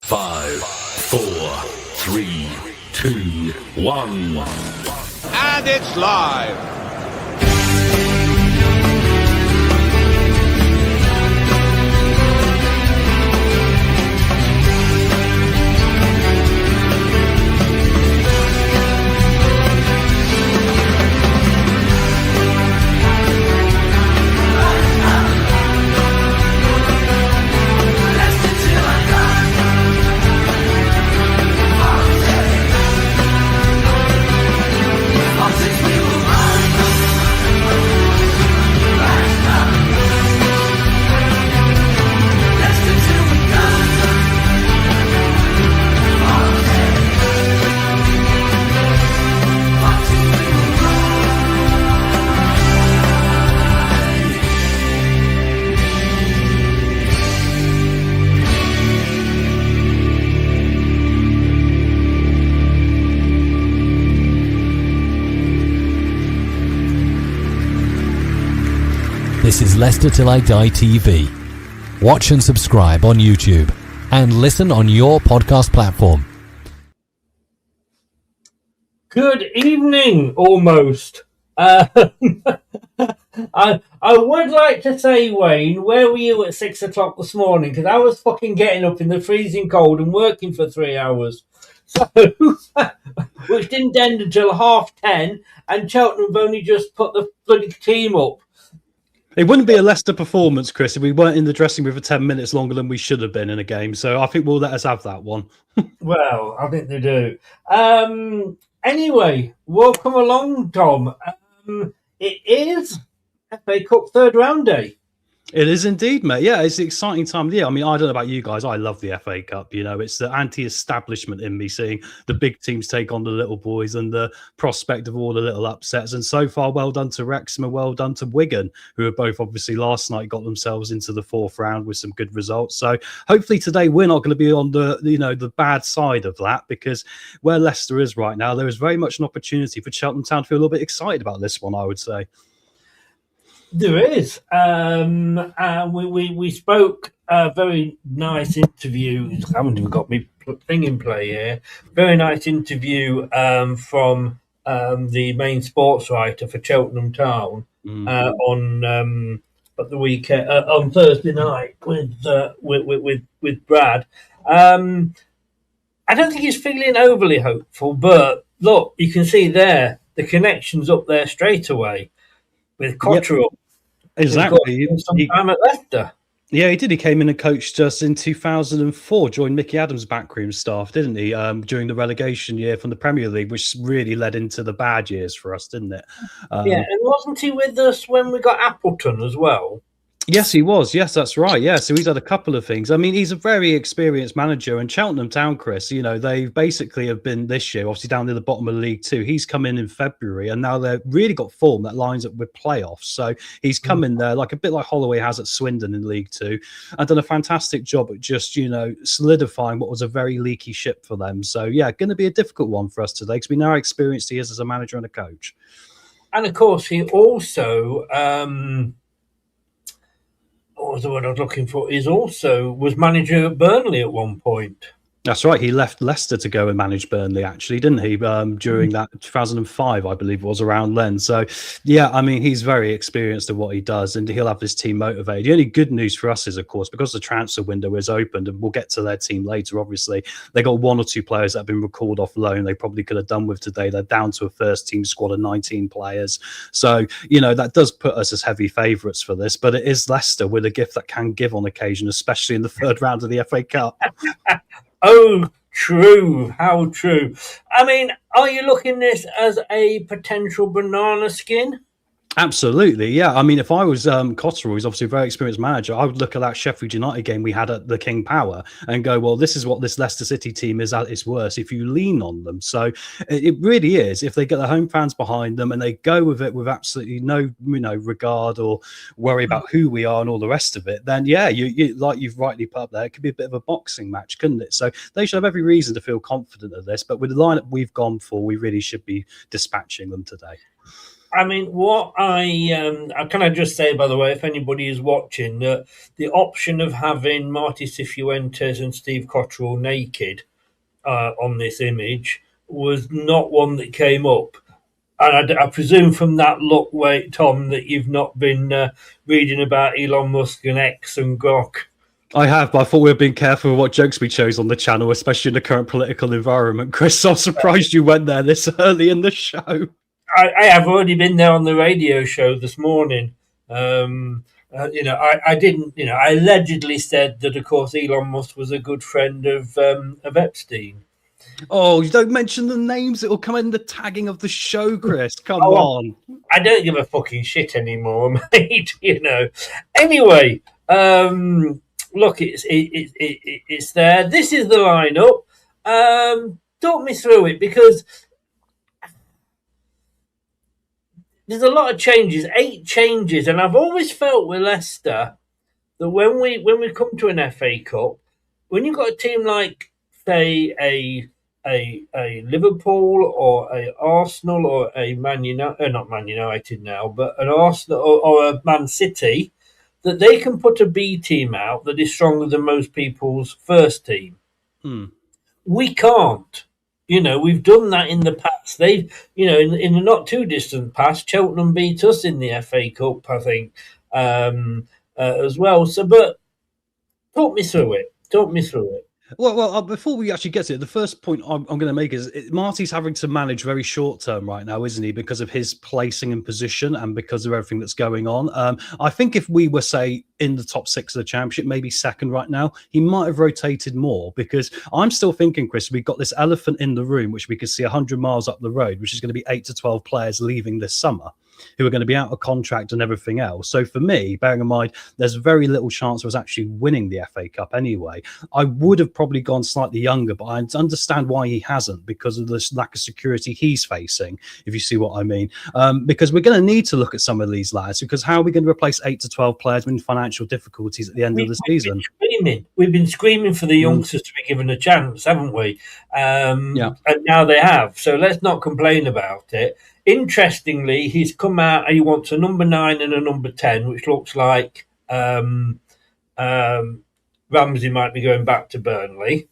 5, 4, 3, 2, 1. And it's live. This is Leicester Till I Die TV. Watch and subscribe on YouTube and listen on your podcast platform. Good evening, almost. I would like to say, Wayne, where were you at 6 o'clock this morning? Because I was fucking getting up in the freezing cold and working for 3 hours. So, which didn't end until 10:30, and Cheltenham have only just put the bloody team up. It wouldn't be a Leicester performance, Chris, if we weren't in the dressing room for 10 minutes longer than we should have been in a game. So I think we'll let us have that one. Well, I think they do. Anyway, welcome along, Tom. It is FA Cup third round day. It is indeed, mate. Yeah, it's an exciting time of the year. I mean, I don't know about you guys. I love the FA Cup. You know, it's the anti-establishment in me seeing the big teams take on the little boys and the prospect of all the little upsets. And so far, well done to Wrexham and well done to Wigan, who have both obviously last night got themselves into the fourth round with some good results. So hopefully today we're not going to be on the bad side of that, because where Leicester is right now, there is very much an opportunity for Cheltenham Town to feel a little bit excited about this one, I would say. There is. We spoke a very nice interview. I haven't even got my thing in play here. Very nice interview from the main sports writer for Cheltenham Town on at the weekend on Thursday night with Brad. I don't think he's feeling overly hopeful, but look, you can see there the connections up there straight away with Cottrell. Yep. Exactly. Some time at Leicester. Yeah, he did. He came in and coached us in 2004, joined Mickey Adams' backroom staff, didn't he? During the relegation year from the Premier League, which really led into the bad years for us, didn't it? Yeah, and wasn't he with us when we got Appleton as well? Yes, he was. Yes, that's right. Yeah, so he's had a couple of things. I mean, he's a very experienced manager, and Cheltenham Town, Chris, you know, they basically have been this year, obviously down near the bottom of League Two. He's come in February, and now they've really got form that lines up with playoffs. So he's come in there like a bit like Holloway has at Swindon in League Two, and done a fantastic job at just, you know, solidifying what was a very leaky ship for them. So yeah, going to be a difficult one for us today because we know how experienced he is as a manager and a coach. And of course, he also what was the word I was looking for? He also was manager at Burnley at one point. That's right. He left Leicester to go and manage Burnley, actually, didn't he? During that 2005, I believe it was, around then. So, yeah, I mean, he's very experienced at what he does, and he'll have his team motivated. The only good news for us is, of course, because the transfer window is opened, and we'll get to their team later, obviously, they got one or two players that have been recalled off loan they probably could have done with today. They're down to a first-team squad of 19 players. So, you know, that does put us as heavy favourites for this, but it is Leicester with a gift that can give on occasion, especially in the third round of the FA Cup. Oh, true. How true. I mean, are you looking at this as a potential banana skin? Absolutely, yeah. I mean, if I was Cottrell, who's obviously a very experienced manager, I would look at that Sheffield United game we had at the King Power and go, well, this is what this Leicester City team is at its worst if you lean on them. So it really is. If they get their home fans behind them and they go with it with absolutely no, regard or worry about who we are and all the rest of it, then yeah, you like you've rightly put up there, it could be a bit of a boxing match, couldn't it? So they should have every reason to feel confident of this. But with the lineup we've gone for, we really should be dispatching them today. I mean, what can I just say, by the way, if anybody is watching, that the option of having Marty Cifuentes and Steve Cotterill naked on this image was not one that came up. And I presume from that look, wait, Tom, that you've not been reading about Elon Musk and X and Grok. I have, but I thought we were being careful with what jokes we chose on the channel, especially in the current political environment. Chris, I'm surprised you went there this early in the show. I have already been there on the radio show this morning. I didn't. I allegedly said that, of course, Elon Musk was a good friend of Epstein. Oh, you don't mention the names; it will come in the tagging of the show, Chris. Come on. I don't give a fucking shit anymore, mate. Anyway, look, it's there. This is the lineup. Talk me through it, because there's a lot of changes, 8 changes, and I've always felt with Leicester that when we come to an FA Cup, when you've got a team like, say, a Liverpool or a Arsenal or a Man United, not Man United now, but an Arsenal or a Man City, that they can put a B team out that is stronger than most people's first team. We can't. We've done that in the past. They've, in the not too distant past, Cheltenham beat us in the FA Cup, I think, as well. So, but talk me through it. Well, before we actually get to it, the first point I'm going to make is Marty's having to manage very short term right now, isn't he? Because of his placing and position and because of everything that's going on. I think if we were, say, in the top 6 of the championship, maybe second right now, he might have rotated more, because I'm still thinking, Chris, we've got this elephant in the room, which we could see 100 miles up the road, which is going to be 8 to 12 players leaving this summer, who are going to be out of contract and everything else. So for me, bearing in mind, there's very little chance of us actually winning the FA Cup anyway. I would have probably gone slightly younger, but I understand why he hasn't, because of the lack of security he's facing, if you see what I mean. Because we're going to need to look at some of these lads, because how are we going to replace 8 to 12 players in financial difficulties at the end of the season? We've been screaming for the youngsters to be given a chance, haven't we? And now they have. So let's not complain about it. Interestingly, he's come out and he wants a number 9 and a number 10, which looks like Ramsey might be going back to Burnley.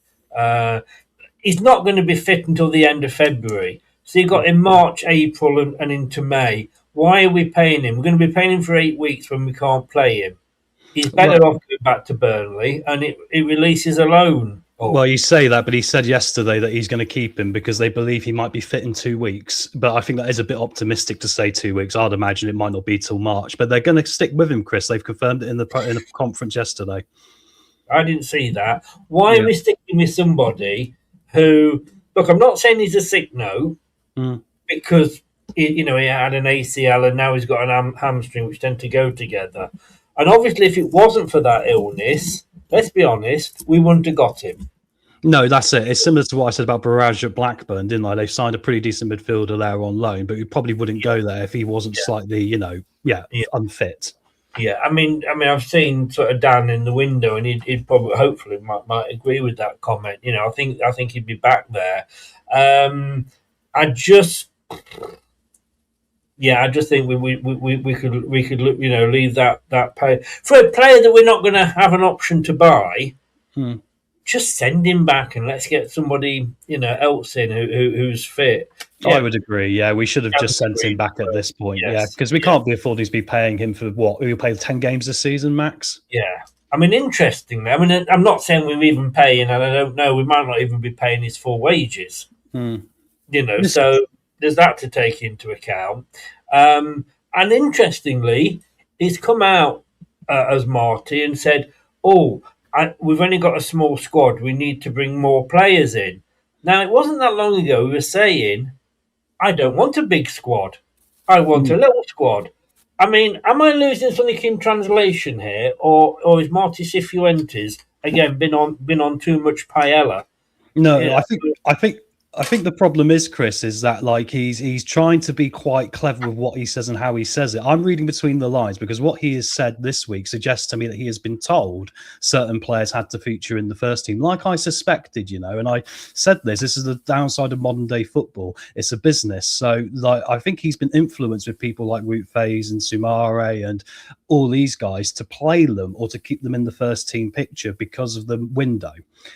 He's not going to be fit until the end of February. So you got in March, April, and into May. Why are we paying him? We're going to be paying him for 8 weeks when we can't play him. He's better off going back to Burnley, and it releases a loan. Well, you say that, but he said yesterday that he's going to keep him because they believe he might be fit in 2 weeks. But I think that is a bit optimistic to say 2 weeks. I'd imagine it might not be till March, but they're going to stick with him, Chris. They've confirmed it in the conference yesterday. I didn't see that. Why are we sticking with somebody who, look, I'm not saying he's a sick note, because he had an ACL and now he's got an hamstring, which tend to go together. And obviously, if it wasn't for that illness, let's be honest, we wouldn't have got him. No, that's it. It's similar to what I said about Barrage at Blackburn, didn't I? They've signed a pretty decent midfielder there on loan, but he probably wouldn't go there if he wasn't slightly, unfit. Yeah, I mean, I've seen sort of Dan in the window, and he'd probably, hopefully, might agree with that comment. I think he'd be back there. I just think we could leave that pay for a player that we're not going to have an option to buy. Just send him back and let's get somebody else in who's fit. I would agree. Yeah, we should have just sent him back at this point. Yes. Yeah, because we can't be affording to be paying him for what? We'll play 10 games this season, max. Yeah. I mean, interestingly, I'm not saying we're even paying, and I don't know, we might not even be paying his full wages. So there's that to take into account. And interestingly, he's come out as Marty and said, we've only got a small squad. We need to bring more players in. Now, it wasn't that long ago we were saying, I don't want a big squad. I want a little squad. I mean, am I losing something in translation here, or is Marty Cifuentes again been on too much paella? No, I think I think the problem is, Chris, is that like he's trying to be quite clever with what he says and how he says it. I'm reading between the lines because what he has said this week suggests to me that he has been told certain players had to feature in the first team, like I suspected, And I said this is the downside of modern day football. It's a business. So like I think he's been influenced with people like Wout Faes and Sumare and all these guys to play them or to keep them in the first team picture because of the window,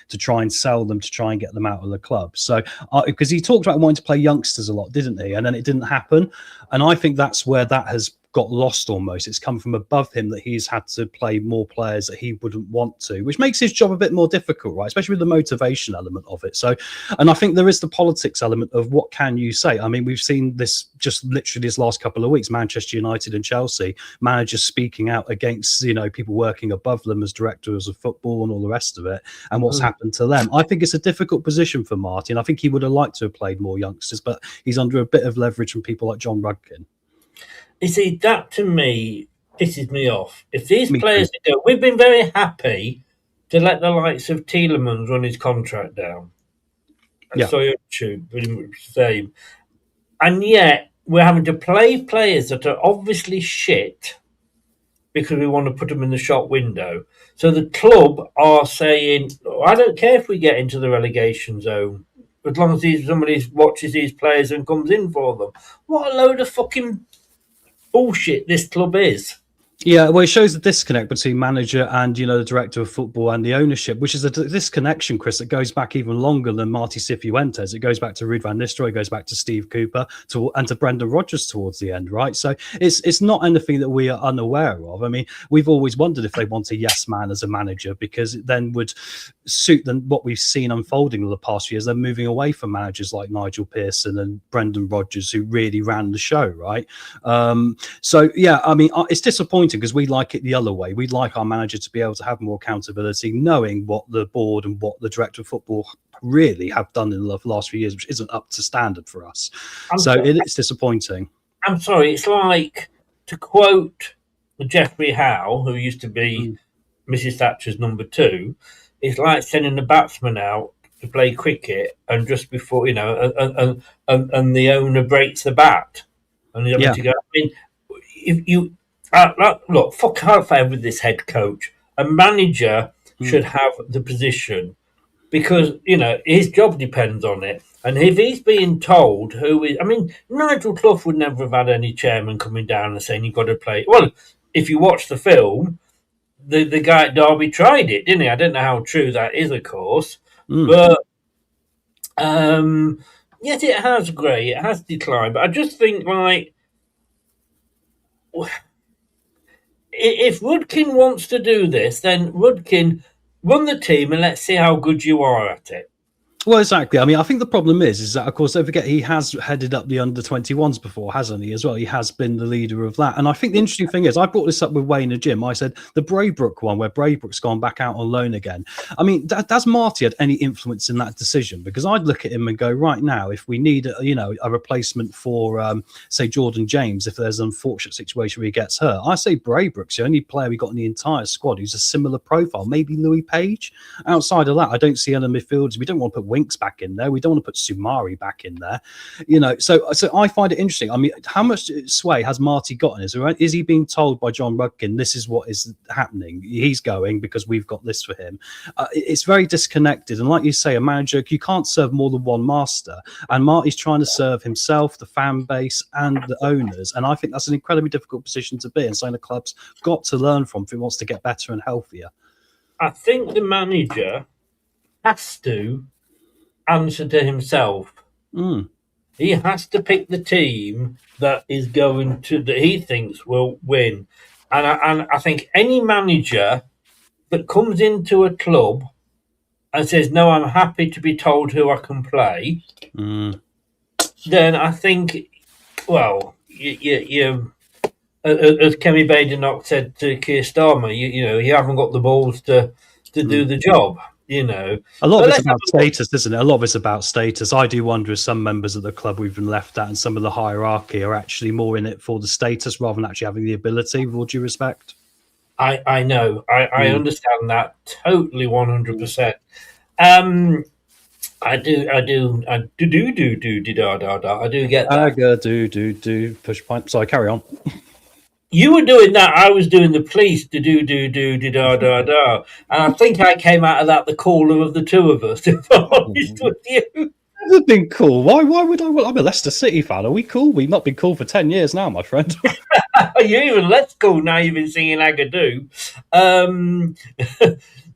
to try and sell them, to try and get them out of the club. So because he talked about wanting to play youngsters a lot, didn't he? And then it didn't happen. And I think that's where that has got lost almost. It's come from above him that he's had to play more players that he wouldn't want to, which makes his job a bit more difficult, right? Especially with the motivation element of it. So, and I think there is the politics element of what can you say? I mean, we've seen this just literally this last couple of weeks, Manchester United and Chelsea, managers speaking out against, people working above them as directors of football and all the rest of it, and what's happened to them. I think it's a difficult position for Martin. I think he would have liked to have played more youngsters, but he's under a bit of leverage from people like John Rudkin. You see, that to me pisses me off. If these players go, we've been very happy to let the likes of Tielemans run his contract down. Yeah. Soyuncu, pretty much the same. And yet, we're having to play players that are obviously shit because we want to put them in the shop window. So the club are saying, I don't care if we get into the relegation zone, as long as somebody watches these players and comes in for them. What a load of fucking bullshit this club is. Yeah, well, it shows the disconnect between manager and, the director of football and the ownership, which is a disconnection, Chris, that goes back even longer than Marty Cifuentes. It goes back to Ruud van Nistelrooy, it goes back to Steve Cooper and to Brendan Rodgers towards the end, right? So it's not anything that we are unaware of. I mean, we've always wondered if they want a yes man as a manager, because it then would suit them what we've seen unfolding in the past few years. They're moving away from managers like Nigel Pearson and Brendan Rodgers, who really ran the show, right? So, yeah, I mean, it's disappointing because we like it the other way. We'd like our manager to be able to have more accountability, knowing what the board and what the director of football really have done in the last few years, which isn't up to standard for us. It's disappointing. I'm sorry. It's like, to quote Geoffrey Howe, who used to be Mrs. Thatcher's number 2, it's like sending the batsman out to play cricket and just before, and the owner breaks the bat. And the other to go, I mean, if you... look, fuck off with this head coach. A manager should have the position because, his job depends on it. And if he's being told Nigel Clough would never have had any chairman coming down and saying you've got to play. Well, if you watch the film, the guy at Derby tried it, didn't he? I don't know how true that is, of course. But, yes, it has, Gray. It has declined. But I just think, like... If Rudkin wants to do this, then Rudkin, run the team and let's see how good you are at it. Well, exactly. I mean, I think the problem is that, of course, don't forget, he has headed up the under-21s before, hasn't he, as well? He has been the leader of that. And I think the interesting thing is, I brought this up with Wayne and Jim. I said, the Braybrook one, where Braybrook's gone back out on loan again. I mean, does Marty had any influence in that decision? Because I'd look at him and go, right now, if we need, a replacement for, say, Jordan James, if there's an unfortunate situation where he gets hurt, I say Braybrook's the only player we got in the entire squad who's a similar profile. Maybe Louis Page. Outside of that, I don't see other midfielders. We don't want to put Winks back in there. We don't want to put Sumari back in there. So I find it interesting. I mean, how much sway has Marty got in this? Right? Is he being told by John Rudkin, this is what is happening? He's going because we've got this for him. It's very disconnected. And like you say, a manager, you can't serve more than one master. And Marty's trying to serve himself, the fan base, and the owners. And I think that's an incredibly difficult position to be in. So the club's got to learn from if he wants to get better and healthier. I think the manager has to answer to himself. He has to pick the team that he thinks will win. And I think any manager that comes into a club and says, no, I'm happy to be told who I can play, then I think, well, you as Kemi Badenoch said to Keir Starmer, you haven't got the balls to do the job. A lot of it's about status, isn't it? A lot of it's about status. I do wonder if some members of the club we've been left at and some of the hierarchy are actually more in it for the status rather than actually having the ability, with all due respect. I know. I understand that totally 100%. I do, da. I do get that. Aga, do, push pipe. Sorry, carry on. You were doing that. I was doing the police. Da. And I think I came out of that the cooler of the two of us. If I'm honest with you. It's been cool. Why would I? Well, I'm a Leicester City fan. Are we cool? We've not been cool for 10 years now, my friend. You're even less cool now. You've been singing Agadoo.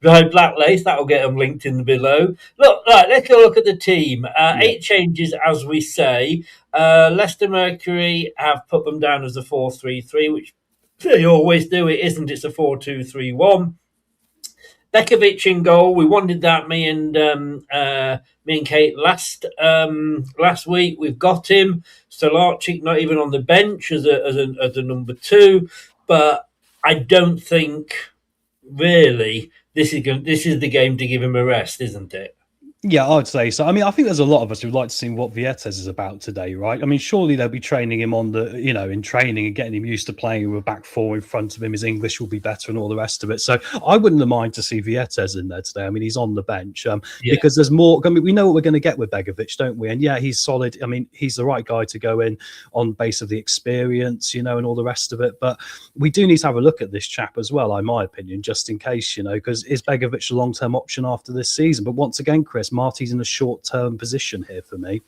Right, Black Lace. That'll get them linked in the below. Look, right. Let's go look at the team. 8 changes, as we say. Leicester Mercury have put them down as a 4-3-3, which they always do. It isn't. It's a 4-2-3-1. Bekovic in goal. We wanted that. Me and Kate last week. We've got him. Stolarczyk not even on the bench as a number 2, but I don't think really this is the game to give him a rest, isn't it? Yeah, I'd say so. I mean, I think there's a lot of us who'd like to see what Vietes is about today, right? I mean, surely they'll be training him on in training and getting him used to playing with a back four in front of him. His English will be better and all the rest of it. So I wouldn't mind to see Vietes in there today. I mean, he's on the bench because there's more. I mean, we know what we're going to get with Begovic, don't we? And yeah, he's solid. I mean, he's the right guy to go in on base of the experience, and all the rest of it. But we do need to have a look at this chap as well, in my opinion, just in case, because is Begovic a long-term option after this season? But once again, Chris, Marty's in a short-term position here for me.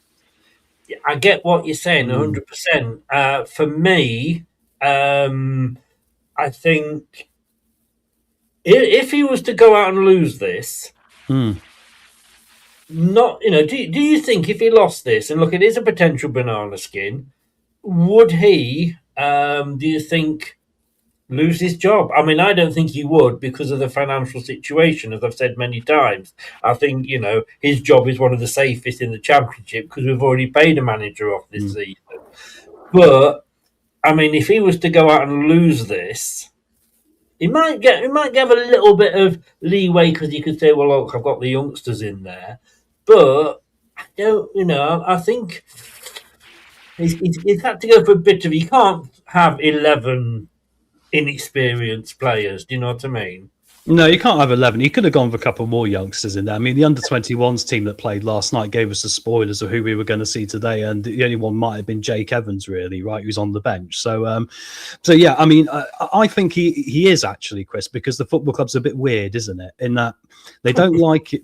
I get what you're saying, 100%. For me, I think if he was to go out and lose this, not do you think if he lost this, and look, it is a potential banana skin, would he? Do you think? Lose his job? I mean, I don't think he would because of the financial situation, as I've said many times. I think, his job is one of the safest in the Championship because we've already paid a manager off this season. But, I mean, if he was to go out and lose this, he might get a little bit of leeway because he could say, well, look, I've got the youngsters in there. But, I don't, I think he's had to go for a bit of, you can't have 11 inexperienced players. Do you know what I mean? No, you can't have 11. You could have gone with a couple more youngsters in there. I mean, the under-21s team that played last night gave us the spoilers of who we were going to see today, and the only one might have been Jake Evans, really, right, who's on the bench. So yeah, I mean, I think he is actually, Chris, because the football club's a bit weird, isn't it? In that they don't like it.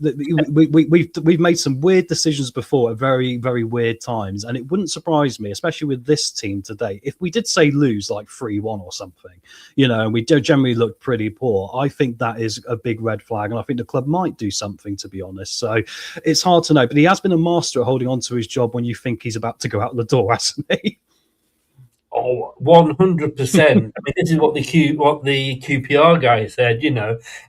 We've made some weird decisions before at very, very weird times, and it wouldn't surprise me, especially with this team today, if we did say lose like 3-1 or something, and we do generally look pretty poor. I think that is a big red flag, and I think the club might do something, to be honest. So it's hard to know, but he has been a master at holding on to his job when you think he's about to go out the door, hasn't he? Oh, 100%. I mean, this is what the QPR guy said.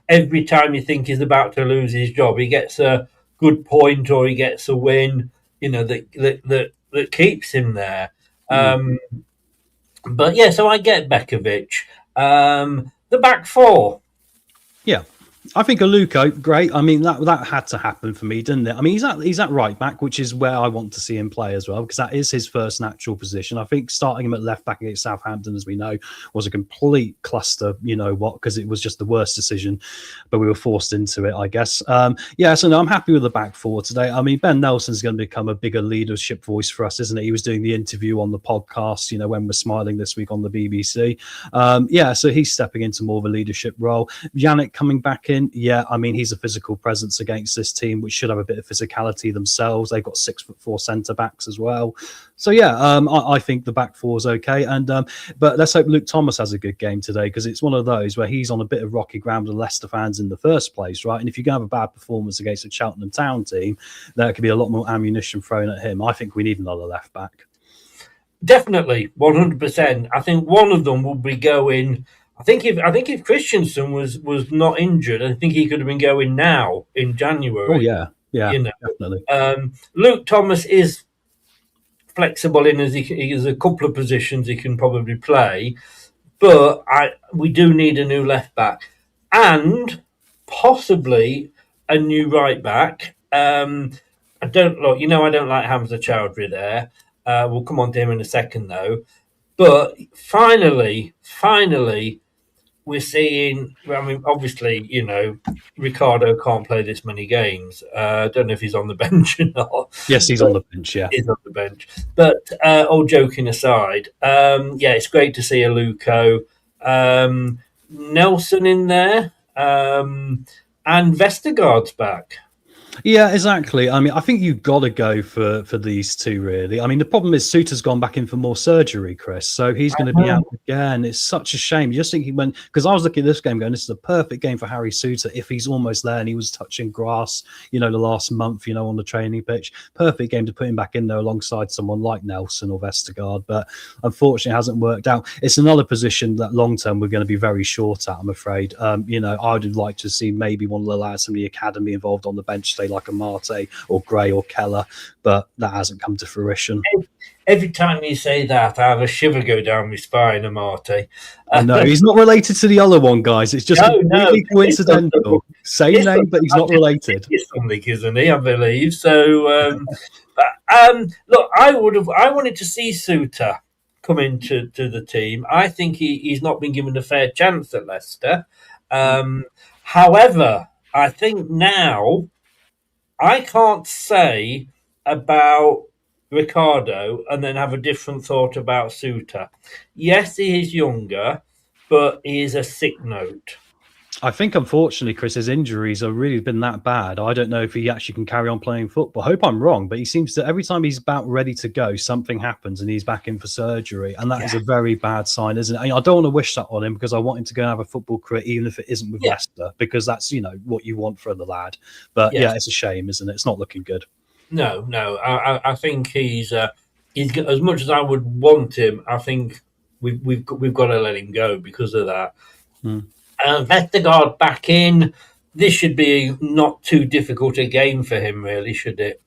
Every time you think he's about to lose his job, he gets a good point or he gets a win. That keeps him there. But yeah, so I get Bekovic. The back four. Yeah. I think Aluko, great. I mean, that had to happen for me, didn't it? I mean, he's at right back, which is where I want to see him play as well, because that is his first natural position. I think starting him at left back against Southampton, as we know, was a complete cluster, because it was just the worst decision, but we were forced into it, I guess. So no, I'm happy with the back four today. I mean, Ben Nelson's going to become a bigger leadership voice for us, isn't it? He was doing the interview on the podcast, when we're smiling this week on the BBC. So he's stepping into more of a leadership role. Yannick coming back in. Yeah, I mean, he's a physical presence against this team, which should have a bit of physicality themselves. They've got 6'4" centre backs as well. So yeah, I think the back four is okay. And but let's hope Luke Thomas has a good game today, because it's one of those where he's on a bit of rocky ground with Leicester fans in the first place, right? And if you can have a bad performance against a Cheltenham Town team, there could be a lot more ammunition thrown at him. I think we need another left back. Definitely, 100%. I think one of them will be going. I think if Christensen was not injured, I think he could have been going now in January. Oh yeah, definitely. Luke Thomas is flexible in as he has a couple of positions he can probably play, but we do need a new left back and possibly a new right back. I don't like Hamza Chowdhury there. We'll come on to him in a second though. But finally, we're seeing. I mean, obviously, Ricardo can't play this many games. I don't know if he's on the bench or not. Yes, he's on the bench. Yeah. He's on the bench. But all joking aside, yeah, it's great to see a Luco, Nelson in there, and Vestergaard's back. Yeah, exactly. I mean, I think you've got to go for these two, really. I mean, the problem is Suter's gone back in for more surgery, Chris, so he's going to be out again. It's such a shame. You just think because I was looking at this game going, this is a perfect game for Harry Suter if he's almost there and he was touching grass, the last month, on the training pitch. Perfect game to put him back in there alongside someone like Nelson or Vestergaard, but unfortunately it hasn't worked out. It's another position that long term we're going to be very short at, I'm afraid. I would like to see maybe one of the lads from the academy involved on the bench, say like a Marte or Gray or Keller, but that hasn't come to fruition. Every time you say that, I have a shiver go down my spine, Amarte. No, he's not related to the other one, guys. It's just completely coincidental. Same name, but he's not related. He's something, isn't he? I believe so. Look, I wanted to see Suter come into the team. I think he's not been given a fair chance at Leicester. However, I think now I can't say about Ricardo and then have a different thought about Suter. Yes, he is younger, but he is a sick note. I think, unfortunately, Chris, his injuries have really been that bad. I don't know if he actually can carry on playing football. I hope I'm wrong, but he seems to, every time he's about ready to go, something happens and he's back in for surgery. And that is a very bad sign, isn't it? I don't want to wish that on him because I want him to go and have a football career, even if it isn't with Leicester, because that's, what you want for the lad. But yeah, it's a shame, isn't it? It's not looking good. No. I think he's as much as I would want him. I think we've got to let him go because of that. Vestergaard back in. This should be not too difficult a game for him, really, should it?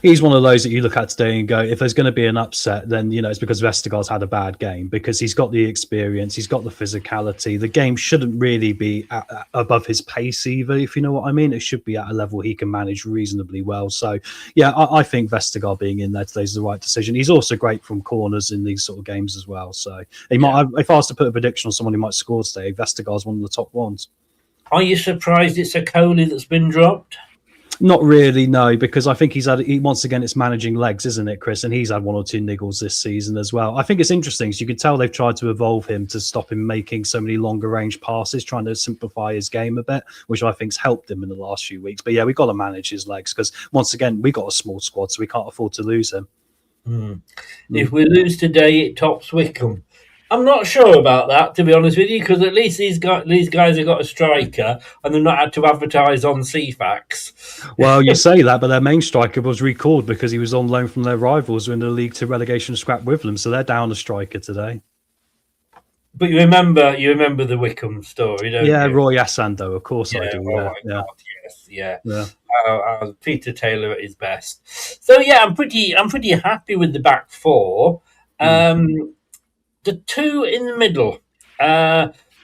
He's one of those that you look at today and go, if there's going to be an upset, then, it's because Vestergaard's had a bad game, because he's got the experience, he's got the physicality. The game shouldn't really be above his pace either, if you know what I mean. It should be at a level he can manage reasonably well. So, yeah, I think Vestergaard being in there today is the right decision. He's also great from corners in these sort of games as well. So, might, if I was to put a prediction on someone who might score today, Vestergaard's one of the top ones. Are you surprised it's a Coley that's been dropped? Not really, no, because I think once again, it's managing legs, isn't it, Chris? And he's had one or two niggles this season as well. I think it's interesting. So you can tell they've tried to evolve him to stop him making so many longer range passes, trying to simplify his game a bit, which I think's helped him in the last few weeks. But yeah, we've got to manage his legs because once again, we've got a small squad, so we can't afford to lose him. If we lose today, it tops Wickham. I'm not sure about that, to be honest with you, because at least these guys have got a striker and they've not had to advertise on CFAX. Well, you say that, but their main striker was recalled because he was on loan from their rivals who in the League 2 relegation scrap with them, so they're down a striker today. But you remember the Wickham story, don't you? Yeah, Roy Asando, of course I do. God, yes. Peter Taylor at his best. So yeah, I'm pretty happy with the back four. The two in the middle,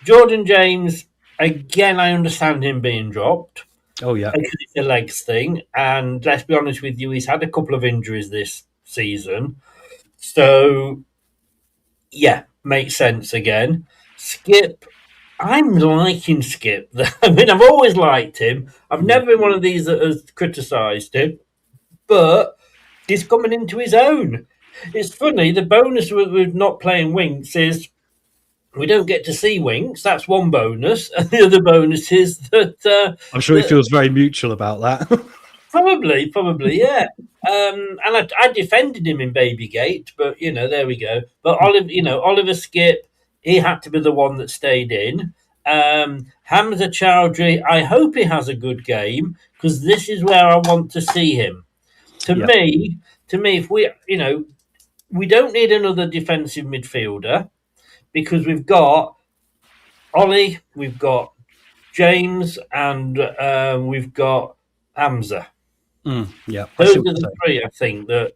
Jordan James, again, I understand him being dropped. Oh, yeah. Because it's a legs thing. And let's be honest with you, he's had a couple of injuries this season. So, yeah, makes sense again. Skip, I'm liking Skip. I mean, I've always liked him. I've never been one of these that has criticised him. But he's coming into his own. It's funny, the bonus with not playing Winks is we don't get to see Winks. That's one bonus. And the other bonus is that... I'm sure he feels very mutual about that. Probably, yeah. And I defended him in Babygate, but, there we go. But Oliver Skip, he had to be the one that stayed in. Hamza Chowdhury, I hope he has a good game, because this is where I want to see him. To me, if we don't need another defensive midfielder because we've got Ollie, we've got James, and we've got Hamza. Those are the three, I think, that,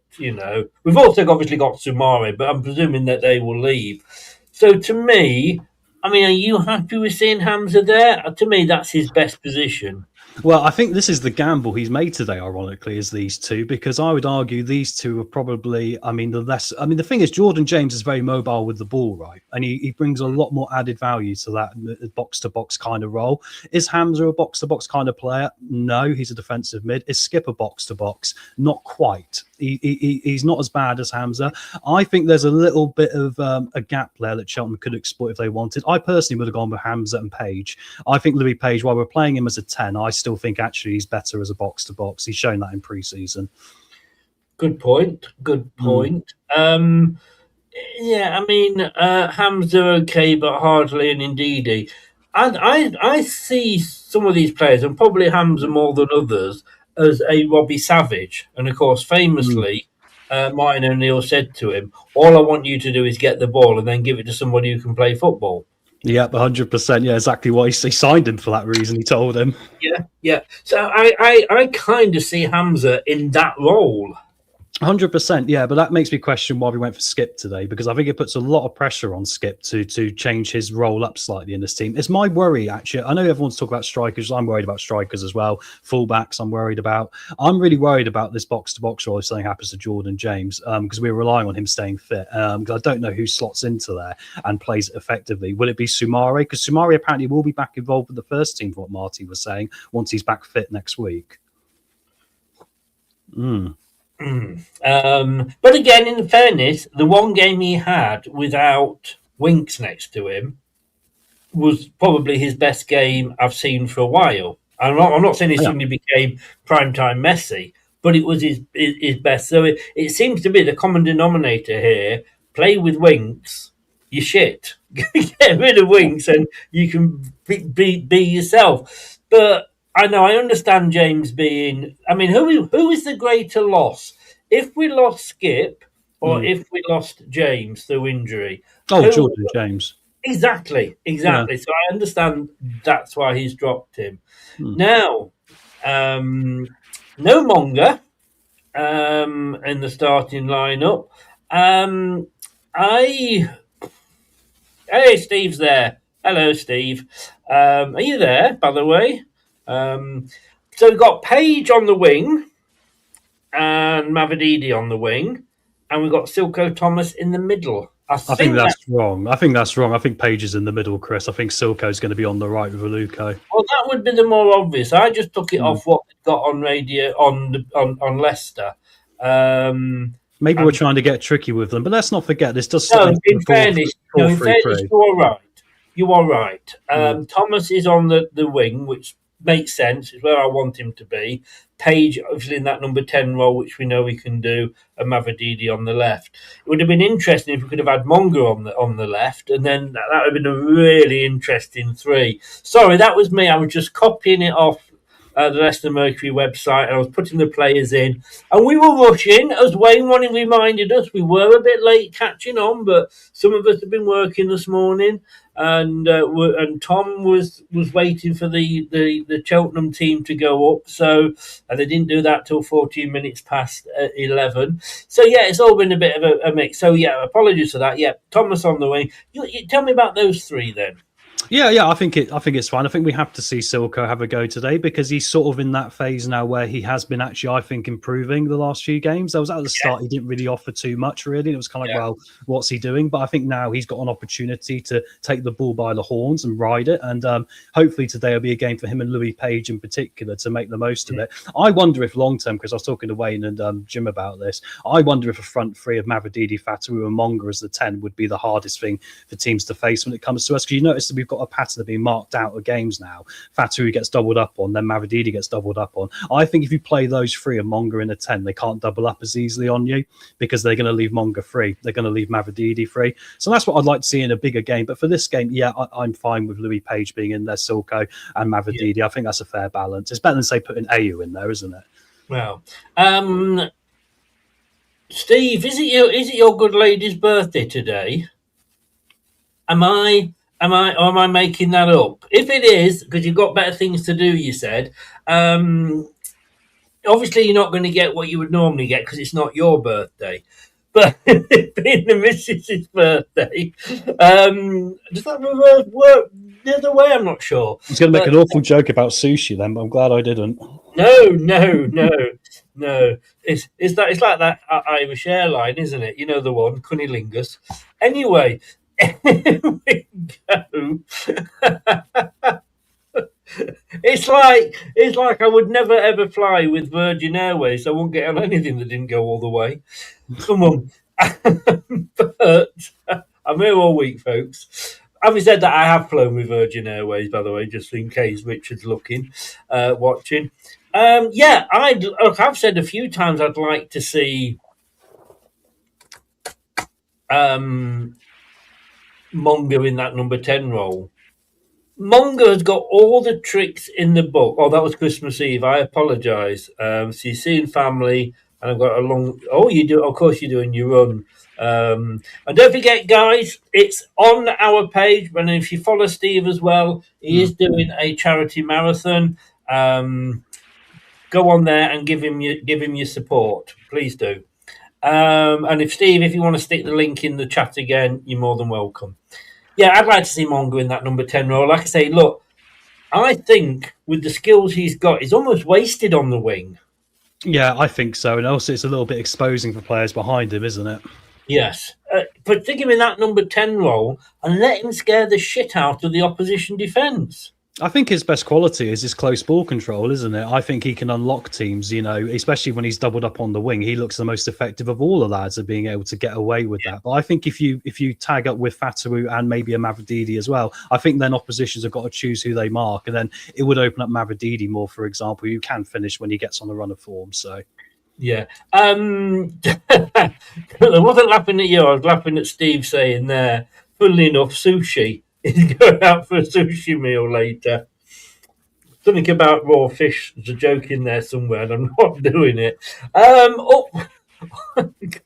We've also obviously got Sumare, but I'm presuming that they will leave. So to me, I mean, are you happy with seeing Hamza there? To me, that's his best position. Well, I think this is the gamble he's made today, ironically, is these two, because I would argue these two are probably, the thing is, Jordan James is very mobile with the ball, right? And he brings a lot more added value to that box-to-box kind of role. Is Hamza a box-to-box kind of player? No, he's a defensive mid. Is Skip a box-to-box? Not quite. He's not as bad as Hamza. I think there's a little bit of a gap there that Cheltenham could exploit if they wanted. I personally would have gone with Hamza and Page. I think Louis Page, while we're playing him as a 10, I still think actually he's better as a box-to-box. He's shown that in pre-season. Good point. Good point. Hamza okay, but hardly an Ndidi. And I see some of these players, and probably Hamza more than others, as a Robbie Savage. And of course, famously, Martin O'Neill said to him, "All I want you to do is get the ball and then give it to somebody who can play football." Yeah, 100%. Yeah, exactly why he signed him for that reason. He told him. Yeah. So I kind of see Hamza in that role. 100%, yeah, but that makes me question why we went for Skip today, because I think it puts a lot of pressure on Skip to change his role up slightly in this team. It's my worry, actually. I know everyone's talking about strikers. I'm worried about strikers as well. Fullbacks, I'm worried about. I'm really worried about this box-to-box role if something happens to Jordan James, because we're relying on him staying fit. Because I don't know who slots into there and plays it effectively. Will it be Soumare? Because Soumare apparently will be back involved with the first team, for what Marty was saying, once he's back fit next week. But again, in fairness, the one game he had without Winks next to him was probably his best game I've seen for a while. I'm not saying he suddenly became primetime Messi, but it was his best. So it seems to be the common denominator here. Play with Winks, you shit. Get rid of Winks and you can be yourself. But I understand James being... I mean, who is the greater loss? If we lost Skip or if we lost James through injury? Jordan James. Exactly. Yeah. So I understand that's why he's dropped him. Now, no Monga in the starting lineup. Hey, Steve's there. Hello, Steve. Are you there, by the way? So we've got Page on the wing and Mavididi on the wing, and we've got Silko Thomas in the middle. I think that's wrong. I think Page is in the middle, Chris. I think Silko's going to be on the right with Aluko. Well, that would be the more obvious. I just took it off what we got on radio on Leicester. Maybe we're trying to get tricky with them, but let's not forget this does. No, in fairness, you are right. Thomas is on the wing, which makes sense. It's where I want him to be. Page, obviously, in that number 10 role, which we know he can do, and Mavididi on the left. It would have been interesting if we could have had Monga on the left, and then that would have been a really interesting three. Sorry, that was me. I was just copying it off the Leicester Mercury website, and I was putting the players in. And we were rushing, as Wayne Wanning reminded us. We were a bit late catching on, but some of us have been working this morning. And Tom was waiting for the Cheltenham team to go up, and they didn't do that till 14 minutes past 11. So yeah, it's all been a bit of a mix. So yeah, apologies for that. Yeah, Thomas on the wing. You tell me about those three then. Yeah, I think it's fine. I think we have to see Silko have a go today because he's sort of in that phase now where he has been actually, I think, improving the last few games. There was at the start he didn't really offer too much, really. It was kind of well, what's he doing? But I think now he's got an opportunity to take the bull by the horns and ride it. And hopefully today will be a game for him and Louis Page in particular to make the most of it. I wonder if long term, because I was talking to Wayne and Jim about this, I wonder if a front three of Mavididi, Fatawu and Monga as the 10 would be the hardest thing for teams to face when it comes to us. Because you notice that we've got a pattern of being marked out of games now. Fatawu gets doubled up on, then Mavididi gets doubled up on. I think if you play those three and Monga in a 10, they can't double up as easily on you because they're going to leave Monga free. They're going to leave Mavididi free. So that's what I'd like to see in a bigger game. But for this game, I'm fine with Louis Page being in there, Silko and Mavididi. I think that's a fair balance. It's better than, say, putting Ayew in there, isn't it? Well, Steve, is it your good lady's birthday today? Am I making that up? If it is, because you've got better things to do, you said. Obviously, you're not going to get what you would normally get because it's not your birthday. But it being the missus's birthday, does that reverse work the other way? I'm not sure. I was going to make an awful joke about sushi then, but I'm glad I didn't. No. It's like that Irish airline, isn't it? You know the one, Cunnilingus. Anyway, here we go. It's like I would never ever fly with Virgin Airways. I wouldn't get on anything that didn't go all the way. Come on. But I'm here all week, folks. Having said that, I have flown with Virgin Airways, by the way, just in case Richard's looking, watching. I've said a few times I'd like to see Monga in that number 10 role. Monga has got all the tricks in the book. Oh, that was Christmas Eve. I apologise. So you're seeing family, and I've got a long. Oh, you do. Of course, you're doing your run. And don't forget, guys, it's on our page. And if you follow Steve as well, he is doing a charity marathon. Go on there and give him your support. Please do. And if you want to stick the link in the chat again, you're more than welcome. Yeah, I'd like to see Mongo in that number 10 role. Like I say, look, I think with the skills he's got, he's almost wasted on the wing. Yeah, I think so. And also it's a little bit exposing for players behind him, isn't it? Yes. But stick him in that number 10 role and let him scare the shit out of the opposition defence. I think his best quality is his close ball control, isn't it? I think he can unlock teams, especially when he's doubled up on the wing. He looks the most effective of all the lads at being able to get away with that. But I think if you tag up with Fatawu and maybe a Mavrididi as well, I think then oppositions have got to choose who they mark. And then it would open up Mavrididi more, for example, who can finish when he gets on the run of form. So, yeah. I wasn't laughing at you. I was laughing at Steve saying there, funnily enough, sushi. He's going out for a sushi meal later. Something about raw fish. There's a joke in there somewhere, and I'm not doing it.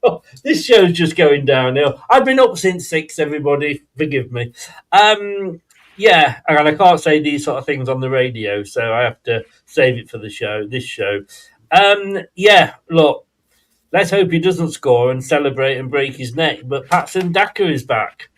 God, this show's just going downhill. I've been up since 6, everybody. Forgive me. Yeah, and I can't say these sort of things on the radio, so I have to save it for this show. Yeah, look, let's hope he doesn't score and celebrate and break his neck, but Patson Daka is back.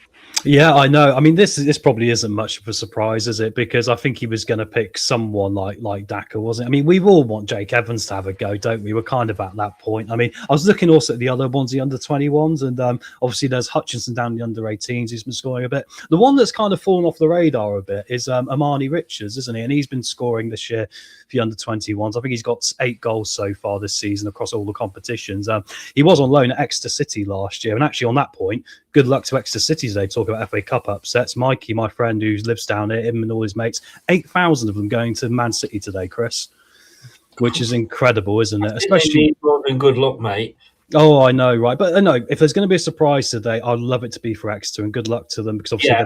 Yeah, I know. I mean, this probably isn't much of a surprise, is it? Because I think he was going to pick someone like Daka, wasn't it? I mean, we all want Jake Evans to have a go, don't we? We're kind of at that point. I mean, I was looking also at the other ones, the under-21s, and obviously there's Hutchinson down the under-18s who's been scoring a bit. The one that's kind of fallen off the radar a bit is Amani Richards, isn't he? And he's been scoring this year for the under-21s. I think he's got 8 goals so far this season across all the competitions. He was on loan at Exeter City last year, and actually on that point, good luck to Exeter City today. Talk about FA Cup upsets. Mikey, my friend who lives down here, him and all his mates, 8,000 of them going to Man City today, Chris, which is incredible, isn't it? Especially more than good luck, mate. Oh, I know, right? But no, if there's going to be a surprise today, I'd love it to be for Exeter, and good luck to them because obviously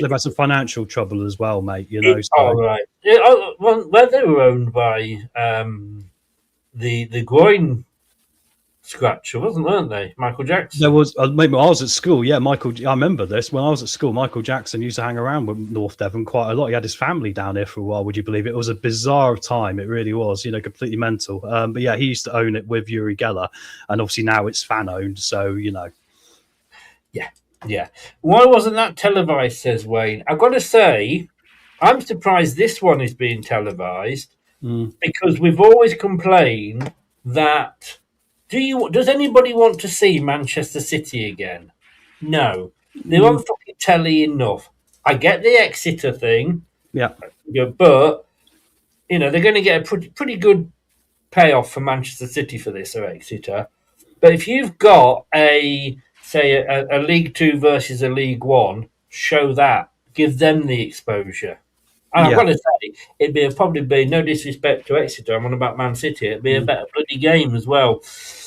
they've had some financial trouble as well, mate. Right. Well, they were owned by the groin scratcher, weren't they? Michael Jackson. There was maybe I was at school. Yeah, I remember this when I was at school. Michael Jackson used to hang around with North Devon quite a lot. He had his family down here for a while. Would you believe it? It was a bizarre time. It really was. Completely mental. But yeah, he used to own it with Uri Geller, and obviously now it's fan owned. So Yeah. Why wasn't that televised? Says Wayne. I've got to say, I'm surprised this one is being televised because we've always complained that. Does anybody want to see Manchester City again? No. They won't fucking telly enough. I get the Exeter thing. Yeah. But, they're going to get a pretty good payoff for Manchester City for this, or Exeter. But if you've got a League 2 versus a League 1, show that. Give them the exposure. And I've got to say, it'd probably be, no disrespect to Exeter, I'm on about Man City, it'd be a better bloody game as well.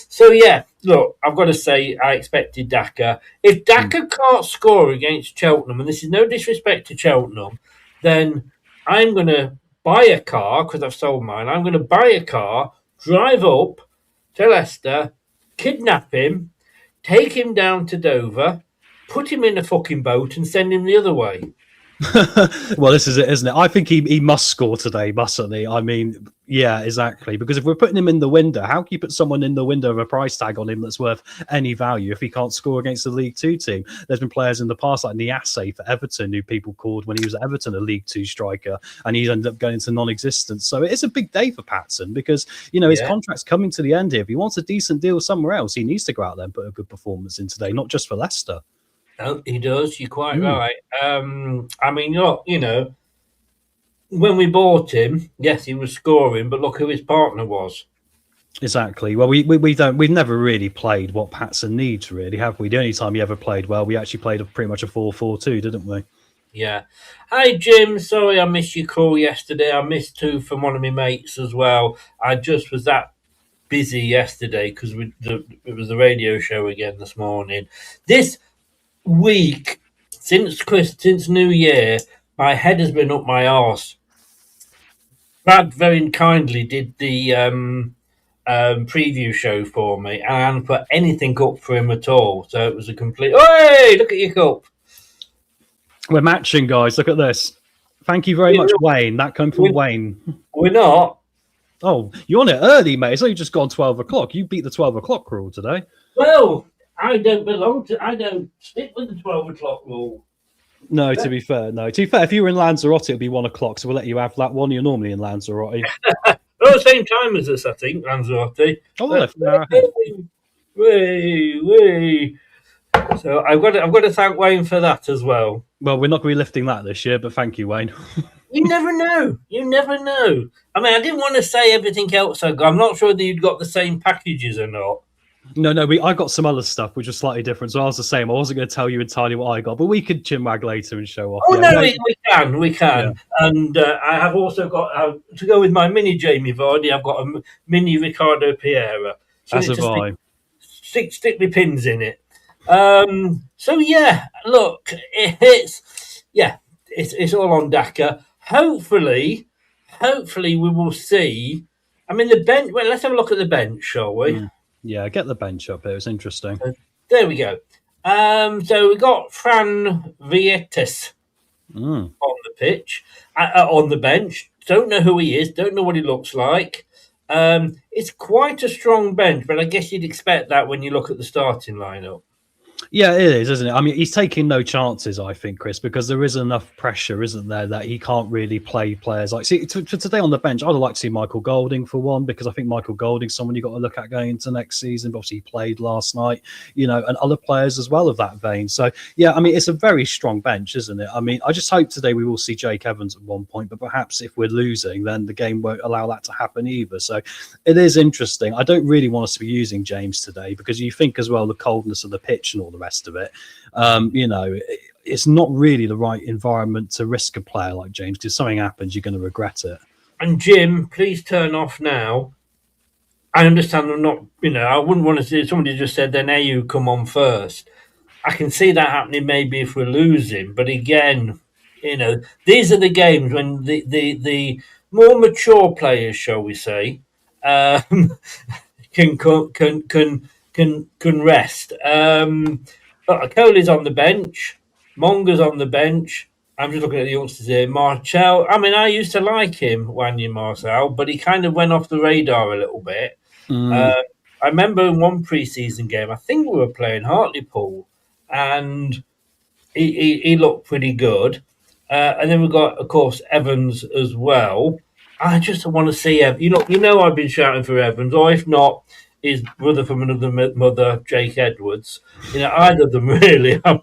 So, yeah, look, I've got to say, I expected Daka. If Daka can't score against Cheltenham, and this is no disrespect to Cheltenham, then I'm going to buy a car, because I've sold mine, I'm going to buy a car, drive up to Leicester, kidnap him, take him down to Dover, put him in a fucking boat and send him the other way. Well, this is it, isn't it? I think he must score today, mustn't he? I mean, Yeah, exactly. Because if we're putting him in the window, how can you put someone in the window of a price tag on him that's worth any value if he can't score against the League Two team? There's been players in the past like Niasse for Everton who people called when he was at Everton a League Two striker, and he's ended up going into non-existence. So it is a big day for Patson because, you know, his contract's coming to the end here. If he wants a decent deal somewhere else, he needs to go out there and put a good performance in today, not just for Leicester. Oh, he does. You're quite right. I mean, look, you know, when we bought him, yes, he was scoring, but look who his partner was. Exactly. Well, we've never really played what Patson needs, really, have we? The only time he ever played well, we actually played pretty much a 4-4-2, didn't we? Yeah. Hi, Jim. Sorry I missed your call yesterday. I missed two from one of my mates as well. I just was that busy yesterday because it was the radio show again this morning. This week, since New Year, my head has been up my arse. Brad very kindly did the preview show for me, and I hadn't put anything up for him at all. So it was a complete. Hey, look at your cup. We're matching, guys. Look at this. Thank you very much, Wayne. That came from Wayne. We're not. Oh, you're on it early, mate. It's only just gone 12 o'clock. You beat the 12 o'clock rule today. Well, I don't stick with the 12 o'clock rule. No, to be fair, no. To be fair, if you were in Lanzarote, it'd be 1 o'clock, so we'll let you have that one. You're normally in Lanzarote. Oh, same time as us, I think, Lanzarote. Oh, Wee. So I've got to thank Wayne for that as well. Well, we're not going to be lifting that this year, but thank you, Wayne. You never know. You never know. I mean, I didn't want to say everything else I got. I'm not sure that you'd got the same packages or not. No, I got some other stuff which was slightly different, so I was the same. I wasn't going to tell you entirely what I got, but we could chinwag later and show off. Oh, yeah, no, we can. Yeah. And I have also got, to go with my mini Jamie Vardy, I've got a mini Ricardo Pereira. So as have I. Stick my pins in it. So, yeah, look, it's all on Daka. Hopefully we will see. I mean, the bench, well, let's have a look at the bench, shall we? Yeah, get the bench up here. It's interesting. There we go. So we got Fran Vietes on the pitch, on the bench. Don't know who he is. Don't know what he looks like. It's quite a strong bench, but I guess you'd expect that when you look at the starting lineup. Yeah, it is, isn't it? I mean, he's taking no chances, I think, Chris, because there is enough pressure, isn't there, that he can't really play players like. See, for today on the bench, I'd like to see Michael Golding for one, because I think Michael Golding's someone you've got to look at going into next season. But obviously, he played last night, you know, and other players as well of that vein. So, yeah, I mean, it's a very strong bench, isn't it? I mean, I just hope today we will see Jake Evans at one point, but perhaps if we're losing, then the game won't allow that to happen either. So, it is interesting. I don't really want us to be using James today because you think as well the coldness of the pitch and all the rest of it. You know, it's not really the right environment to risk a player like James because if something happens, you're going to regret it. And Jim, please turn off now. I understand I'm not, you know, I wouldn't want to see somebody just said then AU come on first. I can see that happening maybe if we're losing, but again, you know, these are the games when the more mature players, shall we say, can rest. Coley's on the bench, Monga's on the bench. I'm just looking at the youngsters here. Marcel, I mean, I used to like him, Wanya Marcel, but he kind of went off the radar a little bit. I remember in one pre-season game, I think we were playing Hartlepool, and he looked pretty good. And then we've got, of course, Evans as well. I just want to see Evans. You know, I've been shouting for Evans, or if not, his brother from another mother, Jake Edwards. You know, either of them really. I'm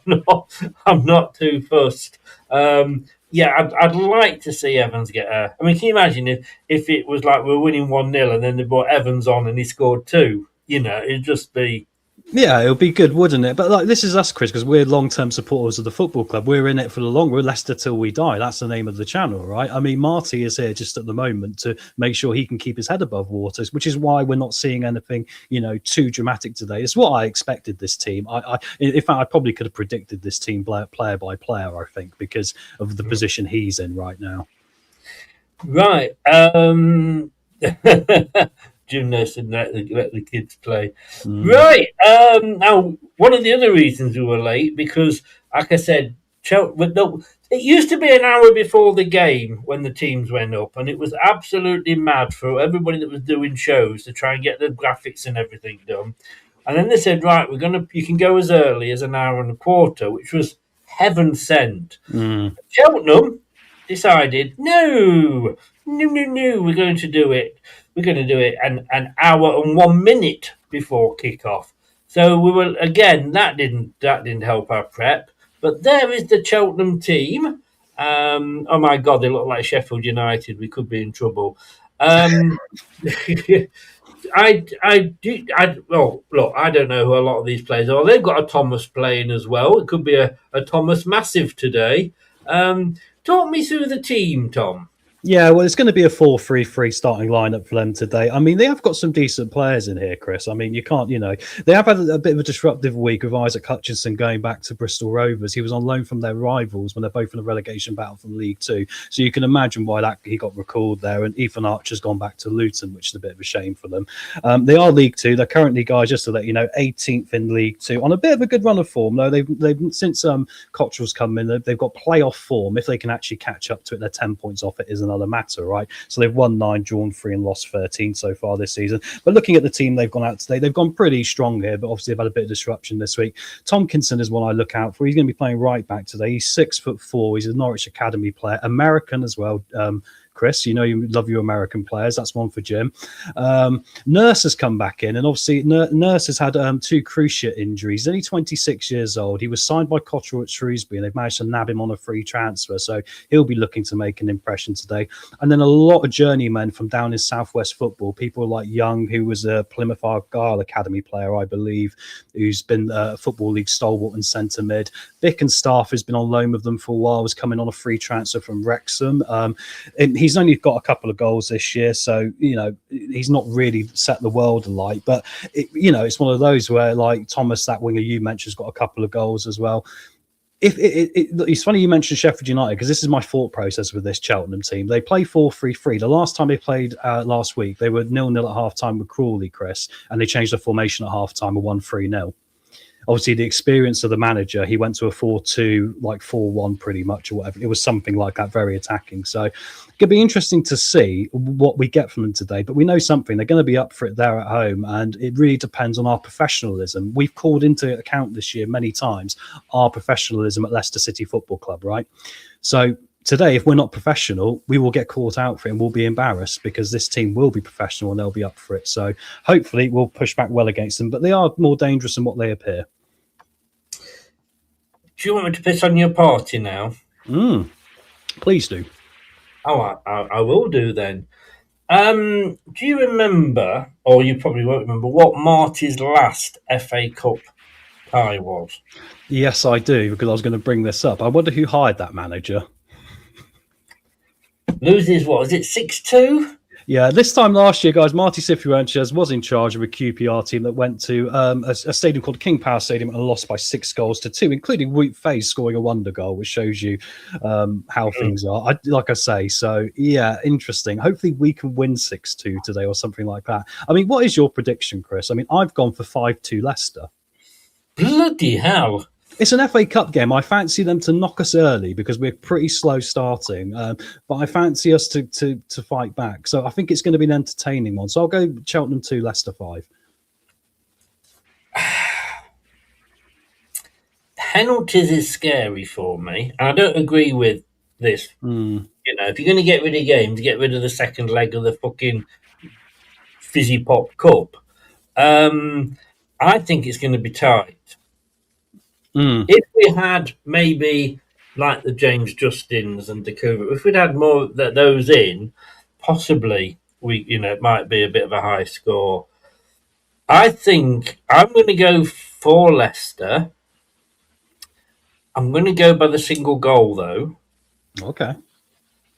not too fussed. I'd like to see Evans get a. I mean, can you imagine if it was like we're winning 1-0 and then they brought Evans on and he scored 2? You know, it'd just be. Yeah, it would be good, wouldn't it? But like, this is us, Chris, because we're long-term supporters of the football club. We're in it for the long. We're Leicester till we die. That's the name of the channel, right? I mean, Marty is here just at the moment to make sure he can keep his head above water, which is why we're not seeing anything, you know, too dramatic today. It's what I expected this team. In fact, I probably could have predicted this team player by player, I think, because of the position he's in right now. Right. Jim Nelson let the kids play. Right. Now, one of the other reasons we were late, because, like I said, It used to be an hour before the game when the teams went up, and it was absolutely mad for everybody that was doing shows to try and get the graphics and everything done. And then they said, right, you can go as early as an hour and a quarter, which was heaven sent. Cheltenham decided, no, we're going to do it. We're going to do it an hour and 1 minute before kickoff. So we were again. That didn't help our prep. But there is the Cheltenham team. Oh my God, they look like Sheffield United. We could be in trouble. Well, look, I don't know who a lot of these players are. They've got a Thomas playing as well. It could be a Thomas massive today. Talk me through the team, Tom. Yeah, well, it's going to be a 4-3-3 starting lineup for them today. I mean, they have got some decent players in here, Chris. I mean, you can't, they have had a bit of a disruptive week with Isaac Hutchinson going back to Bristol Rovers. He was on loan from their rivals when they're both in a relegation battle from League Two. So you can imagine why he got recalled there. And Ethan Archer's gone back to Luton, which is a bit of a shame for them. They are League Two. They're currently, guys, just to let you know, 18th in League Two on a bit of a good run of form. Though they've since Cottrell's come in, they've got playoff form. If they can actually catch up to it, they're 10 points off. It is another matter, right? So they've won 9, drawn 3, and lost 13 so far this season. But looking at the team they've gone out today, they've gone pretty strong here, but obviously they've had a bit of disruption this week. Tomkinson is one I look out for. He's going to be playing right back today. He's 6'4". He's a Norwich Academy player, American as well. Chris, you love your American players. That's one for Jim. Nurse has come back in, and obviously Nurse has had 2 cruciate injuries. He's only 26 years old. He was signed by Cottrell at Shrewsbury, and they've managed to nab him on a free transfer, so he'll be looking to make an impression today. And then a lot of journeymen from down in Southwest football, people like Young, who was a Plymouth Argyle Academy player, I believe, who's been a Football League stalwart and centre mid. Bick and Staff has been on loan with them for a while, was coming on a free transfer from Wrexham. And he's only got a couple of goals this year, so he's not really set the world alight. But it's one of those where, like Thomas, that winger you mentioned, has got a couple of goals as well. It's funny you mentioned Sheffield United, because this is my thought process with this Cheltenham team. They play 4-3-3. The last time they played last week, they were 0-0 at half time with Crawley, Chris, and they changed the formation at half time and won 3-0. Obviously, the experience of the manager, he went to a 4-2, like 4-1 pretty much, or whatever. It was something like that, very attacking. So it could be interesting to see what we get from them today. But we know something. They're going to be up for it there at home, and it really depends on our professionalism. We've called into account this year many times our professionalism at Leicester City Football Club, right? So today, if we're not professional, we will get caught out for it and we'll be embarrassed, because this team will be professional and they'll be up for it. So hopefully we'll push back well against them, but they are more dangerous than what they appear. Do you want me to piss on your party now? Please do. Oh, I will do then. Do you remember, or you probably won't remember, what Marty's last FA Cup tie was? Yes, I do, because I was going to bring this up. I wonder who hired that manager. Loses what? Is it 6-2? Yeah, this time last year, guys, Marty Cifuentes was in charge of a QPR team that went to a stadium called King Power Stadium and lost by 6-2, including Wout Faes scoring a wonder goal, which shows you how things are. Like I say, so yeah, interesting. Hopefully we can win 6-2 today or something like that. I mean, what is your prediction, Chris? I mean, I've gone for 5-2 Leicester. Bloody hell. It's an FA Cup game. I fancy them to knock us early because we're pretty slow starting. But I fancy us to fight back. So I think it's going to be an entertaining one. So I'll go Cheltenham 2, Leicester 5. Penalties is scary for me. And I don't agree with this. If you're going to get rid of games, get rid of the second leg of the fucking Fizzy Pop Cup. I think it's going to be tight. If we had maybe like the James Justins and Dakura, if we'd had more of those in, possibly it might be a bit of a high score. I think I'm going to go for Leicester. I'm going to go by the single goal though. Okay.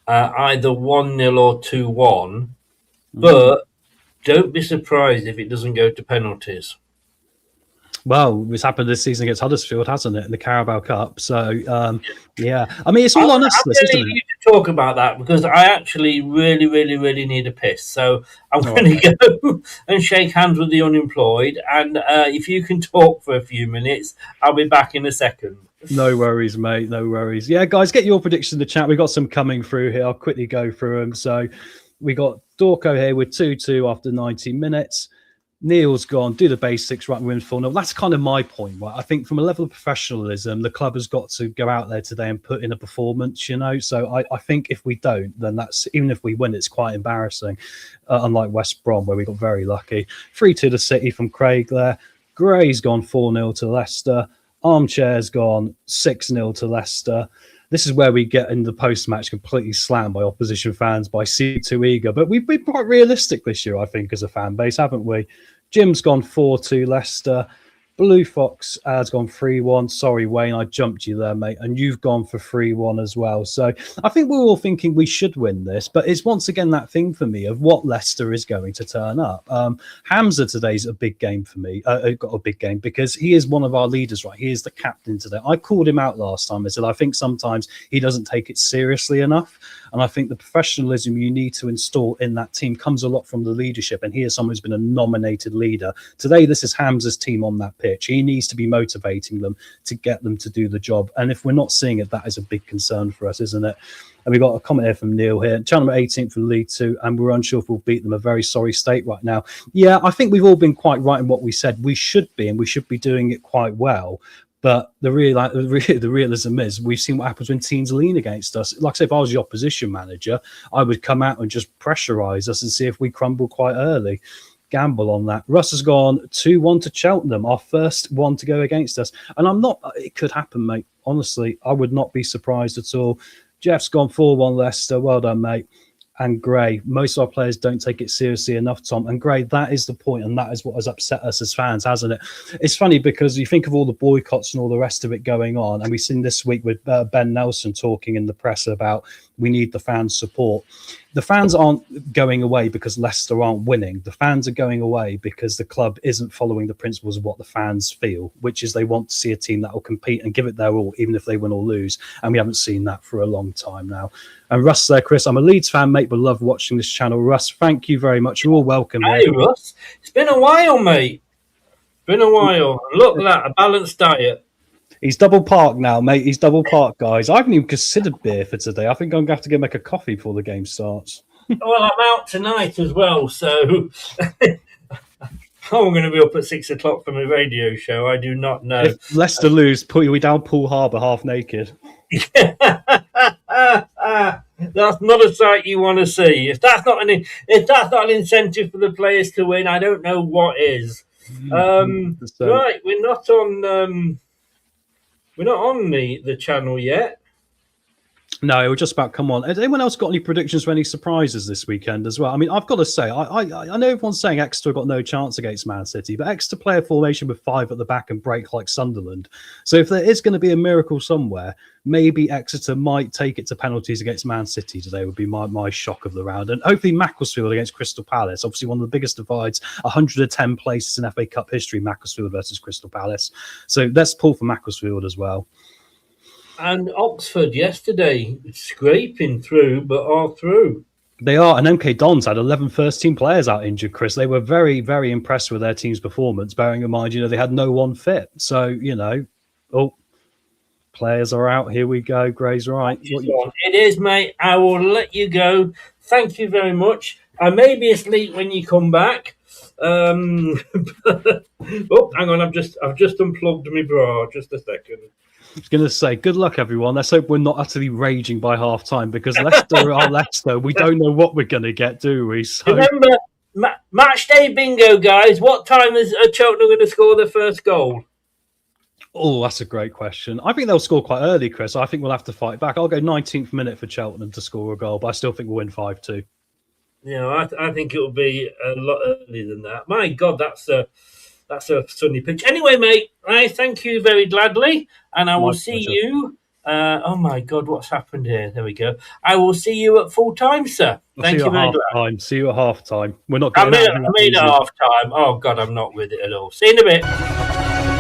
Either 1-0 or 2-1, but don't be surprised if it doesn't go to penalties. Well, it's happened this season against Huddersfield, hasn't it, in the Carabao Cup? So, yeah. I mean, it's all on us, I'm isn't really it? need to talk about that because I actually really, really, really need a piss. So I'm going to go and shake hands with the unemployed. And if you can talk for a few minutes, I'll be back in a second. No worries, mate. No worries. Yeah, guys, get your predictions in the chat. We've got some coming through here. I'll quickly go through them. So we got Dorco here with 2-2 after 90 minutes. Neil's gone, do the basics, right, win 4-0. That's kind of my point, right? I think from a level of professionalism, the club has got to go out there today and put in a performance, you know? So I think if we don't, then that's, even if we win, it's quite embarrassing, unlike West Brom, where we got very lucky. 3-2 to City from Craig there. Gray's gone 4-0 to Leicester. Armchair's gone 6-0 to Leicester. This is where we get in the post-match completely slammed by opposition fans by seeming too eager. But we've been quite realistic this year, I think, as a fan base, haven't we? Jim's gone 4-2 Leicester. Blue Fox has gone 3-1. Sorry, Wayne, I jumped you there, mate. And you've gone for 3-1 as well. So I think we're all thinking we should win this. But it's once again that thing for me of what Leicester is going to turn up. Hamza today's a big game for me. Got a big game because he is one of our leaders, right? He is the captain today. I called him out last time. I said, I think sometimes he doesn't take it seriously enough. And I think the professionalism you need to install in that team comes a lot from the leadership. And he is someone who's been a nominated leader. Today, this is Hamza's team on that pitch. He needs to be motivating them to get them to do the job. And if we're not seeing it, that is a big concern for us, isn't it? And we've got a comment here from Neil here. Cheltenham 18th from League 2, and we're unsure if we'll beat them. A very sorry state right now. Yeah, I think we've all been quite right in what we said. We should be, and we should be doing it quite well. But the realism is we've seen what happens when teams lean against us. Like I say, if I was the opposition manager, I would come out and just pressurise us and see if we crumble quite early. Gamble on that. Russ has gone 2-1 to Cheltenham, our first one to go against us. And I'm not, it could happen, mate. Honestly, I would not be surprised at all. Jeff's gone 4-1 Leicester. Well done, mate. And Gray, most of our players don't take it seriously enough, Tom. And Gray, that is the point, and that is what has upset us as fans, hasn't it? It's funny because you think of all the boycotts and all the rest of it going on, and we've seen this week with Ben Nelson talking in the press about we need the fans' support. The fans aren't going away because Leicester aren't winning. The fans are going away because the club isn't following the principles of what the fans feel, which is they want to see a team that will compete and give it their all, even if they win or lose. And we haven't seen that for a long time now. And Russ there, Chris, I'm a Leeds fan, mate, but love watching this channel. Russ, thank you very much. You're all welcome. Hey, Russ. It's been a while, mate. Been a while. Look at that, a balanced diet. He's double parked now, mate. He's double parked, guys. I haven't even considered beer for today. I think I'm going to have to go make a coffee before the game starts. Well, I'm out tonight as well, so I'm going to be up at 6 o'clock for my radio show. I do not know. If Leicester lose, put you down Poole Harbour half naked. That's not a sight you want to see. If that's not an incentive for the players to win, I don't know what is. Right, we're not on the channel yet. No, we're just about come on. Has anyone else got any predictions for any surprises this weekend as well? I mean, I've got to say, I know everyone's saying Exeter got no chance against Man City, but Exeter play a formation with 5 at the back and break like Sunderland. So if there is going to be a miracle somewhere, maybe Exeter might take it to penalties against Man City today would be my shock of the round. And hopefully Macclesfield against Crystal Palace, obviously one of the biggest divides, 110 places in FA Cup history, Macclesfield versus Crystal Palace. So let's pull for Macclesfield as well. And Oxford yesterday, scraping through, but are through. They are, and MK Dons had 11 first-team players out injured, Chris. They were very, very impressed with their team's performance, bearing in mind, they had no one fit. So, players are out. Here we go. Gray's right. It is, mate. I will let you go. Thank you very much. I may be asleep when you come back. Oh, hang on. I've just unplugged my bra. Just a second. I was going to say, good luck, everyone. Let's hope we're not utterly raging by half time because Leicester are Leicester. We don't know what we're going to get, do we? So... Remember, match day bingo, guys. What time is Cheltenham going to score their first goal? Oh, that's a great question. I think they'll score quite early, Chris. I think we'll have to fight back. I'll go 19th minute for Cheltenham to score a goal, but I still think we'll win 5-2. Yeah, I think it'll be a lot earlier than that. My God, that's a sunny pitch. Anyway, mate, I thank you very gladly, and I will see you. Oh my God, what's happened here? There we go. I will see you at full time, sir. Thank you very much. See you at half time. We're not. I made it half time. Oh God, I'm not with it at all. See you in a bit.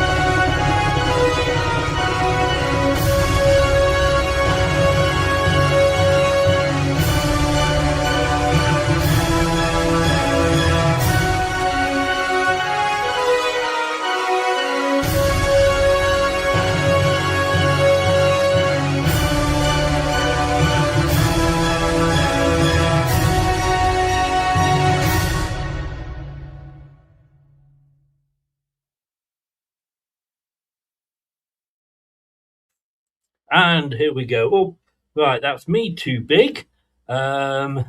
And here we go. Oh, right, that's me too big. Here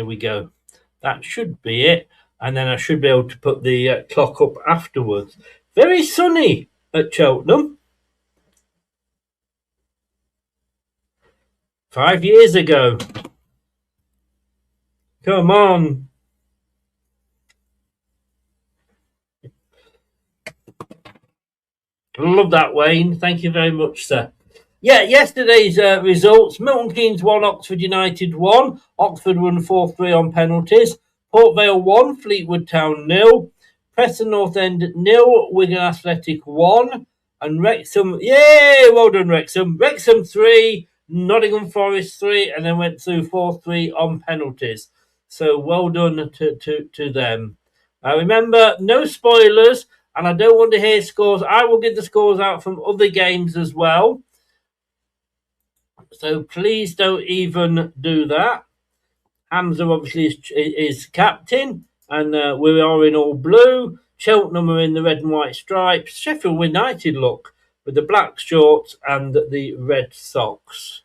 we go. That should be it. And then I should be able to put the clock up afterwards. Very sunny at Cheltenham. 5 years ago. Come on. Love that, Wayne. Thank you very much, sir. Yeah, yesterday's results. Milton Keynes 1, Oxford United 1. Oxford won 4-3 on penalties. Port Vale 1, Fleetwood Town 0. Preston North End 0, Wigan Athletic 1. And Wrexham, yay, well done, Wrexham. Wrexham 3, Nottingham Forest 3, and then went through 4-3 on penalties. So well done to them. Remember, no spoilers, and I don't want to hear scores. I will give the scores out from other games as well. So please don't even do that. Hamza obviously is captain, and we are in all blue. Cheltenham are in the red and white stripes. Sheffield United look with the black shorts and the red socks.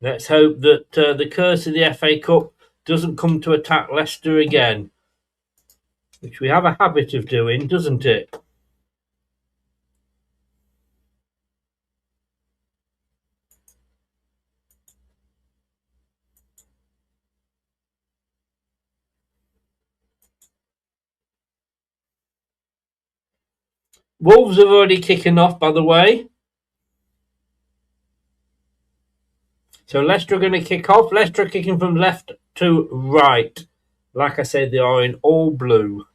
Let's hope that the curse of the FA Cup doesn't come to attack Leicester again, which we have a habit of doing, doesn't it? Wolves have already kicking off, by the way. So Leicester are going to kick off. Leicester are kicking from left to right. Like I said, they are in all blue.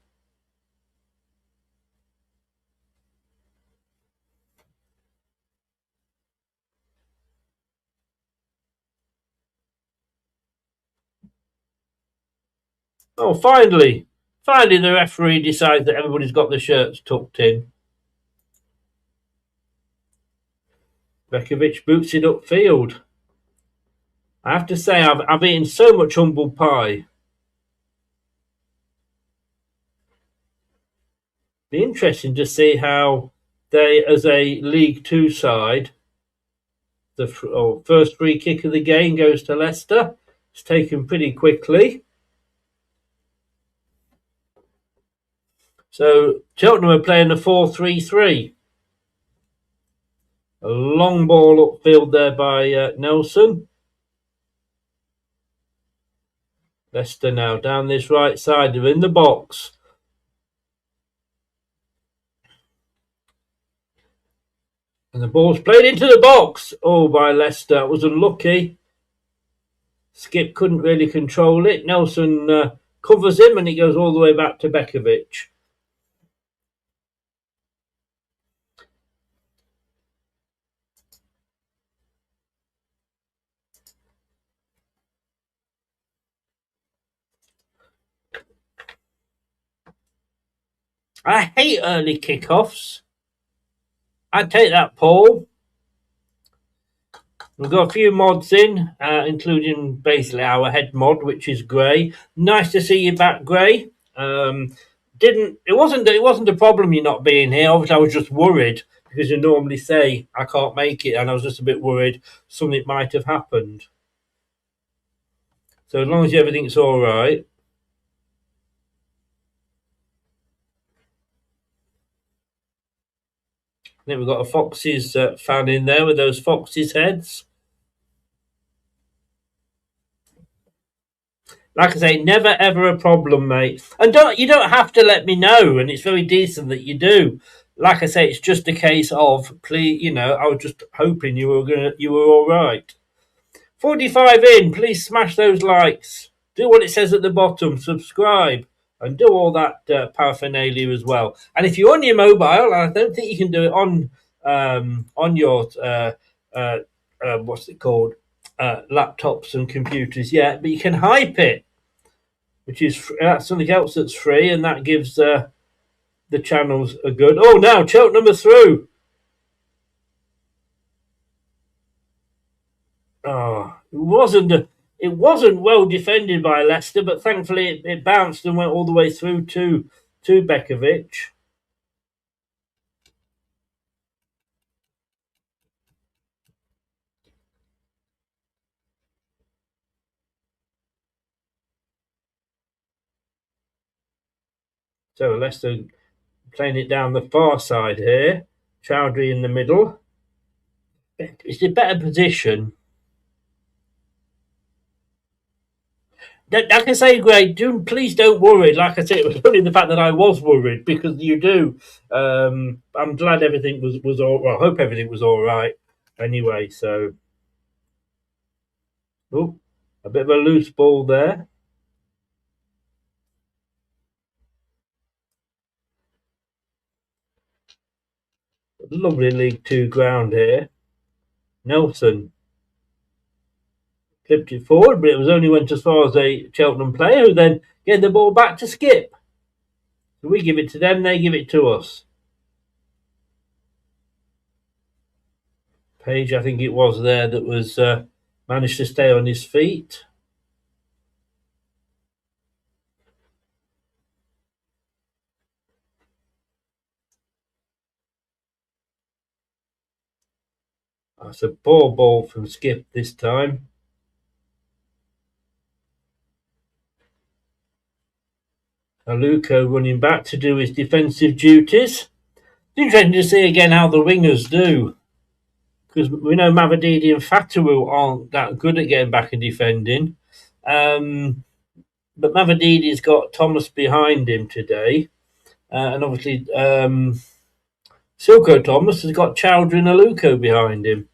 Oh, finally. Finally, the referee decides that everybody's got their shirts tucked in. Bekovic boots it upfield. I have to say, I've eaten so much humble pie. Be interesting to see how they, as a League Two side, the first free kick of the game goes to Leicester. It's taken pretty quickly. So Cheltenham are playing a 4-3-3. A long ball upfield there by Nelson. Leicester now down this right side. They're in the box. And the ball's played into the box. Oh, by Leicester. It was unlucky. Skip couldn't really control it. Nelson covers him and it goes all the way back to Bekovic. I hate early kickoffs. I'd take that, Paul. We've got a few mods in, including basically our head mod, which is Gray. Nice to see you back, Gray. It wasn't a problem you not being here. Obviously, I was just worried because you normally say I can't make it, and I was just a bit worried something might have happened. So as long as everything's all right. I think we've got a Foxes fan in there with those Foxes heads. Like I say, never ever a problem, mate. And you don't have to let me know, and it's very decent that you do. Like I say, it's just a case of please, I was just hoping you were all right. 45 in, please smash those likes. Do what it says at the bottom, subscribe, and do all that paraphernalia as well. And if you're on your mobile, I don't think you can do it on your what's it called, laptops and computers yet, but you can hype it, which is that's something else that's free, and that gives the channels a good. Oh, now Cheltenham are through. Oh, it wasn't well defended by Leicester, but thankfully it bounced and went all the way through to to Bekovic. So Leicester playing it down the far side here. Chowdhury in the middle. It's a better position. Like I say, Greg, please don't worry. Like I said, it was only the fact that I was worried, because you do. I'm glad everything was all. Well, I hope everything was all right. Anyway, so a bit of a loose ball there. Lovely League Two ground here. Nelson flipped it forward, but it was only went as far as a Cheltenham player, who then gave the ball back to Skip. So we give it to them, they give it to us. Page, I think it was there, that was managed to stay on his feet. That's a poor ball from Skip this time. Aluko running back to do his defensive duties. It's interesting to see again how the wingers do, because we know Mavididi and Fatawu aren't that good at getting back and defending. But Mavididi's got Thomas behind him today. And obviously Silko Thomas has got Chowdhury and Aluko behind him.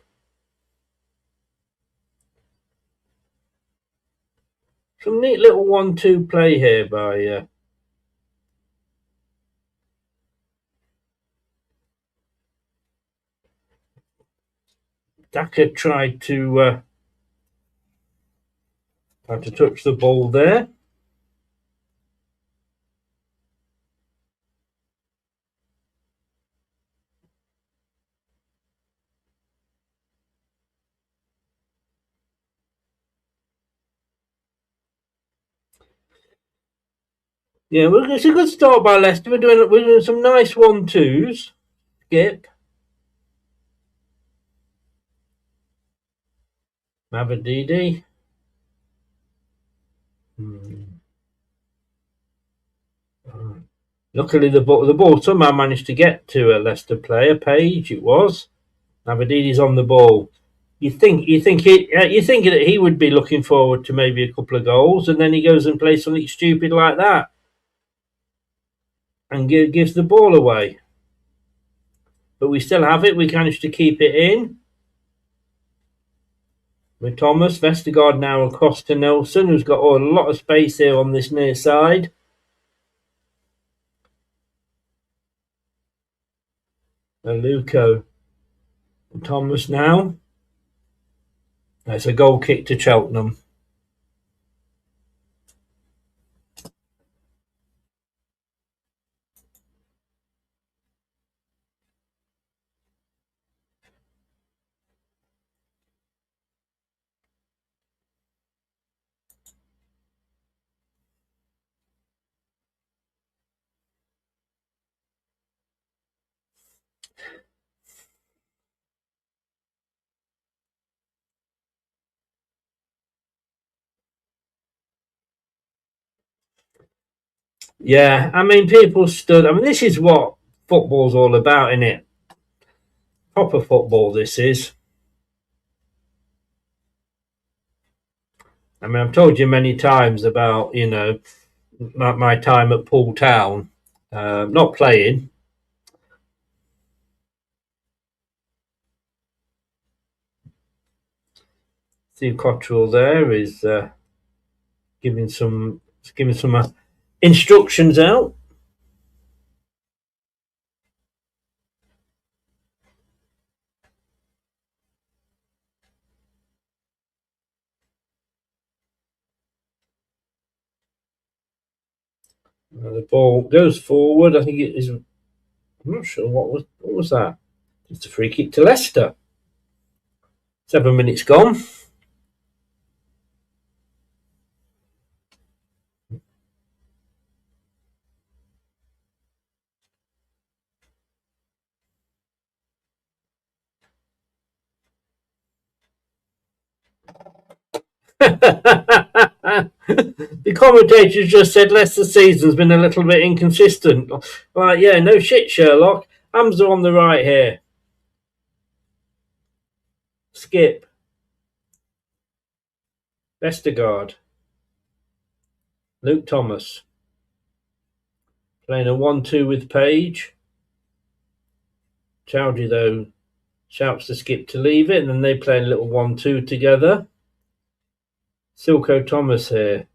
Some neat little 1-2 play here by Daka tried to touch the ball there. Yeah, well, it's a good start by Leicester. We're doing some nice 1-2s. Skip. Mavididi. Luckily, the ball somehow managed to get to a Leicester player. Page, it was. Mavididi's on the ball. You think that he would be looking forward to maybe a couple of goals, and then he goes and plays something stupid like that, and gives the ball away. But we still have it. We managed to keep it in. With Thomas, Vestergaard now across to Nelson, who's got a lot of space here on this near side. Aluko and Thomas now. That's a goal kick to Cheltenham. Yeah, I mean, people stood. I mean, this is what football's all about, isn't it? Proper football, this is. I mean, I've told you many times about, my time at Poole Town, not playing. Steve Cottrell there is giving some instructions out. The ball goes forward. I think it is. I'm not sure what was that. It's a free kick to Leicester. 7 minutes gone. The commentators just said Leicester's season's been a little bit inconsistent. Right, yeah, no shit, Sherlock. Hamza on the right here. Skip. Vestergaard. Luke Thomas. Playing a 1-2 with Page. Chowdhury, though, shouts to Skip to leave it, and then they play a little 1-2 together. Silko Thomas here.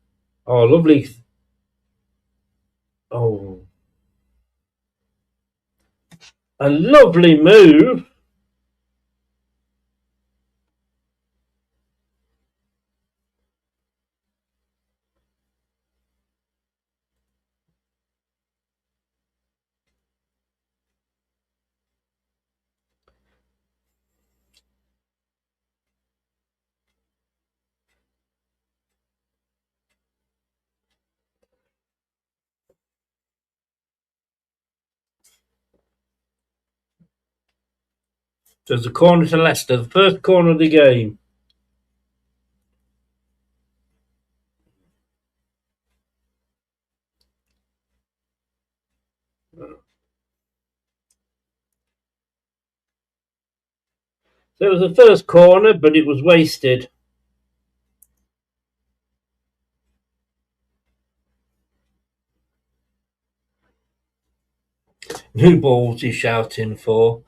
Oh, lovely. Oh. A lovely move. So it's a corner to Leicester, the first corner of the game. So it was the first corner, but it was wasted. New balls he's shouting for.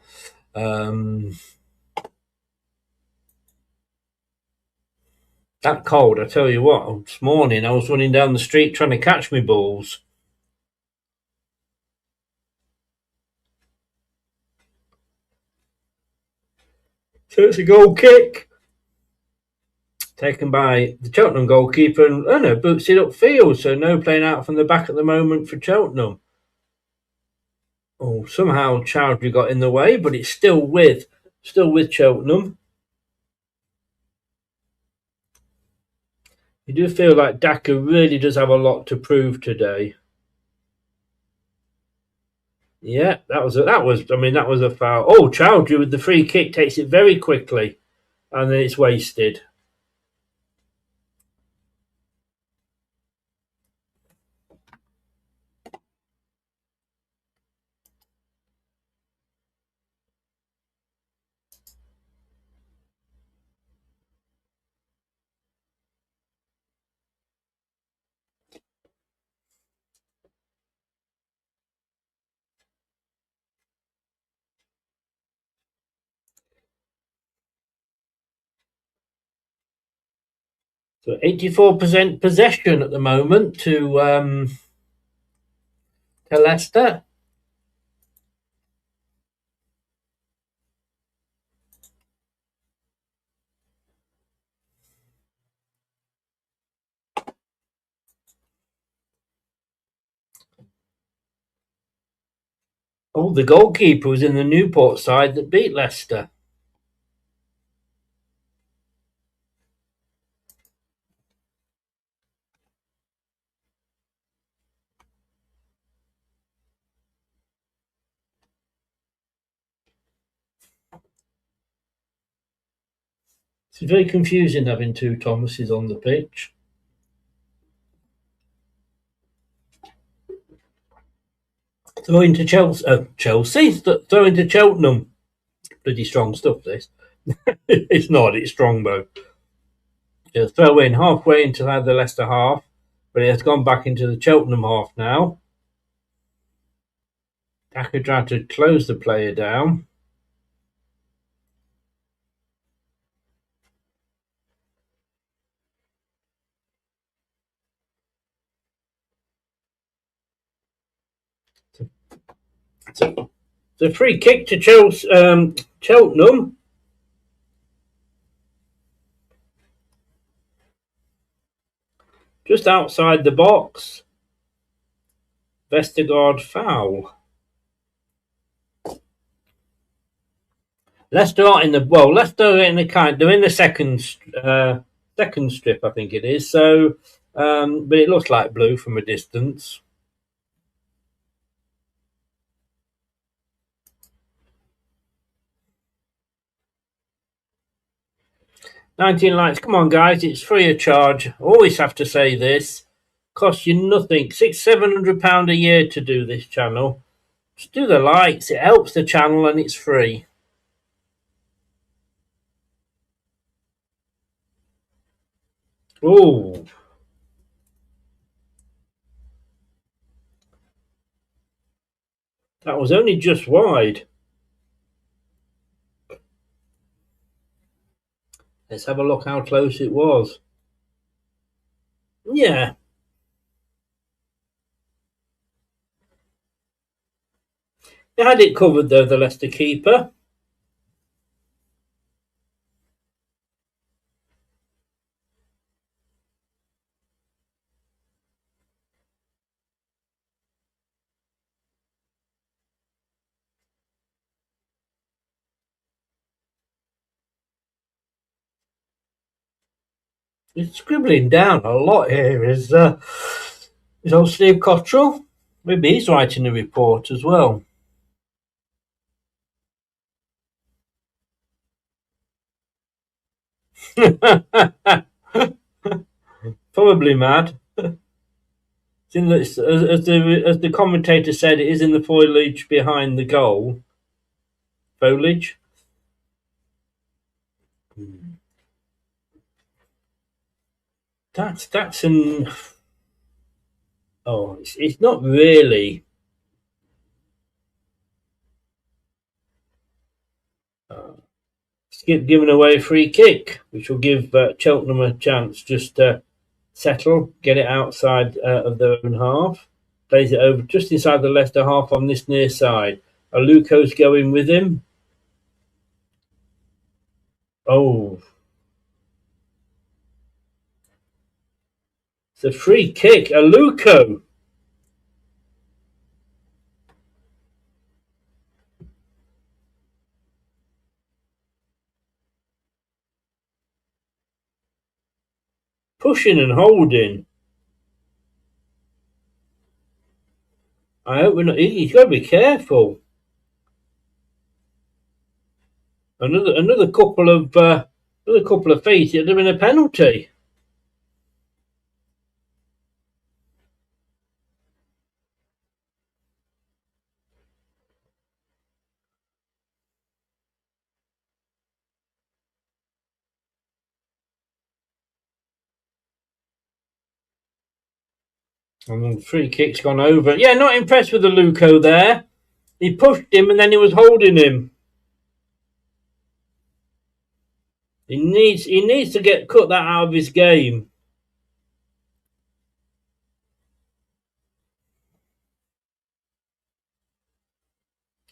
That cold, I tell you what, this morning I was running down the street trying to catch me balls. So it's a goal kick. Taken by the Cheltenham goalkeeper and boots it upfield, so no playing out from the back at the moment for Cheltenham. Oh, somehow Chowdhury got in the way, but it's still with Cheltenham. You do feel like Daka really does have a lot to prove today. Yeah, that was a foul. Oh, Chowdhury with the free kick takes it very quickly, and then it's wasted. So 84% possession at the moment to Leicester. Oh, the goalkeeper was in the Newport side that beat Leicester. It's very confusing having two Thomases on the pitch. Throwing to Chelsea, throwing to Cheltenham. Bloody strong stuff, this. It's not, it's strong, though. Just throw in halfway into the Leicester half, but it has gone back into the Cheltenham half now. Daka tried to close the player down. So the free kick to Cheltenham. Just outside the box. Vestergaard foul. Leicester are they're in the second strip, I think it is. So, but it looks like blue from a distance. 19 likes. Come on, guys. It's free of charge. Always have to say this. Costs you nothing. £600-700 a year to do this channel. Just do the likes. It helps the channel and it's free. Oh. That was only just wide. Let's have a look how close it was. Yeah. They had it covered though, the Leicester keeper. He's scribbling down a lot here. Is old Steve Cottrell? Maybe he's writing a report as well. Probably mad. It's in the, as the commentator said, it is in the foliage behind the goal. Foliage. That's an. Oh, it's not really. Giving away a free kick, which will give Cheltenham a chance just to settle, get it outside of their own half. Plays it over just inside the Leicester half on this near side. Aluko's going with him. Oh. It's a free kick. Aluko. Pushing and holding. I hope we're not. He's got to be careful. Another couple of feet. It'd have been a penalty. And then free kick's gone over. Yeah, not impressed with the Aluko there. He pushed him and then he was holding him. He needs to cut that out of his game.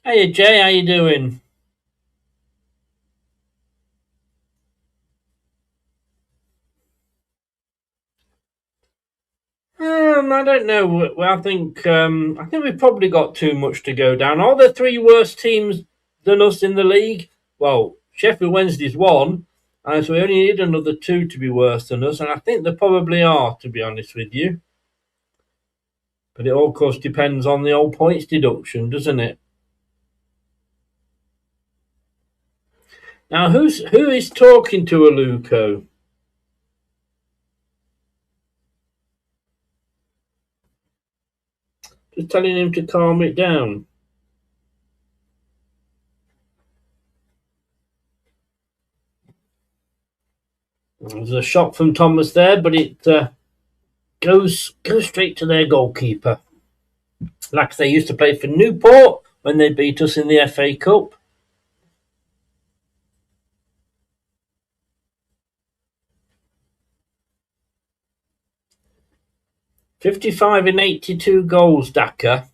Hey Jay, how you doing? I don't know. Well, I think we've probably got too much to go down. Are there three worse teams than us in the league? Well, Sheffield Wednesday's one, and so we only need another two to be worse than us, and I think there probably are, to be honest with you. But it all, of course, depends on the old points deduction, doesn't it? Now, who is talking to Aluko? Just telling him to calm it down. There's a shot from Thomas there, but it goes straight to their goalkeeper. Like they used to play for Newport when they beat us in the FA Cup. $55 in 82 goals, Daka.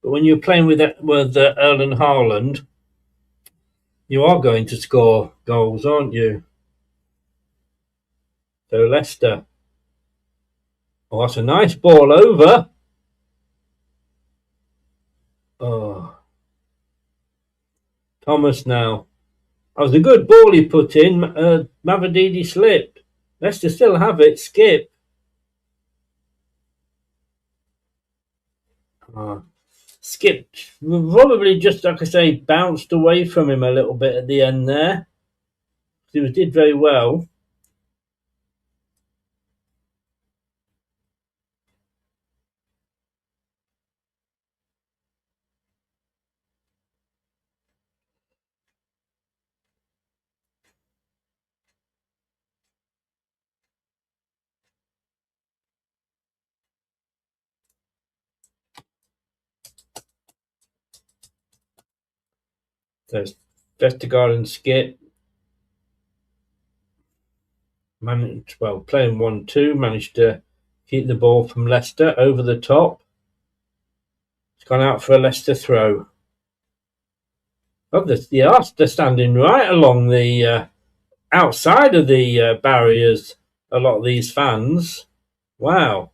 But when you're playing with Erling Haaland, you are going to score goals, aren't you? So Leicester. Oh, that's a nice ball over. Oh. Thomas now. That was a good ball he put in. Mavadidi slipped. Leicester still have it. Skip. Skipped. Probably just, like I say, bounced away from him a little bit at the end there. He did very well. There's Vestergaard and Skip. Playing 1-2, managed to keep the ball from Leicester over the top. It's gone out for a Leicester throw. Oh, they're standing right along the outside of the barriers, a lot of these fans. Wow.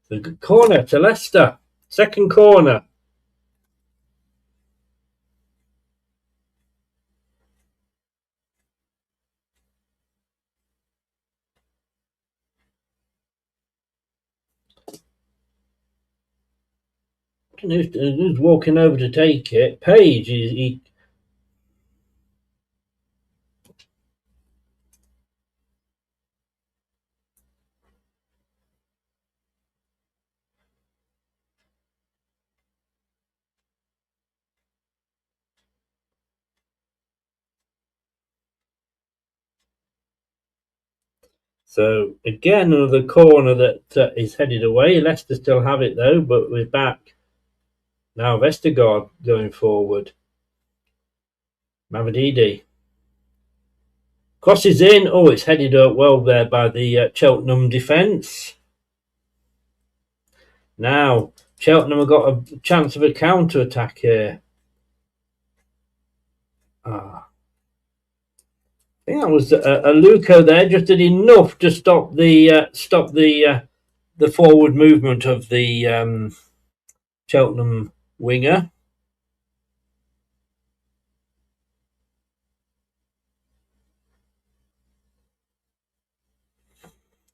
The good corner to Leicester. Second corner. Who's walking over to take it? Page. So again, another corner that is headed away. Leicester still have it though, but we're back. Now Vestergaard going forward. Mavadidi. Crosses in. Oh, it's headed up well there by the Cheltenham defence. Now, Cheltenham have got a chance of a counter-attack here. I think that was a Luco there, just did enough to stop the forward movement of the Cheltenham winger.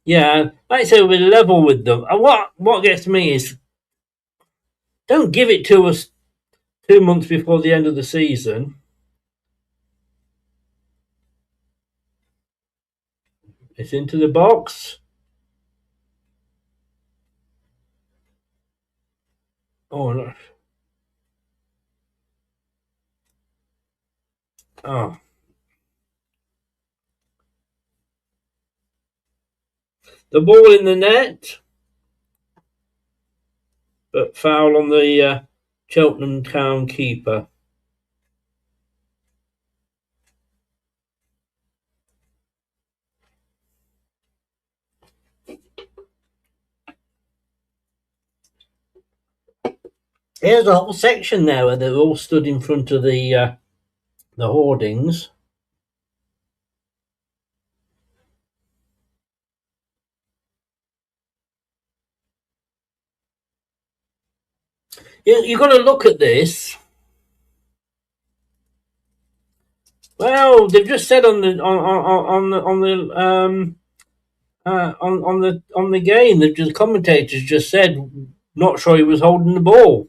Yeah, like I say, we're level with them. And what gets me is, don't give it to us 2 months before the end of the season. It's into the box. Oh, no. Oh. The ball in the net, but foul on the Cheltenham Town keeper. Here's a whole section there where they're all stood in front of the hoardings. You've got to look at this. Well, they've just said on the game, the commentators just said, not sure he was holding the ball.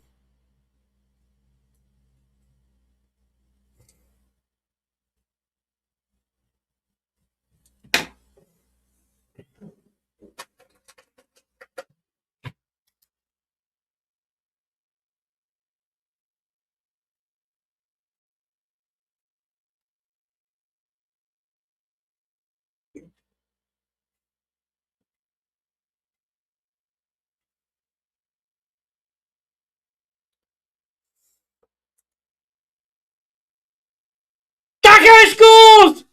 Daka scores!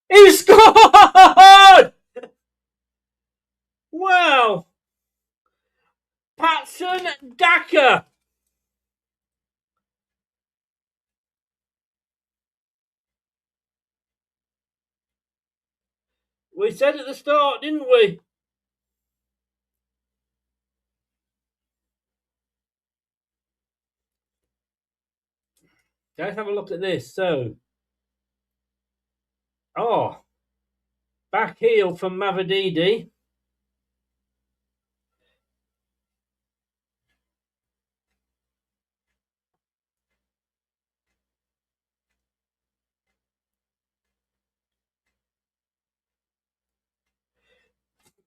He scored! Wow! Patson Daka! We said at the start, didn't we? Let's have a look at this. So, back heel from Mavididi.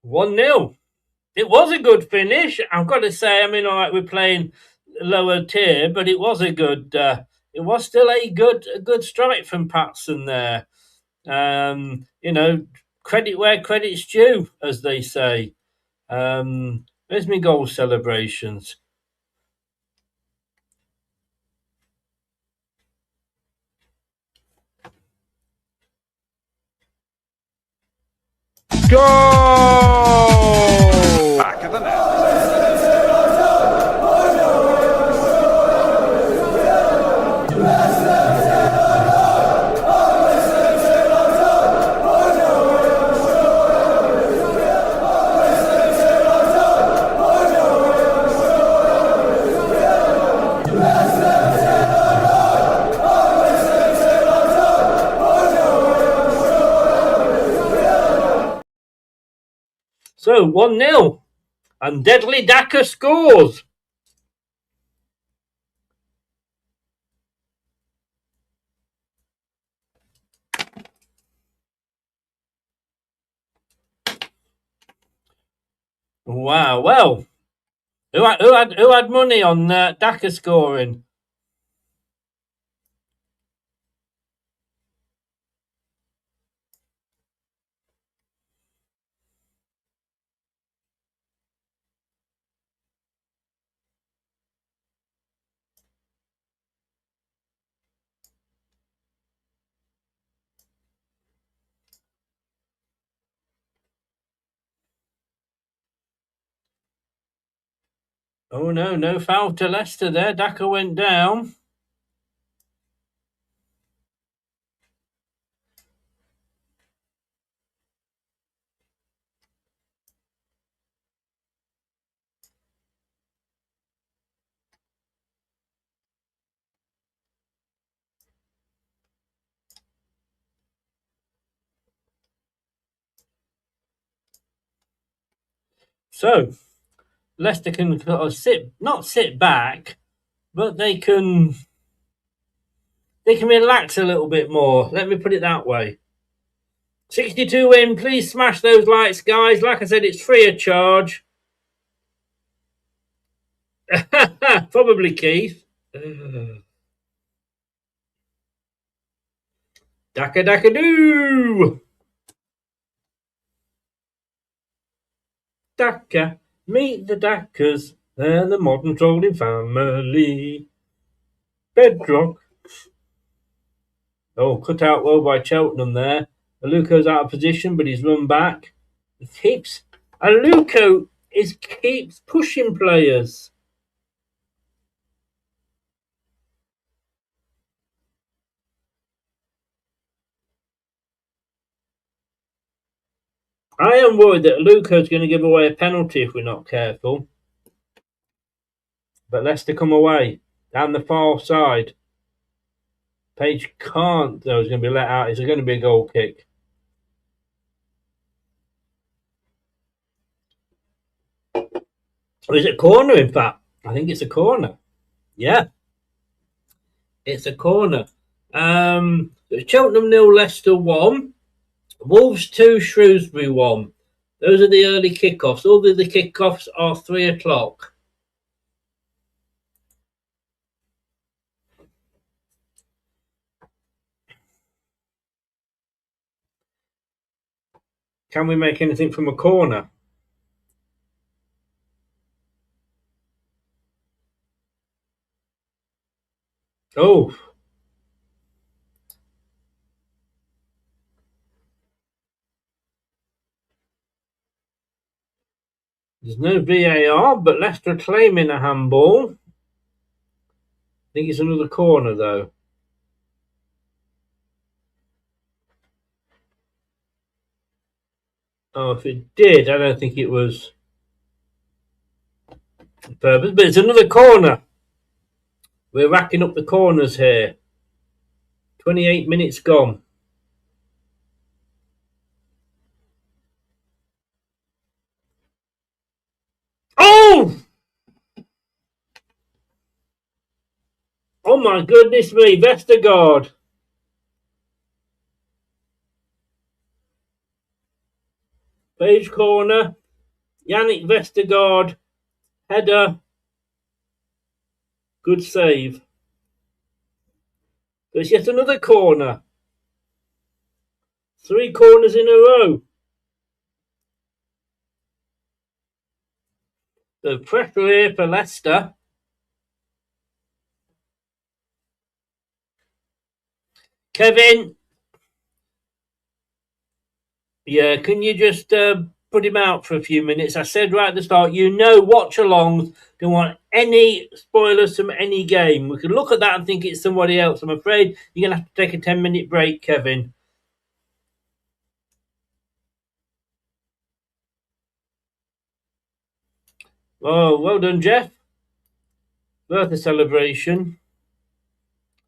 One 0. It was a good finish. I've got to say. I mean, all right, we're playing lower tier, but it was a good. It was still a good strike from Patson there. Credit where credit's due, as they say. Where's my goal celebrations? Goal! Back of the net. So 1-0, and Deadly Daka scores. Wow. Well, who had money on Daka scoring? Oh no foul to Leicester there. Daka went down. So Leicester can not sit back, but they can relax a little bit more. Let me put it that way. 62 in. Please smash those likes, guys. Like I said, it's free of charge. Probably Keith. Daka doo. Daka. Meet the Dakas. They're the modern trolling family. Bedrock. Oh, cut out well by Cheltenham there. Aluko's out of position, but he's run back. Aluko keeps pushing players. I am worried that Aluko's going to give away a penalty if we're not careful. But Leicester come away down the far side. Page can't, though, he's going to be let out. It's going to be a goal kick. Or is it a corner, in fact? I think it's a corner. Yeah. It's a corner. Cheltenham 0, Leicester 1. Wolves 2, Shrewsbury 1. Those are the early kickoffs. All the kickoffs are 3 o'clock. Can we make anything from a corner? Oh. There's no VAR, but Leicester claiming a handball. I think it's another corner, though. Oh, if it did, I don't think it was purpose, but it's another corner. We're racking up the corners here. 28 minutes gone. Oh! Oh my goodness me, Vestergaard. Page corner. Yannick Vestergaard. Header. Good save. There's yet another corner. 3 corners in a row. The pressure here for Leicester. Kevin. Yeah, can you just put him out for a few minutes? I said right at the start, watch alongs. Don't want any spoilers from any game. We can look at that and think it's somebody else. I'm afraid you're going to have to take a 10-minute break, Kevin. Oh, well done, Jeff. Worth a celebration.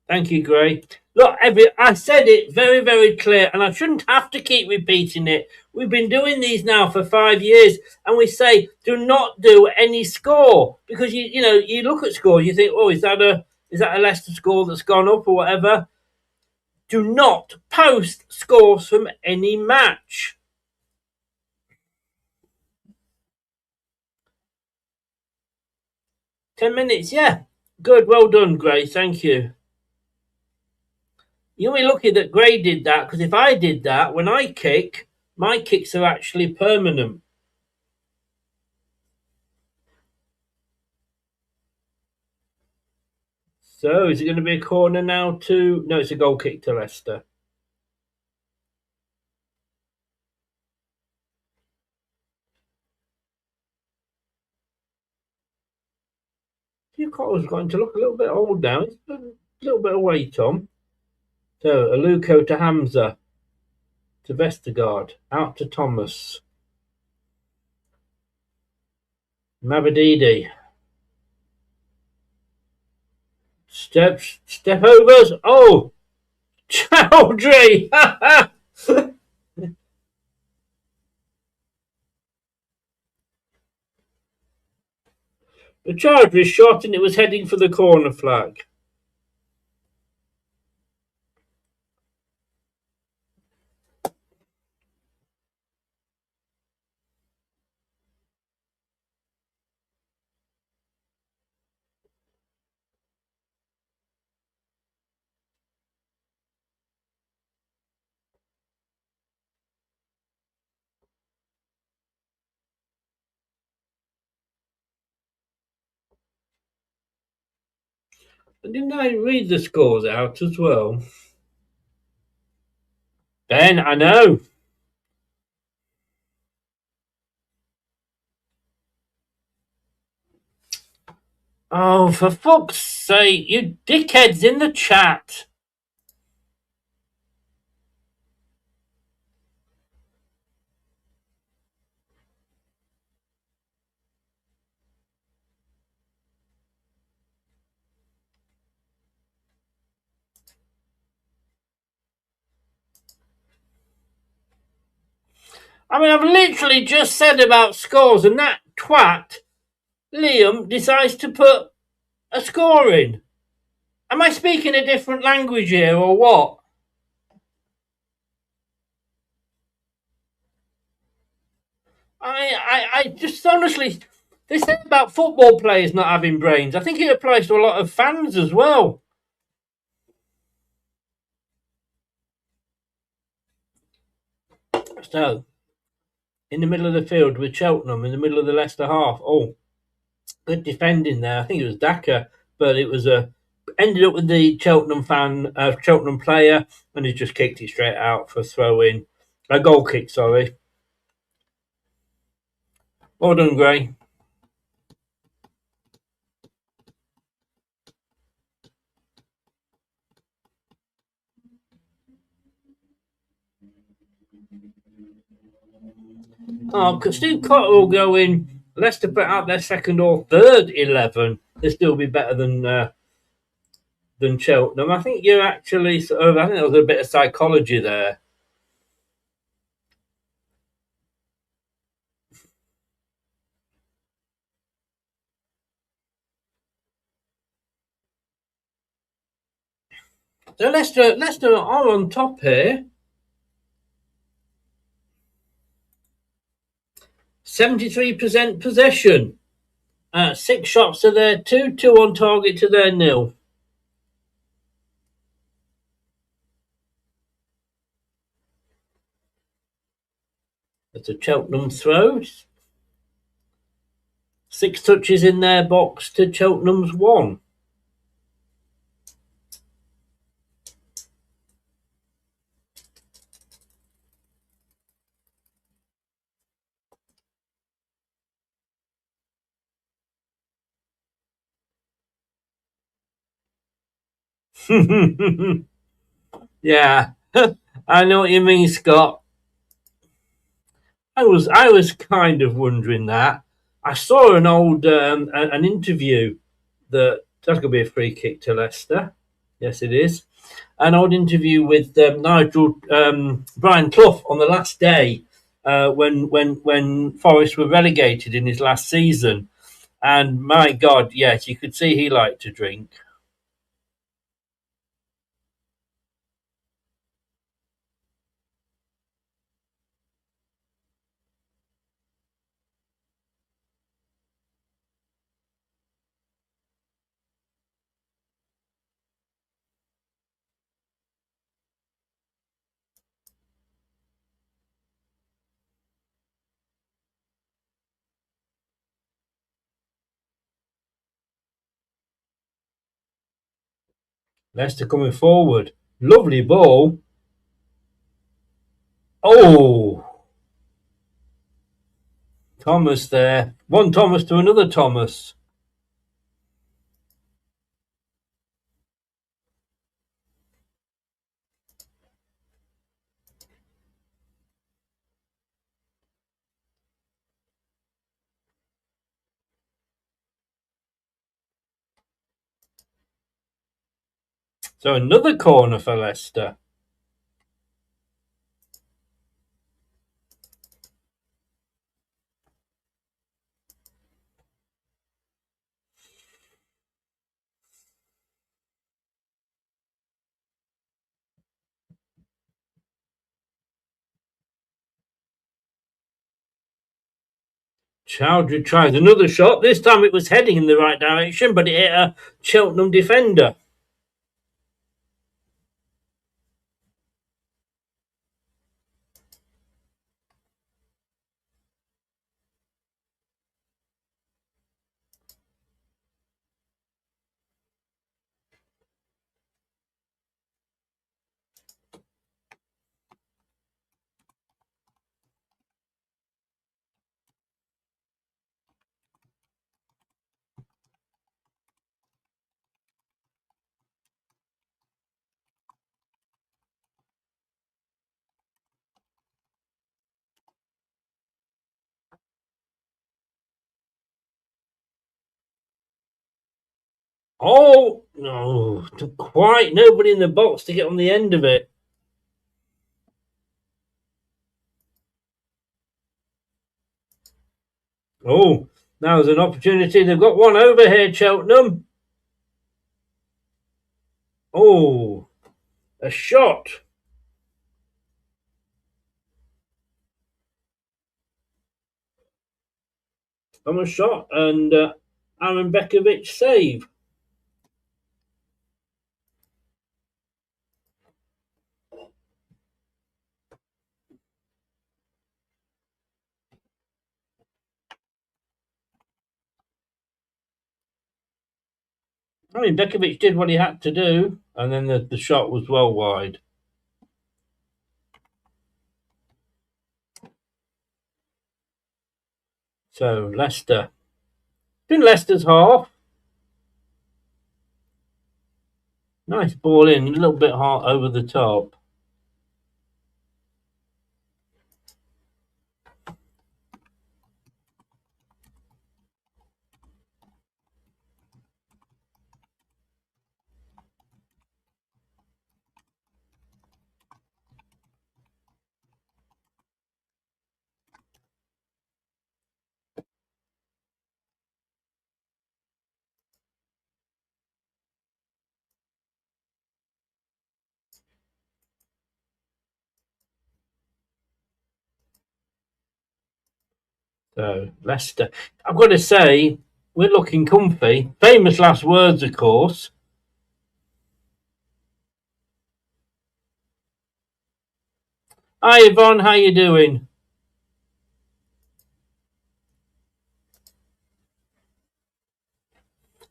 Thank you, Gray. Look, I said it very, very clear, and I shouldn't have to keep repeating it. We've been doing these now for 5 years, and we say do not do any score because you look at scores, you think, oh, is that a Leicester score that's gone up or whatever? Do not post scores from any match. $10, yeah, good, well done, Gray. Thank you. You'll be lucky that Gray did that because if I did that, when I kick, my kicks are actually permanent. So, is it going to be a corner now to... No, it's a goal kick to Leicester. Newcastle's going to look a little bit old now. It's a little bit of weight on. So, Aluko to Hamza. To Vestergaard. Out to Thomas. Mavadidi. Step overs. Oh! Chowdhury! The Chowdhury shot and it was heading for the corner flag. And didn't I read the scores out as well? Ben, I know. Oh, for fuck's sake, you dickheads in the chat. I mean, I've literally just said about scores, and that twat, Liam, decides to put a score in. Am I speaking a different language here, or what? I just honestly, this thing about football players not having brains, I think it applies to a lot of fans as well. So, in the middle of the field with Cheltenham, in the middle of the Leicester half. Oh, good defending there. I think it was Daka, but it was ended up with the Cheltenham Cheltenham player, and he just kicked it straight out for a throw in. A goal kick, sorry. Well done, Gray. Oh, because Steve Cotter will go in. Leicester put out their second or third 11. They'll still be better than Cheltenham. I think you're actually sort of. I think there was a bit of psychology there. So Leicester are on top here. 73% possession. 6 shots to their 2, 2 on target to their 0. That's a Cheltenham throw. 6 touches in their box to Cheltenham's 1. Yeah, I know what you mean, Scott. I was kind of wondering that. I saw an old an interview that's gonna be a free kick to Leicester. Yes, it is. An old interview with Nigel Brian Clough on the last day when Forest were relegated in his last season, and my God, yes, you could see he liked to drink. Leicester coming forward, lovely ball. Oh, Thomas there. One Thomas to another Thomas. So another corner for Leicester. Chowdhury tries another shot. This time it was heading in the right direction, but it hit a Cheltenham defender. Oh, no, quite nobody in the box to get on the end of it. Oh, now there's an opportunity. They've got one over here, Cheltenham. Oh, a shot. From a shot, and Aaron Bekovic save. I mean, Bekovic did what he had to do, and then the shot was well wide. So Leicester. In Leicester's half. Nice ball in, a little bit hard over the top. So, Leicester. I've got to say, we're looking comfy. Famous last words, of course. Hi, Yvonne. How you doing?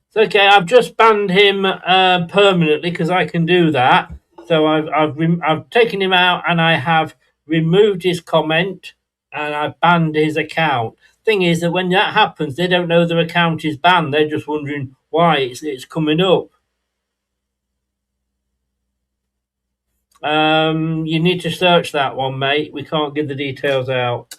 It's okay. I've just banned him permanently because I can do that. So I've taken him out and I have removed his comment and I've banned his account. Thing is that when that happens, they don't know their account is banned. They're just wondering why it's coming up. You need to search that one, mate. We can't give the details out.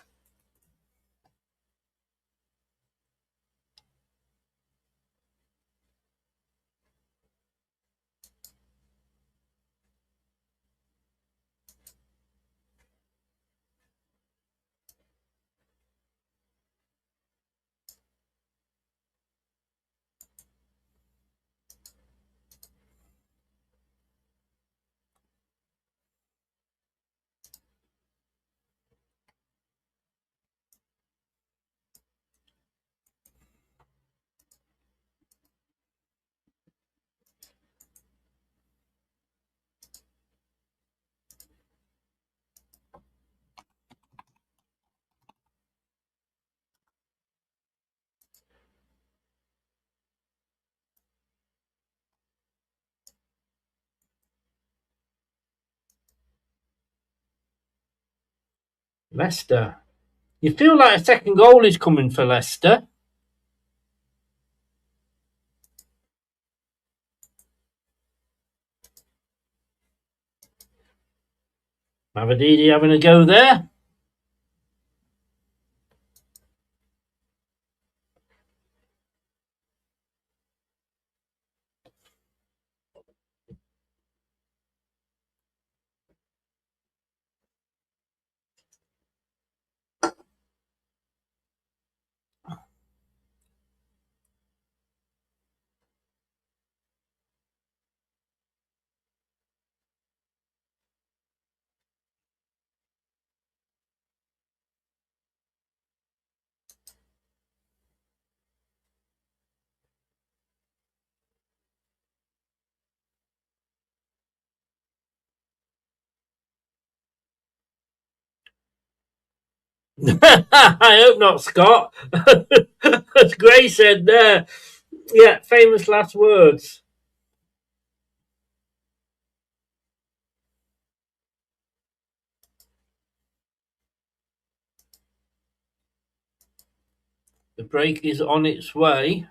Leicester. You feel like a second goal is coming for Leicester. Mavididi having a go there. I hope not, Scott. As Gray said there. Yeah, famous last words. The break is on its way.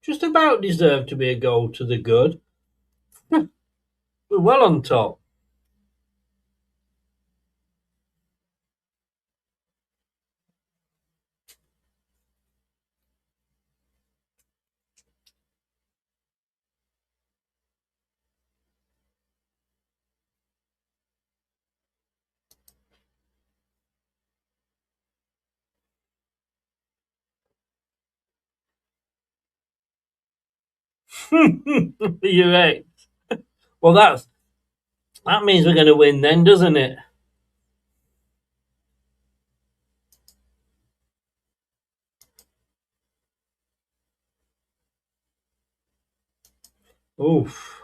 Just about deserved to be a goal to the good. We're well on top. You're right. Well, that means we're going to win then, doesn't it? Oof.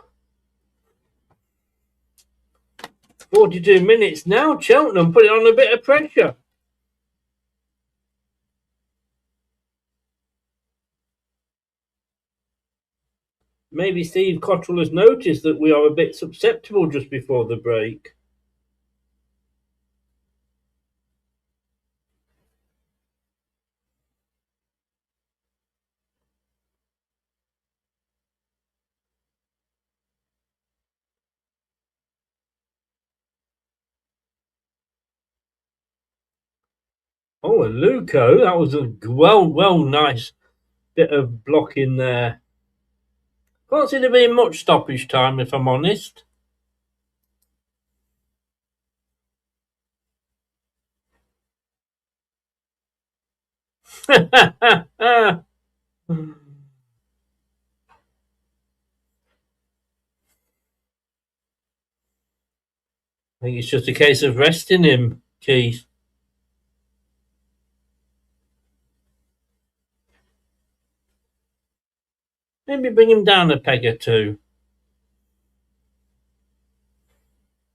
42 minutes now. Cheltenham put it on a bit of pressure. Maybe Steve Cottrell has noticed that we are a bit susceptible just before the break. Oh, and Luco, that was a well nice bit of blocking there. Can't see there being much stoppage time, if I'm honest. I think it's just a case of resting him, Keith. Maybe bring him down a peg or two.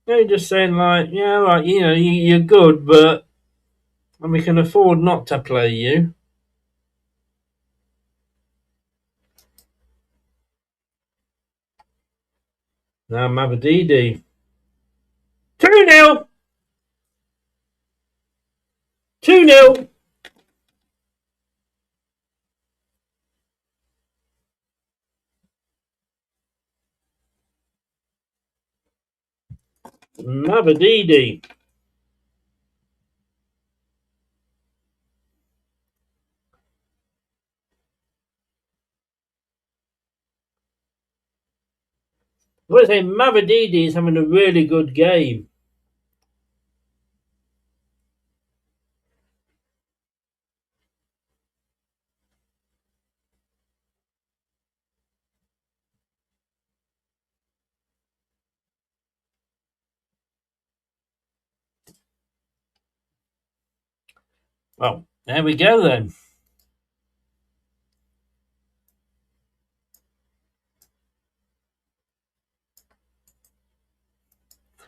You're just saying, like, yeah, like, you know, you're good, but and we can afford not to play you. Now Mavadidi. 2-0. 2-0. Mavadidi. I want to say Mavadidi is having a really good game. Well, there we go then.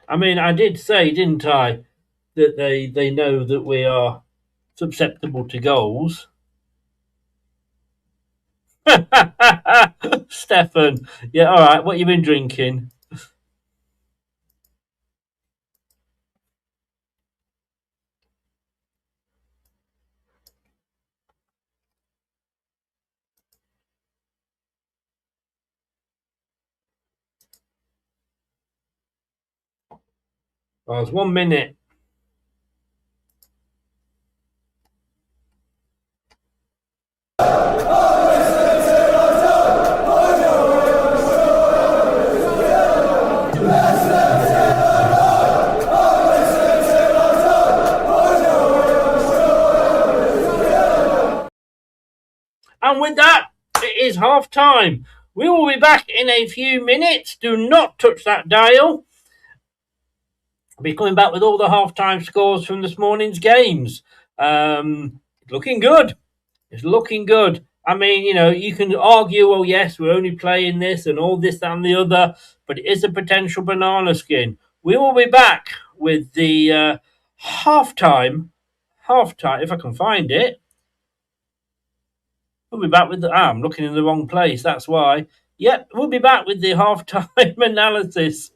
I mean, I did say, didn't I, that they know that we are susceptible to goals. Stefan. Yeah, all right. What you been drinking? Oh, it's 1 minute. And with that, it is half time. We will be back in a few minutes. Do not touch that dial. I'll be coming back with all the half-time scores from this morning's games. Looking good. It's looking good. I mean, you know, you can argue, oh, yes, we're only playing this and all this, that, and the other, but it is a potential banana skin. We will be back with the half-time, if I can find it. We'll be back with the... I'm looking in the wrong place, that's why. Yep, we'll be back with the half-time analysis.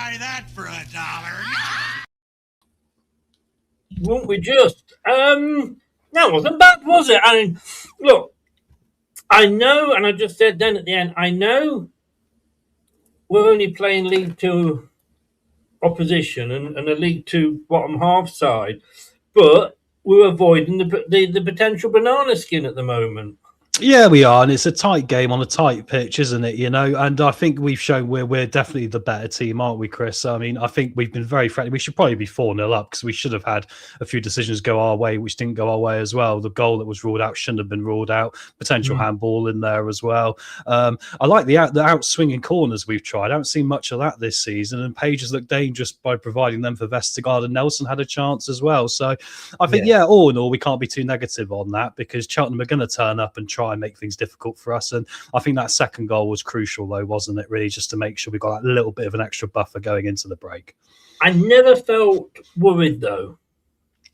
buy that for $1. Won't we just? That wasn't bad, was it? I mean, look, I know, and I just said then at the end, I know we're only playing League Two opposition and a League Two bottom half side, but we're avoiding the potential banana skin at the moment. Yeah, we are, and it's a tight game on a tight pitch, isn't it? You know, and I think we've shown we're definitely the better team, aren't we, Chris? I mean, I think we've been very friendly. We should probably be 4-0 up because we should have had a few decisions go our way, which didn't go our way as well. The goal that was ruled out shouldn't have been ruled out. Potential handball in there as well. I like the out swinging corners we've tried. I haven't seen much of that this season, and Page has looked dangerous by providing them for Vestergaard, and Nelson had a chance as well. So I think, all in all, we can't be too negative on that because Cheltenham are going to turn up and try and make things difficult for us. And I think that second goal was crucial, though, wasn't it? Really, just to make sure we got that little bit of an extra buffer going into the break. I never felt worried, though.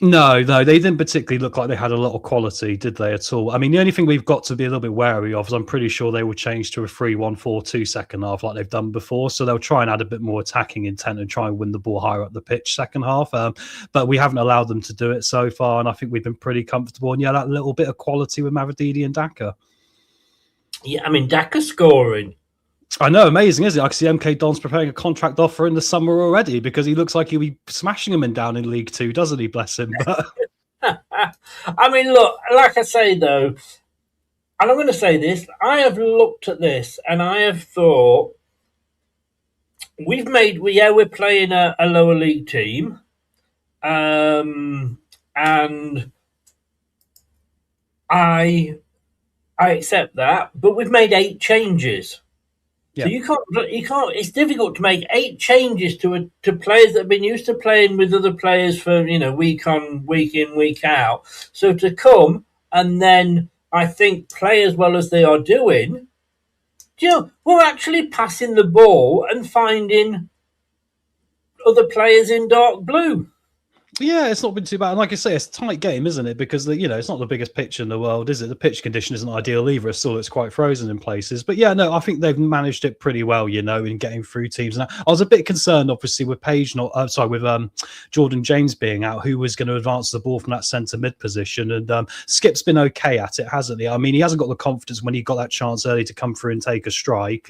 No, they didn't particularly look like they had a lot of quality, did they, at all? I mean, the only thing we've got to be a little bit wary of is I'm pretty sure they will change to a 3-1-4-2 second half like they've done before. So they'll try and add a bit more attacking intent and try and win the ball higher up the pitch second half. But we haven't allowed them to do it so far, and I think we've been pretty comfortable. And that little bit of quality with Mavididi and Daka. Yeah, I mean, Daka scoring. I know, amazing, isn't it? I can see MK Don's preparing a contract offer in the summer already because he looks like he'll be smashing them down in League Two, doesn't he? Bless him. But I mean, look, like I say, though, and I'm going to say this, I have looked at this and I have thought we're playing a lower league team. And I accept that, but we've made 8 changes. So you can't. It's difficult to make 8 changes to players that have been used to playing with other players for week on, week in, week out. So to come and then I think play as well as they are doing, we're actually passing the ball and finding other players in dark blue. Yeah, it's not been too bad. And like I say, it's a tight game, isn't it? Because, it's not the biggest pitch in the world, is it? The pitch condition isn't ideal either. It's quite frozen in places. But I think they've managed it pretty well, in getting through teams. And I was a bit concerned, obviously, with with Jordan James being out, who was going to advance the ball from that centre mid position. And Skip's been okay at it, hasn't he? I mean, he hasn't got the confidence when he got that chance early to come through and take a strike.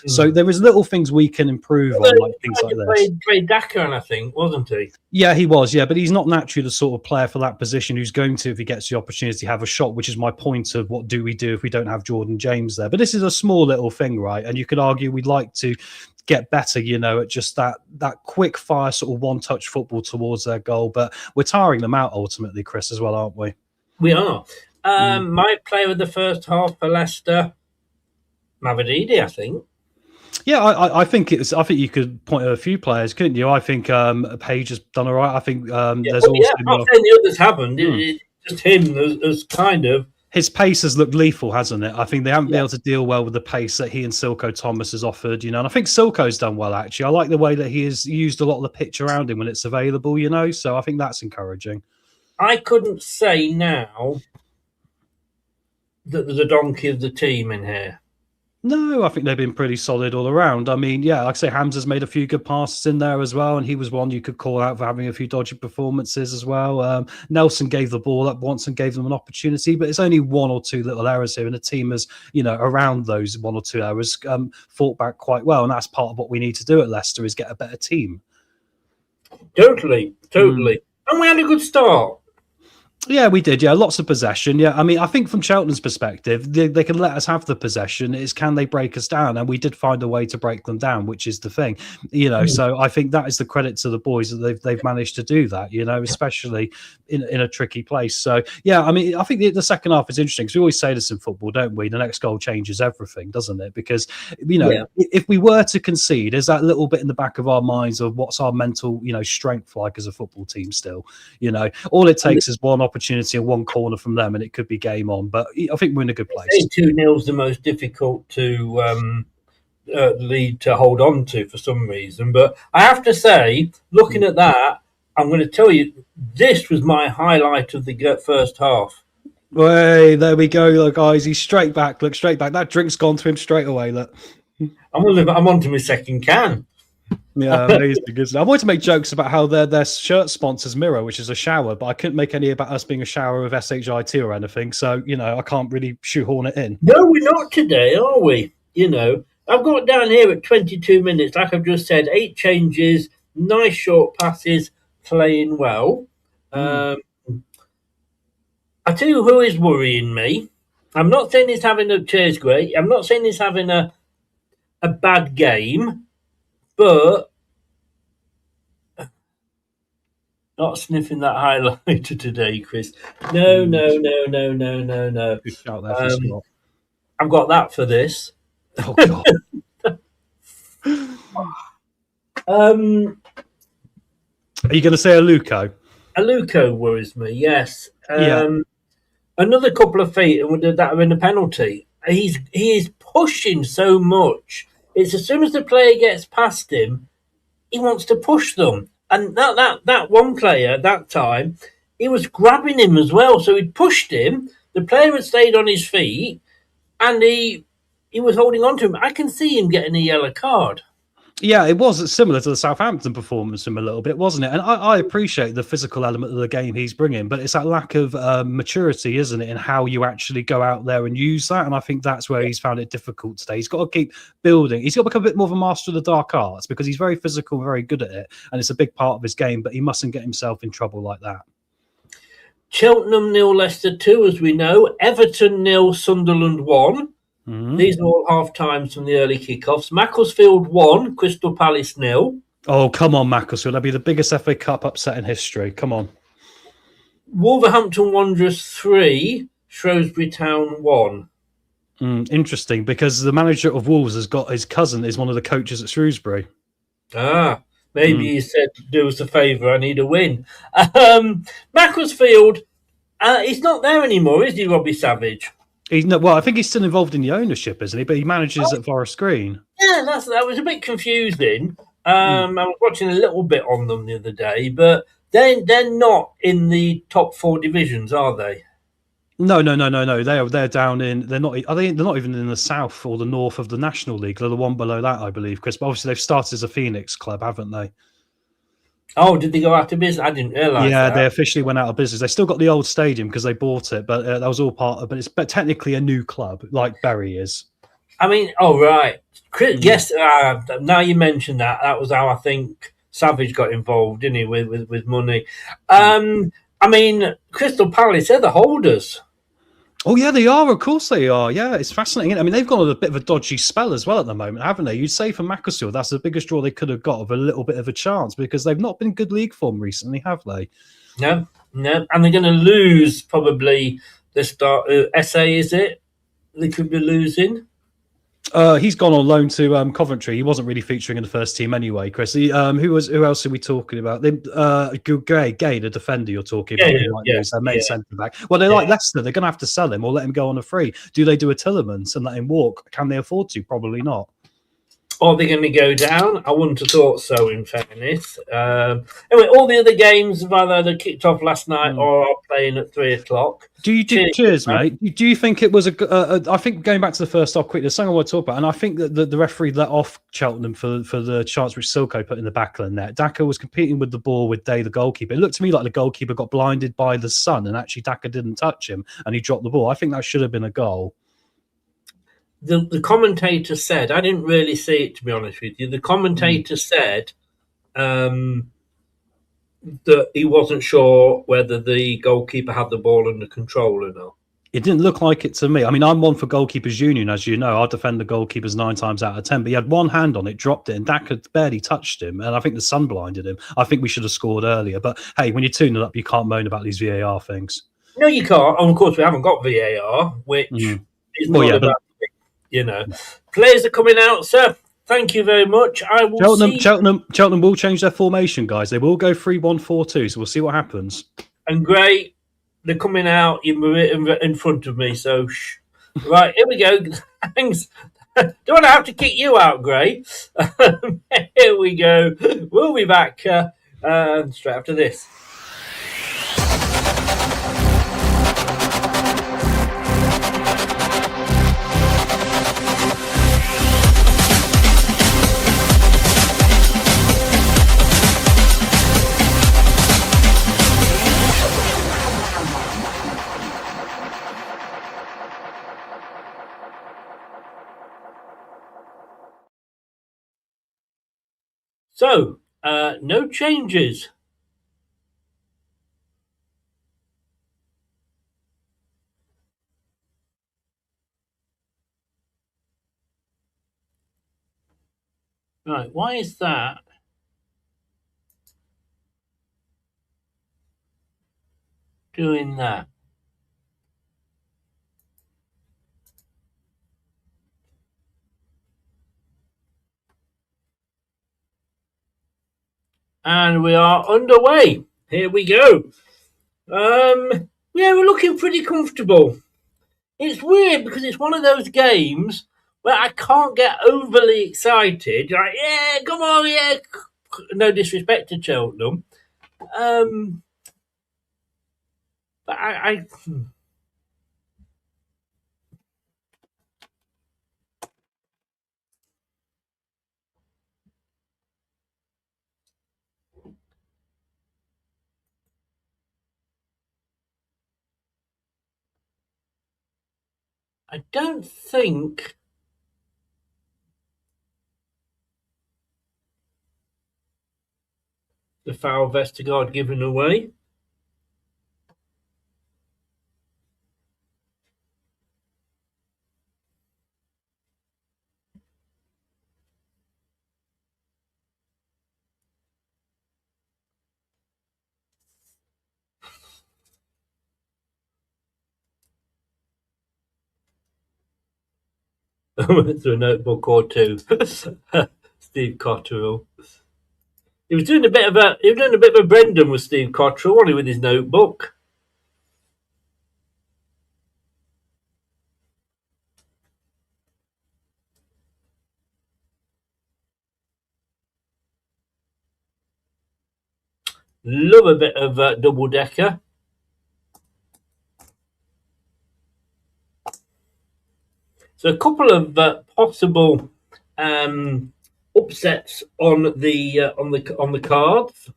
So there is little things we can improve on, like things like this. Played Daka, I think, wasn't he? Yeah, he was. Yeah, but he's not naturally the sort of player for that position who's going to, if he gets the opportunity, have a shot, which is my point of what do we do if we don't have Jordan James there. But this is a small little thing, right? And you could argue we'd like to get better, at just that quick fire sort of one-touch football towards their goal. But we're tiring them out ultimately, Chris, as well, aren't we? We are. My player of the first half for Leicester, Mavididi, I think. Yeah, I think I think you could point at a few players, couldn't you? I think Page has done all right. I think there's also. I'm not saying the others haven't. It's just him as kind of. His pace has looked lethal, hasn't it? I think they haven't been able to deal well with the pace that he and Silko Thomas has offered, And I think Silko's done well, actually. I like the way that he has used a lot of the pitch around him when it's available, So I think that's encouraging. I couldn't say now that there's a donkey of the team in here. No, I think they've been pretty solid all around. I mean, like I say, Hamza's made a few good passes in there as well, and he was one you could call out for having a few dodgy performances as well. Nelson gave the ball up once and gave them an opportunity, but it's only 1 or 2 little errors here, and the team has, around those 1 or 2 errors, fought back quite well, and that's part of what we need to do at Leicester is get a better team. Totally. And we had a good start. Yeah, we did. Yeah, lots of possession. Yeah, I mean, I think from Cheltenham's perspective, they can let us have the possession. It's can they break us down? And we did find a way to break them down, which is the thing, So I think that is the credit to the boys that they've managed to do that, especially in a tricky place. So yeah, I mean, I think the second half is interesting because we always say this in football, don't we? The next goal changes everything, doesn't it? Because if we were to concede, there's that little bit in the back of our minds of what's our mental, strength like as a football team. Still, all it takes is one opportunity and one corner from them and it could be game on, but I think we're in a good place. 2-0 is the most difficult to lead to hold on to for some reason, but I have to say, looking at that, I'm going to tell you, this was my highlight of the first half. Way, there we go, look, guys, he's straight back, that drink's gone to him straight away, look. I'm on to my second can. Yeah, amazing. Isn't it? I wanted to make jokes about how their shirt sponsors Mirror, which is a shower, but I couldn't make any about us being a shower of SHIT or anything. So, I can't really shoehorn it in. No, we're not today, are we? I've got down here at 22 minutes, like I've just said, 8 changes, nice short passes, playing well. I tell you who is worrying me. I'm not saying he's having a cheers great. I'm not saying he's having a bad game, but not sniffing that highlighter today, Chris. No. Good shout there for Scott. I've got that for this. Oh God. Are you going to say Aluko? Aluko worries me. Yes. Yeah. Another couple of feet that are in a penalty. He is pushing so much. It's as soon as the player gets past him, he wants to push them. And that one player at that time, he was grabbing him as well. So he pushed him. The player had stayed on his feet, and he was holding on to him. I can see him getting a yellow card. Yeah, it was similar to the Southampton performance from a little bit, wasn't it? And I appreciate the physical element of the game he's bringing, but it's that lack of maturity, isn't it, in how you actually go out there and use that. And I think that's where he's found it difficult today. He's got to keep building. He's got to become a bit more of a master of the dark arts because he's very physical, very good at it. And it's a big part of his game, but he mustn't get himself in trouble like that. Cheltenham 0, Leicester 2, as we know. Everton 0, Sunderland 1. These are all half times from the early kickoffs. Macclesfield 1, Crystal Palace 0. Oh, come on, Macclesfield. That'd be the biggest FA Cup upset in history. Come on. Wolverhampton Wanderers 3, Shrewsbury Town 1. Interesting, because the manager of Wolves has got his cousin is one of the coaches at Shrewsbury. Maybe he said, do us a favour, I need a win. Macclesfield, he's not there anymore, is he, Robbie Savage? I think he's still involved in the ownership, isn't he? But he manages at Forest Green. Yeah, that was a bit confusing. I was watching a little bit on them the other day, but they're not in the top 4 divisions, are they? No. They're down in. They're not. They're not even in the south or the north of the National League. They're the one below that, I believe, Chris. But obviously, they've started as a Phoenix club, haven't they? Oh, did they go out of business? I didn't realise. Yeah, they officially went out of business. They still got the old stadium because they bought it, but that was all part of. But technically a new club, like Bury is. I mean, right. Yes. Now you mentioned that, that was how I think Savage got involved, didn't he, with money? I mean, Crystal Palace, they're the holders. Oh, yeah, they are. Of course they are. Yeah, it's fascinating. I mean, they've gone on a bit of a dodgy spell as well at the moment, haven't they? You'd say for Macclesfield, that's the biggest draw they could have got of a little bit of a chance because they've not been good league form recently, have they? No. And they're going to lose probably the start. SA, is it? They could be losing. He's gone on loan to Coventry. He wasn't really featuring in the first team anyway, Chris. Who else are we talking about? Gay, the defender you're talking about. Their main centre back. Well, they're like Leicester. They're going to have to sell him or let him go on a free. Do they do a Tillemans and let him walk? Can they afford to? Probably not. Are they going to go down? I wouldn't have thought so, in fairness. Anyway, all the other games have either kicked off last night or are playing at 3 o'clock. Cheers, mate. Do you think it was I think going back to the first half quickly, there's something I want to talk about, and I think that the referee let off Cheltenham for the chance which Silko put in the back of the net. Daka was competing with the ball with Day, the goalkeeper. It looked to me like the goalkeeper got blinded by the sun, and actually Daka didn't touch him, and he dropped the ball. I think that should have been a goal. The commentator said, I didn't really see it, to be honest with you. The commentator said that he wasn't sure whether the goalkeeper had the ball under control or not. It didn't look like it to me. I mean, I'm one for goalkeepers union, as you know. I defend the goalkeepers 9 times out of 10, but he had one hand on it, dropped it, and Daka barely touched him. And I think the sun blinded him. I think we should have scored earlier. But hey, when you're 2-0 up, you can't moan about these VAR things. No, you can't. And of course, we haven't got VAR, which is not about. Players are coming out, sir. Thank you very much. I will Cheltenham will change their formation, guys. They will go 3-1-4-2, so we'll see what happens. And Gray, they're coming out in front of me, so shh. Right, here we go. Thanks. Don't I have to kick you out, Gray? Here we go. We'll be back straight after this. So, no changes. Right, why is that? Doing that. And we are underway. Here we go. Yeah, we're looking pretty comfortable. It's weird because it's one of those games where I can't get overly excited. Like, yeah, come on, yeah. No disrespect to Cheltenham. But I don't think the foul Vestergaard given away. I went through a notebook or two. Steve Cotterill. He was doing a bit of a Brendan with Steve Cotterill, wasn't he, with his notebook? Love a bit of double decker. So a couple of possible upsets on the cards.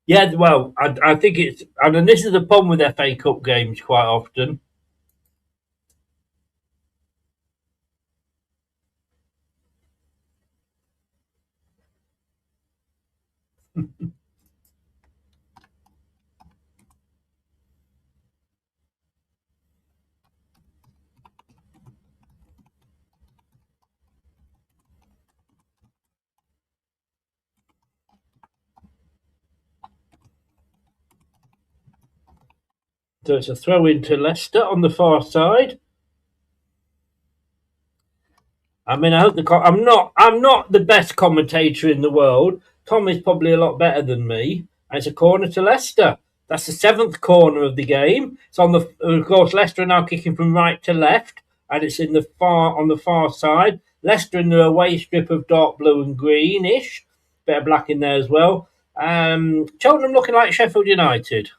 Yeah, well, I think it's, and this is the problem with FA Cup games quite often. So it's a throw into Leicester on the far side. I mean, I hope I'm not the best commentator in the world. Tom is probably a lot better than me. And it's a corner to Leicester. That's the seventh corner of the game. It's on the, of course, Leicester are now kicking from right to left, and it's on the far side. Leicester in the away strip of dark blue and greenish, bit of black in there as well. Cheltenham looking like Sheffield United.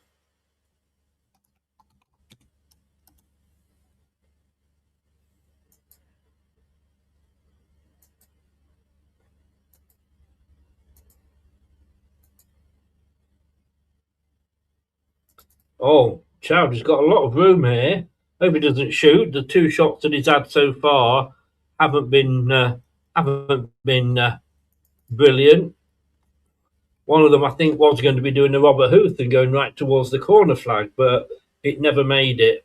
Oh, Child has got a lot of room here. Hope he doesn't shoot. The two shots that he's had so far haven't been brilliant. One of them, I think, was going to be doing the Robert Huth and going right towards the corner flag, but it never made it.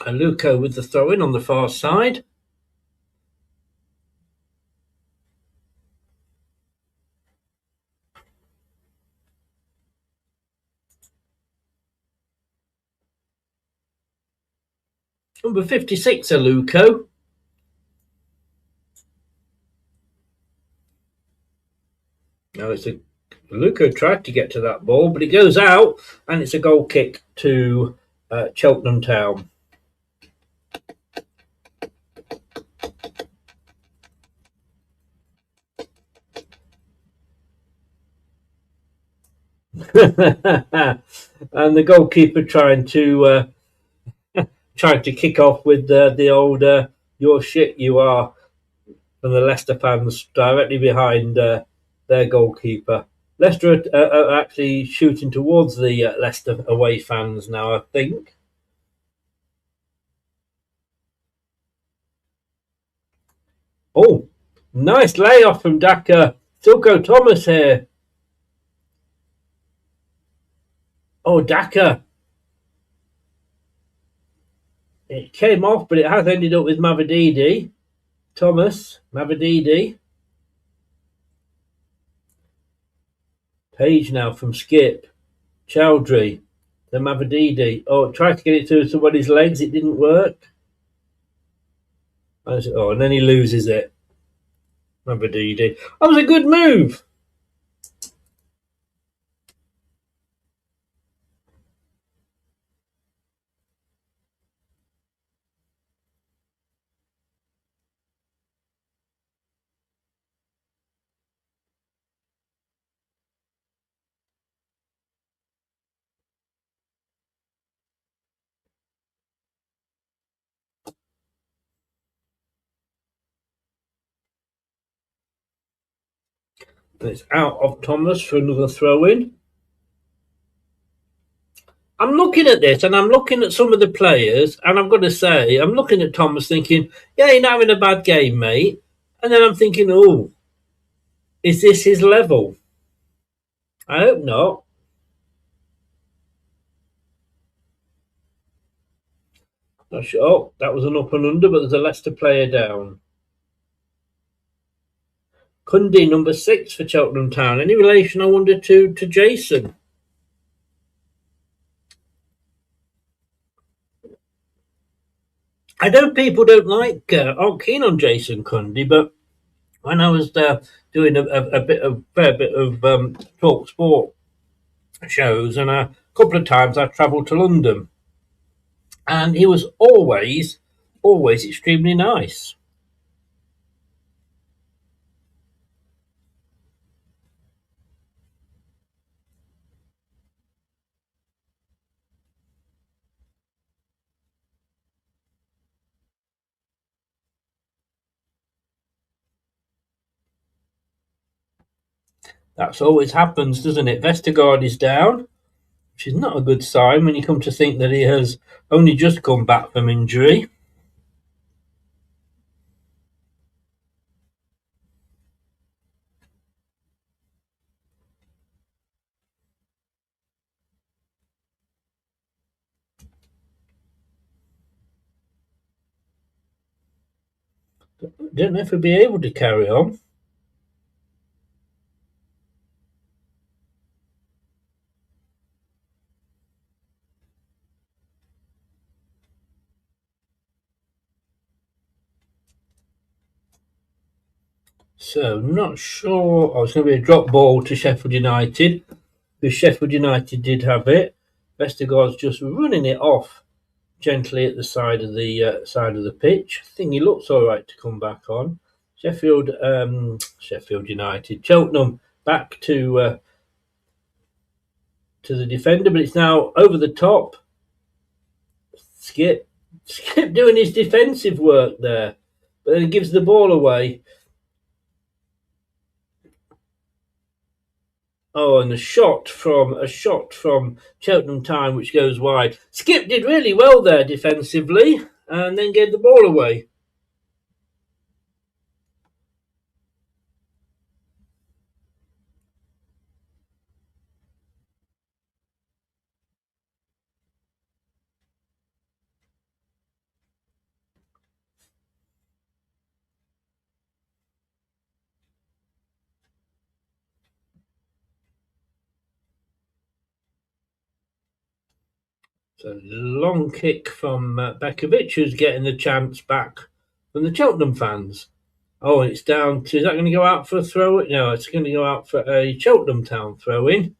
And Luco with the throw in on the far side. Number 56, Luco. Now Luco tried to get to that ball, but it goes out, and it's a goal kick to Cheltenham Town. And the goalkeeper trying to kick off with the old "you're shit, you are," from the Leicester fans directly behind their goalkeeper. Leicester are actually shooting towards the Leicester away fans now, I think. Oh, nice layoff from Daka. Silko Thomas here. Oh, Daka. It came off, but it has ended up with Mavididi. Thomas, Mavididi. Page now from Skip. Chowdhury. Then Mavididi. Oh, tried to get it to somebody's legs. It didn't work. Oh, and then he loses it. Mavididi. That was a good move. And it's out of Thomas for another throw in. I'm looking at this and I'm looking at some of the players, and I've got to say, I'm looking at Thomas thinking, yeah, you're not having a bad game, mate. And then I'm thinking, oh, is this his level? I hope not. Not sure. Oh, that was an up and under, but there's a Leicester player down. Cundy, number 6 for Cheltenham Town. Any relation, I wonder, to Jason? I know people aren't keen on Jason Cundy, but when I was doing a fair bit of talk sport shows, and a couple of times I travelled to London, and he was always extremely nice. That's always happens, doesn't it? Vestergaard is down, which is not a good sign when you come to think that he has only just come back from injury. Don't know if he'll be able to carry on. So, not sure. Oh, it's going to be a drop ball to Sheffield United, because Sheffield United did have it. Vestergaard's just running it off gently at the side of the pitch. I think he looks all right to come back on. Sheffield United, Cheltenham back to the defender, but it's now over the top. Skip doing his defensive work there, but then he gives the ball away. Oh, and a shot from Cheltenham Town, which goes wide. Skip did really well there defensively, and then gave the ball away. So long kick from Bekovic, who's getting the chance back from the Cheltenham fans. Oh, and it's down to, is that going to go out for a throw? No, it's going to go out for a Cheltenham Town throw in.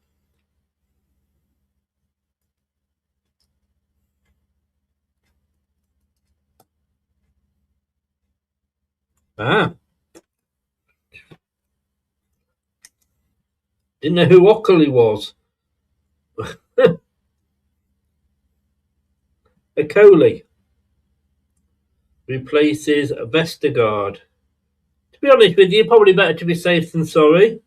Didn't know who Ockley was. Akoli replaces Vestergaard. To be honest with you, probably better to be safe than sorry.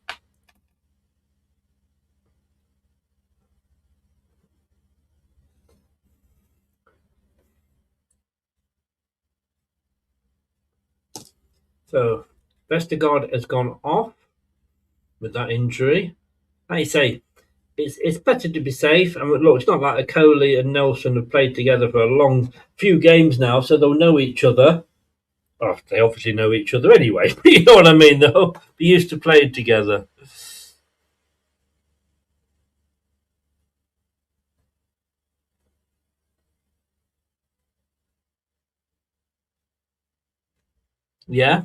So Vestergaard has gone off with that injury. Like you say, it's better to be safe. And look, it's not like Akoli and Nelson have played together for a long few games now, so they'll know each other. Oh, they obviously know each other anyway. You know what I mean, though? They used to play together. Yeah,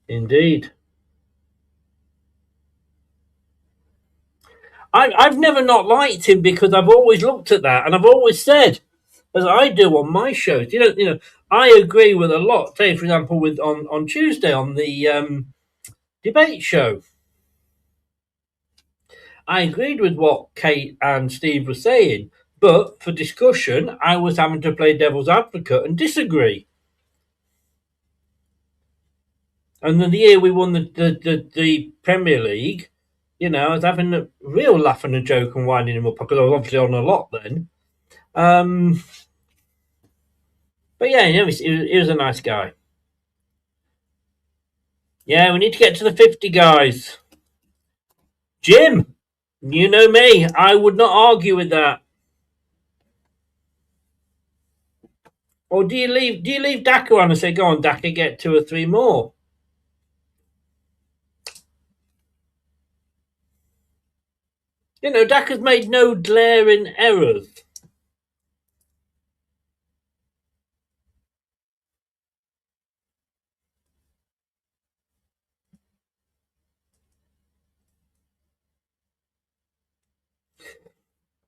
indeed. I've never not liked him because I've always looked at that and I've always said, as I do on my shows, I agree with a lot. Say, for example, with on Tuesday on the debate show, I agreed with what Kate and Steve were saying, but for discussion, I was having to play devil's advocate and disagree. And then the year we won the Premier League, I was having a real laugh and a joke and winding him up because I was obviously on a lot then. But yeah, he was a nice guy. Yeah, we need to get to the 50, guys. Jim, you know me. I would not argue with that. Or do you leave Daka on and say, go on, Daka, get 2 or 3 more? Daka's made no glaring errors.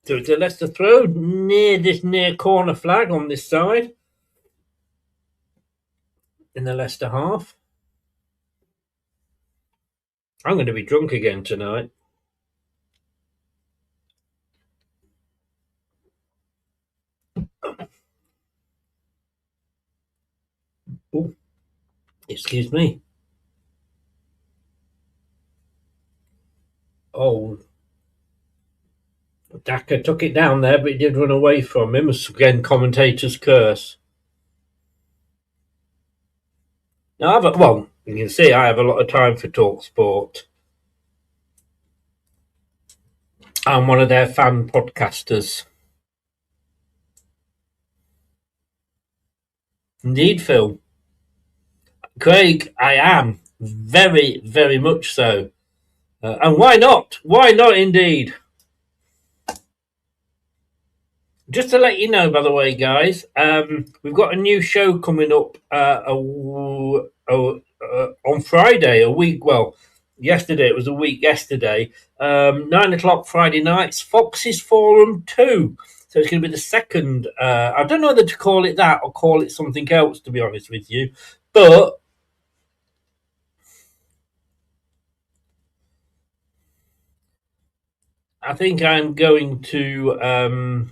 So it's a Leicester throw near corner flag on this side. In the Leicester half. I'm going to be drunk again tonight. Ooh, excuse me. Oh, Daka took it down there, but he did run away from him. Again, commentator's curse. Now, you can see I have a lot of time for Talk Sport. I'm one of their fan podcasters. Indeed, Phil. Craig, I am. Very, very much so. And why not? Why not, indeed? Just to let you know, by the way, guys, we've got a new show coming up on Friday, a week. Well, yesterday, it was a week yesterday. 9 o'clock Friday nights, Fox's Forum 2. So it's going to be the second. I don't know whether to call it that or call it something else, to be honest with you. But I think I'm going to.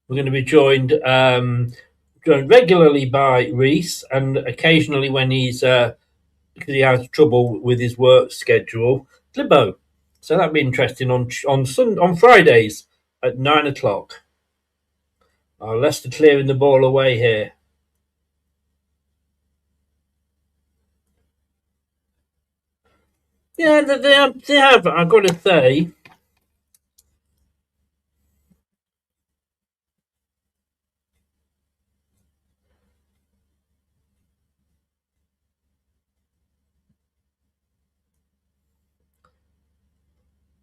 We're going to be joined regularly by Reese, and occasionally when he's because he has trouble with his work schedule, Glibbo. So that'd be interesting on Fridays at 9 o'clock. Leicester clearing the ball away here. Yeah, they have. I've got to say.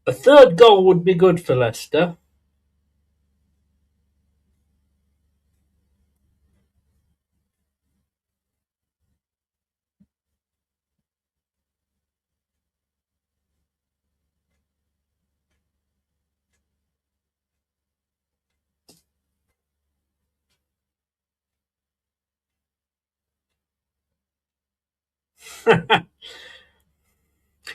A third goal would be good for Leicester.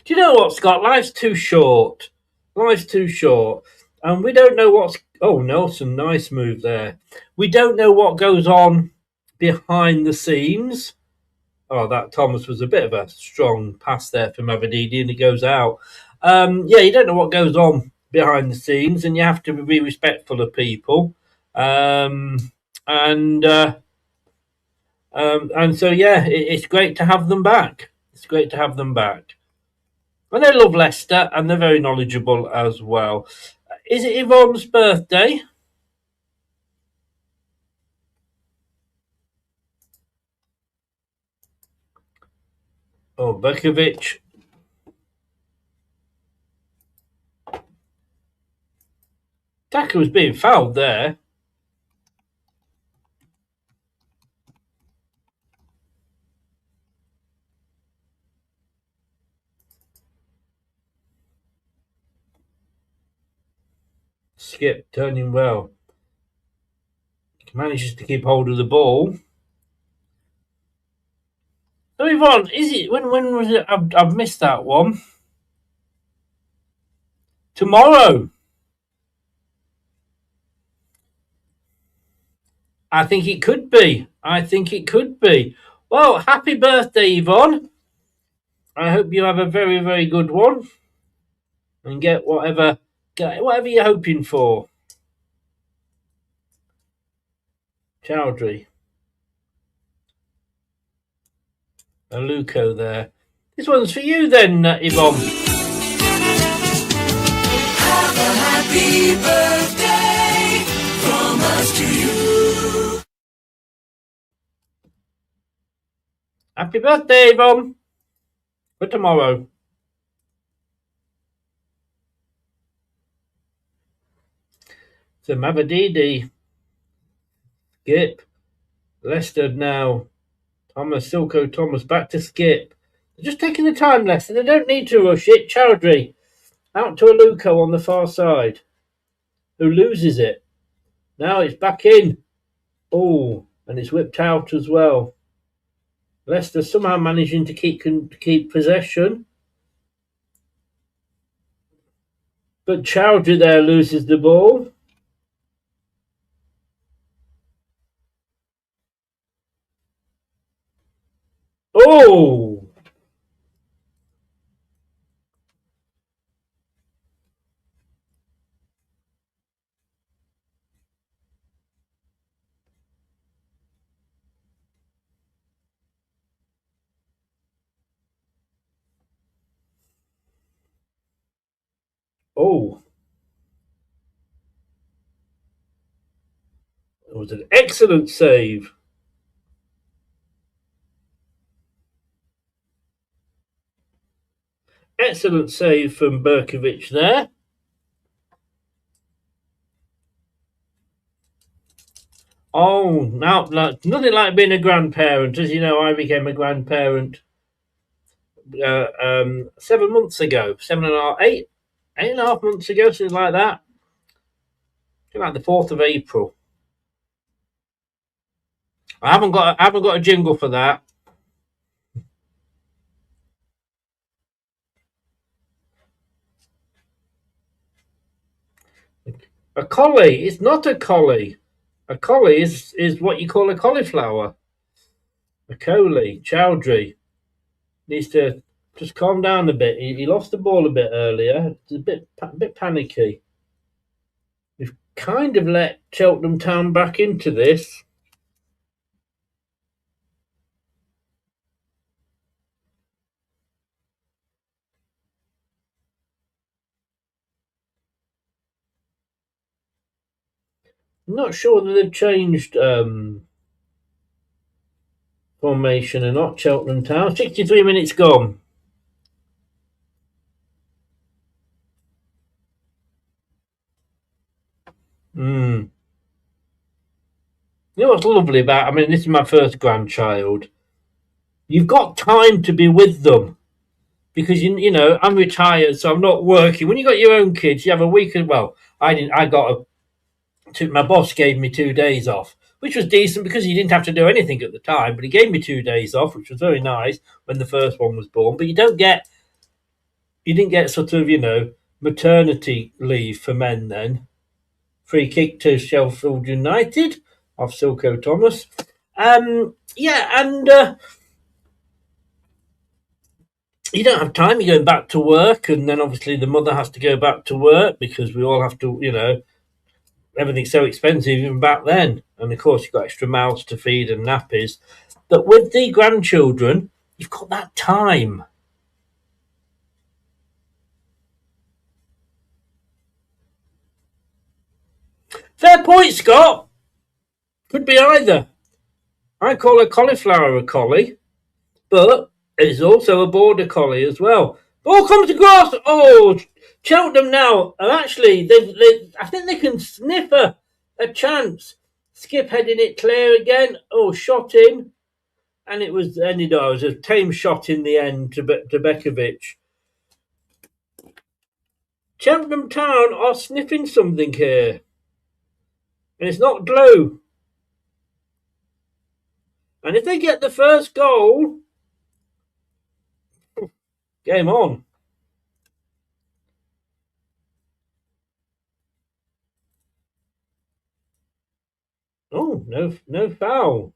Do Do you know what, Scott? Life's too short. Life's too short. And we don't know what's... Oh, Nelson, nice move there. We don't know what goes on behind the scenes. Oh, that Thomas was a bit of a strong pass there from Avadidi, and it goes out. You don't know what goes on behind the scenes, and you have to be respectful of people. And so, it's great to have them back. It's great to have them back. And they love Leicester, and they're very knowledgeable as well. Is it Yvonne's birthday? Oh, Berkovic. Daka was being fouled there. Skip turning well. Manages to keep hold of the ball. So Yvonne, is it when was it? I've missed that one. Tomorrow. I think it could be. Well, happy birthday, Yvonne. I hope you have a very, very good one. And get whatever you're hoping for. Chowdhury. Aluko there. This one's for you then, Yvonne. Have a happy birthday from us to you. Happy birthday, Yvonne. For tomorrow. So Mavadidi. Skip. Leicester now. Silko Thomas back to Skip. They're just taking the time, Leicester. They don't need to rush it. Chowdhury out to Aluko on the far side, who loses it. Now it's back in. Oh, and it's whipped out as well. Leicester somehow managing to keep possession. But Chowdhury there loses the ball. Oh! Oh! It was an excellent save. Excellent save from Berkovic there. Oh, now nothing like being a grandparent. As you know, I became a grandparent 7 months ago. 8.5 months ago, something like that. Like the 4th of April. I haven't got a jingle for that. A collie. It's not a collie. A collie is what you call a cauliflower. A collie. Chowdhury needs to just calm down a bit. He lost the ball a bit earlier. It's a bit panicky. We've kind of let Cheltenham Town back into this. I'm not sure that they've changed formation or not. Cheltenham Town. 63 minutes gone. You know what's lovely about? This is my first grandchild. You've got time to be with them because you know I'm retired, so I'm not working. When you got your own kids, you have a week. Well, I didn't. My boss gave me 2 days off, which was decent because he didn't have to do anything at the time. But he gave me 2 days off, which was very nice when the first one was born. But you don't get you didn't get sort of, maternity leave for men then. Free kick to Sheffield United of Silko Thomas. Yeah, and you don't have time. You're going back to work, and then obviously the mother has to go back to work because we all have to, everything's so expensive even back then. And of course, you've got extra mouths to feed and nappies. But with the grandchildren, you've got that time. Fair point, Scott. Could be either. I call a cauliflower a collie, but it's also a border collie as well. Ball comes across. Oh, Cheltenham now. And actually, I think they can sniff a chance. Skip heading it clear again. Oh, shot in. And it was ended up as a tame shot in the end to Bekovic. Cheltenham Town are sniffing something here. And it's not Glue. And if they get the first goal, game on. Oh, no foul.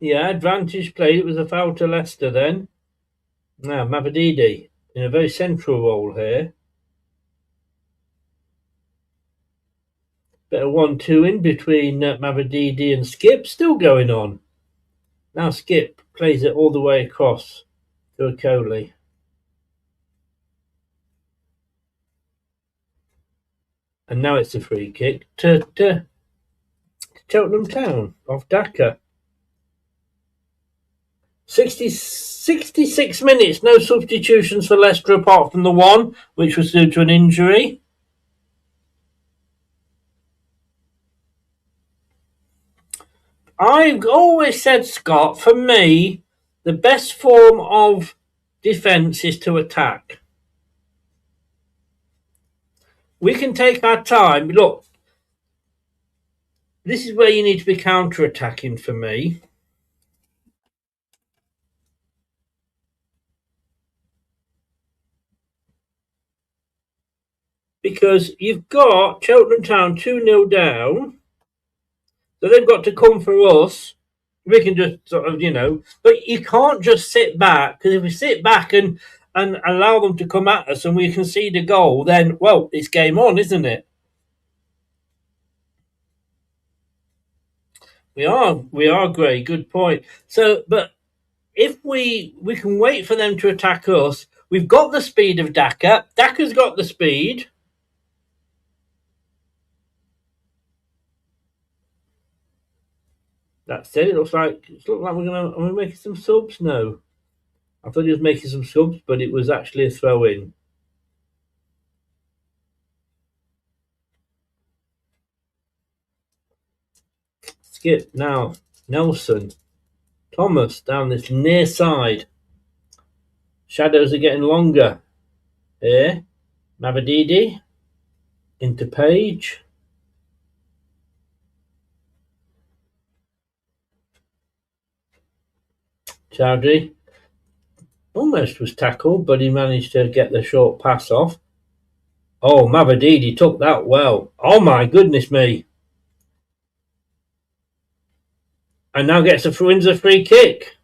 Yeah, advantage played. It was a foul to Leicester then. Now, Mavadidi in a very central role here. Bit of 1-2 in between Mavadidi and Skip. Still going on. Now Skip plays it all the way across to Okoli. And now it's a free kick to Cheltenham Town off Daka. 66 minutes, no substitutions for Leicester apart from the one, which was due to an injury. I've always said, Scott, for me, the best form of defence is to attack. We can take our time. Look, this is where you need to be counter-attacking for me. Because you've got Cheltenham Town 2-0 down. So they've got to come for us. We can just sort of, but you can't just sit back, because if we sit back and allow them to come at us and we concede a goal, then, well, it's game on, isn't it? We are, Gray, good point. So, but if we can wait for them to attack us, we've got the speed of Daka. Daka's got the speed. That said, it looks like are we making some subs? No. I thought he was making some subs, but it was actually a throw in. Skip now. Nelson. Thomas down this near side. Shadows are getting longer. Here. Mavadidi. Into Page. Chowdhury. Almost was tackled, but he managed to get the short pass off. Oh, Mavadidi took that well. Oh my goodness me. And now wins a free kick.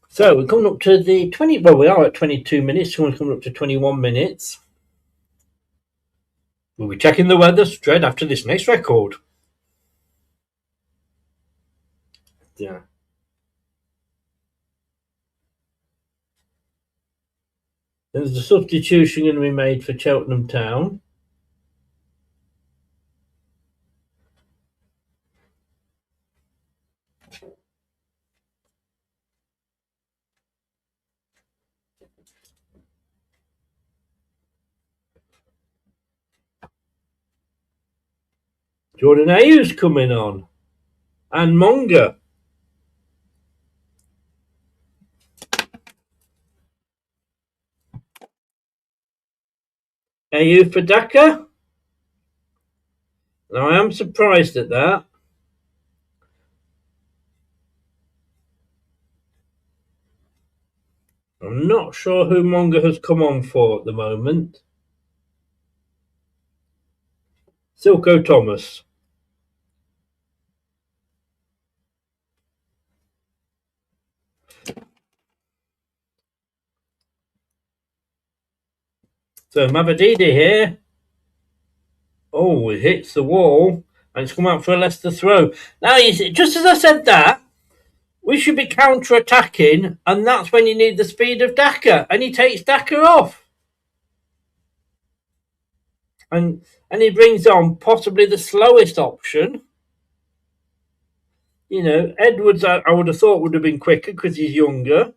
So we're coming up to the 20. Well, we are at 22 minutes. So we're coming up to 21 minutes. We'll be checking the weather straight after this next record. Yeah. There's a substitution going to be made for Cheltenham Town. Jordan Ayew's coming on. And Monga. AU for Daka. Now, I am surprised at that. I'm not sure who Monga has come on for at the moment. Silko Thomas. So Mavadidi here. Oh, it hits the wall. And it's come out for a Leicester throw. Now, you see, just as I said that, we should be counter-attacking, and that's when you need the speed of Daka. And he takes Daka off. And he brings on possibly the slowest option. You know, Edwards, I would have thought would have been quicker because he's younger.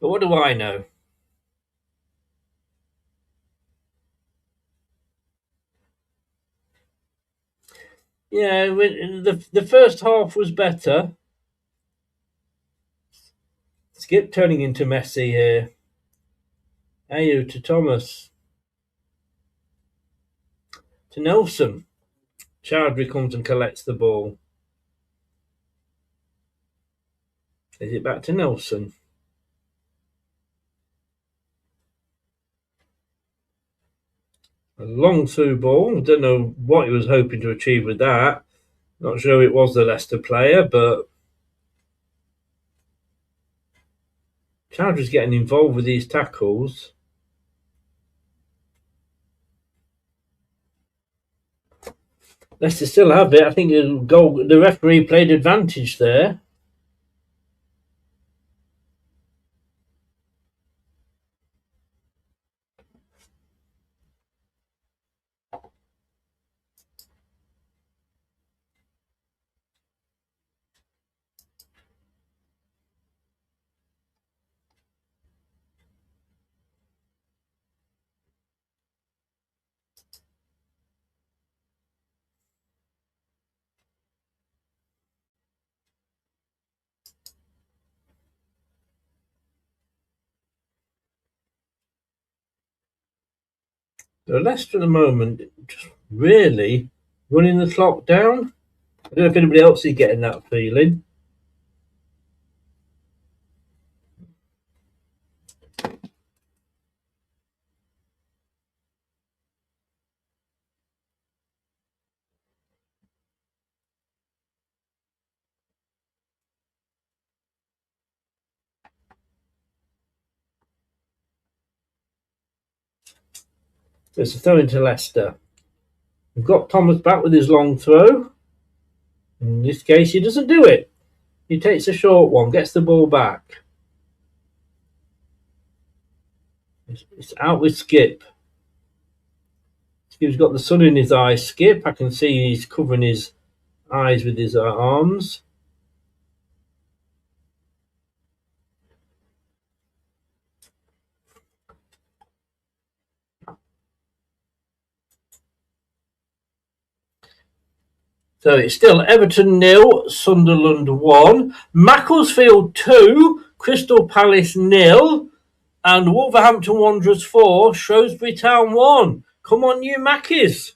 But what do I know? Yeah, the first half was better. Skip turning into Messi here. Ayew to Thomas. To Nelson. Chowdhury comes and collects the ball. Is it back to Nelson? A long through ball. I don't know what he was hoping to achieve with that. Not sure it was the Leicester player, but Chowdhury's getting involved with these tackles. Leicester still have it. I think the referee played advantage there. So Leicester at the moment just really running the clock down. I don't know if anybody else is getting that feeling. It's a throw into Leicester. We've got Thomas back with his long throw. In this case, he doesn't do it. He takes a short one, gets the ball back. It's out with Skip. Skip's got the sun in his eyes. Skip, I can see he's covering his eyes with his arms. So it's still Everton 0, Sunderland 1, Macclesfield 2, Crystal Palace 0, and Wolverhampton Wanderers 4, Shrewsbury Town 1. Come on, you Mackies.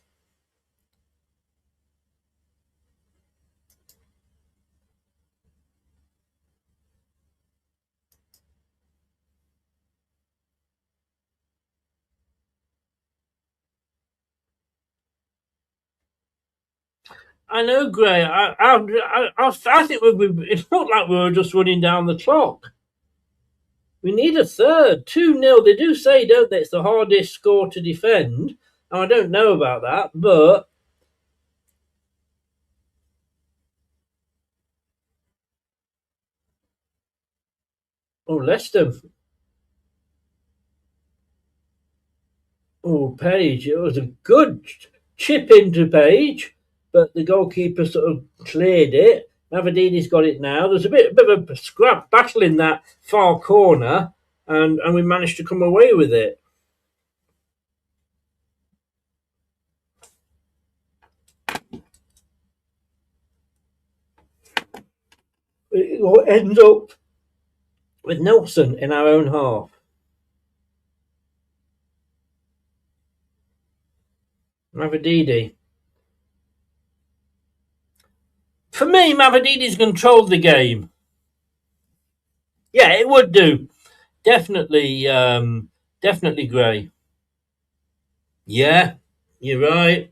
I know, Gray. I think it looked like we were just running down the clock. We need a third. 2-0. They do say, don't they, it's the hardest score to defend. Now, I don't know about that, but Leicester. Page. It was a good chip into Page, but the goalkeeper sort of cleared it. Navadini's got it now. There's a bit of a scrap battle in that far corner, and we managed to come away with it. It ends up with Nelson in our own half. Mavididi. For me, Mavididi's controlled the game. Yeah, it would do. Definitely, definitely Gray. Yeah, you're right.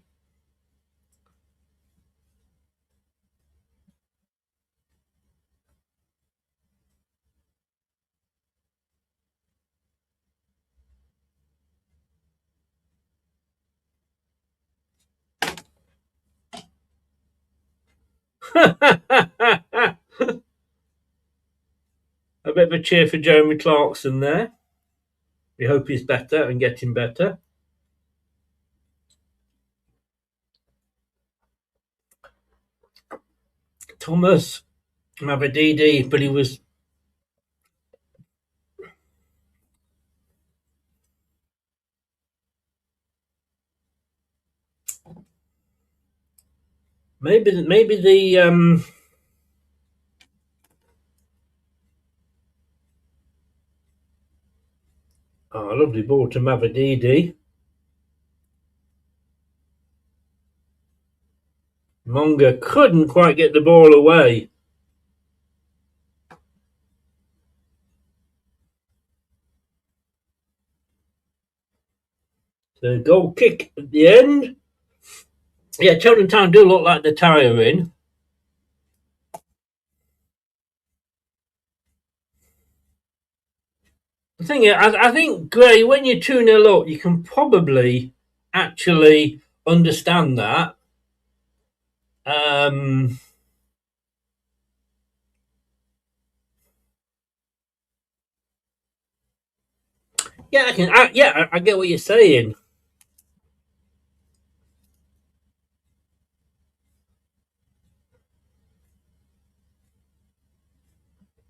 A bit of a cheer for Jeremy Clarkson there. We hope he's better and getting better. Thomas Mavididi, but he was maybe the lovely ball to Mavididi. Monga couldn't quite get the ball away. The goal kick at the end. Yeah, Cheltenham Town do look like they're tiring. The thing is, I think, Gray, when you're 2-0 up, you can probably actually understand that. Yeah, I get what you're saying.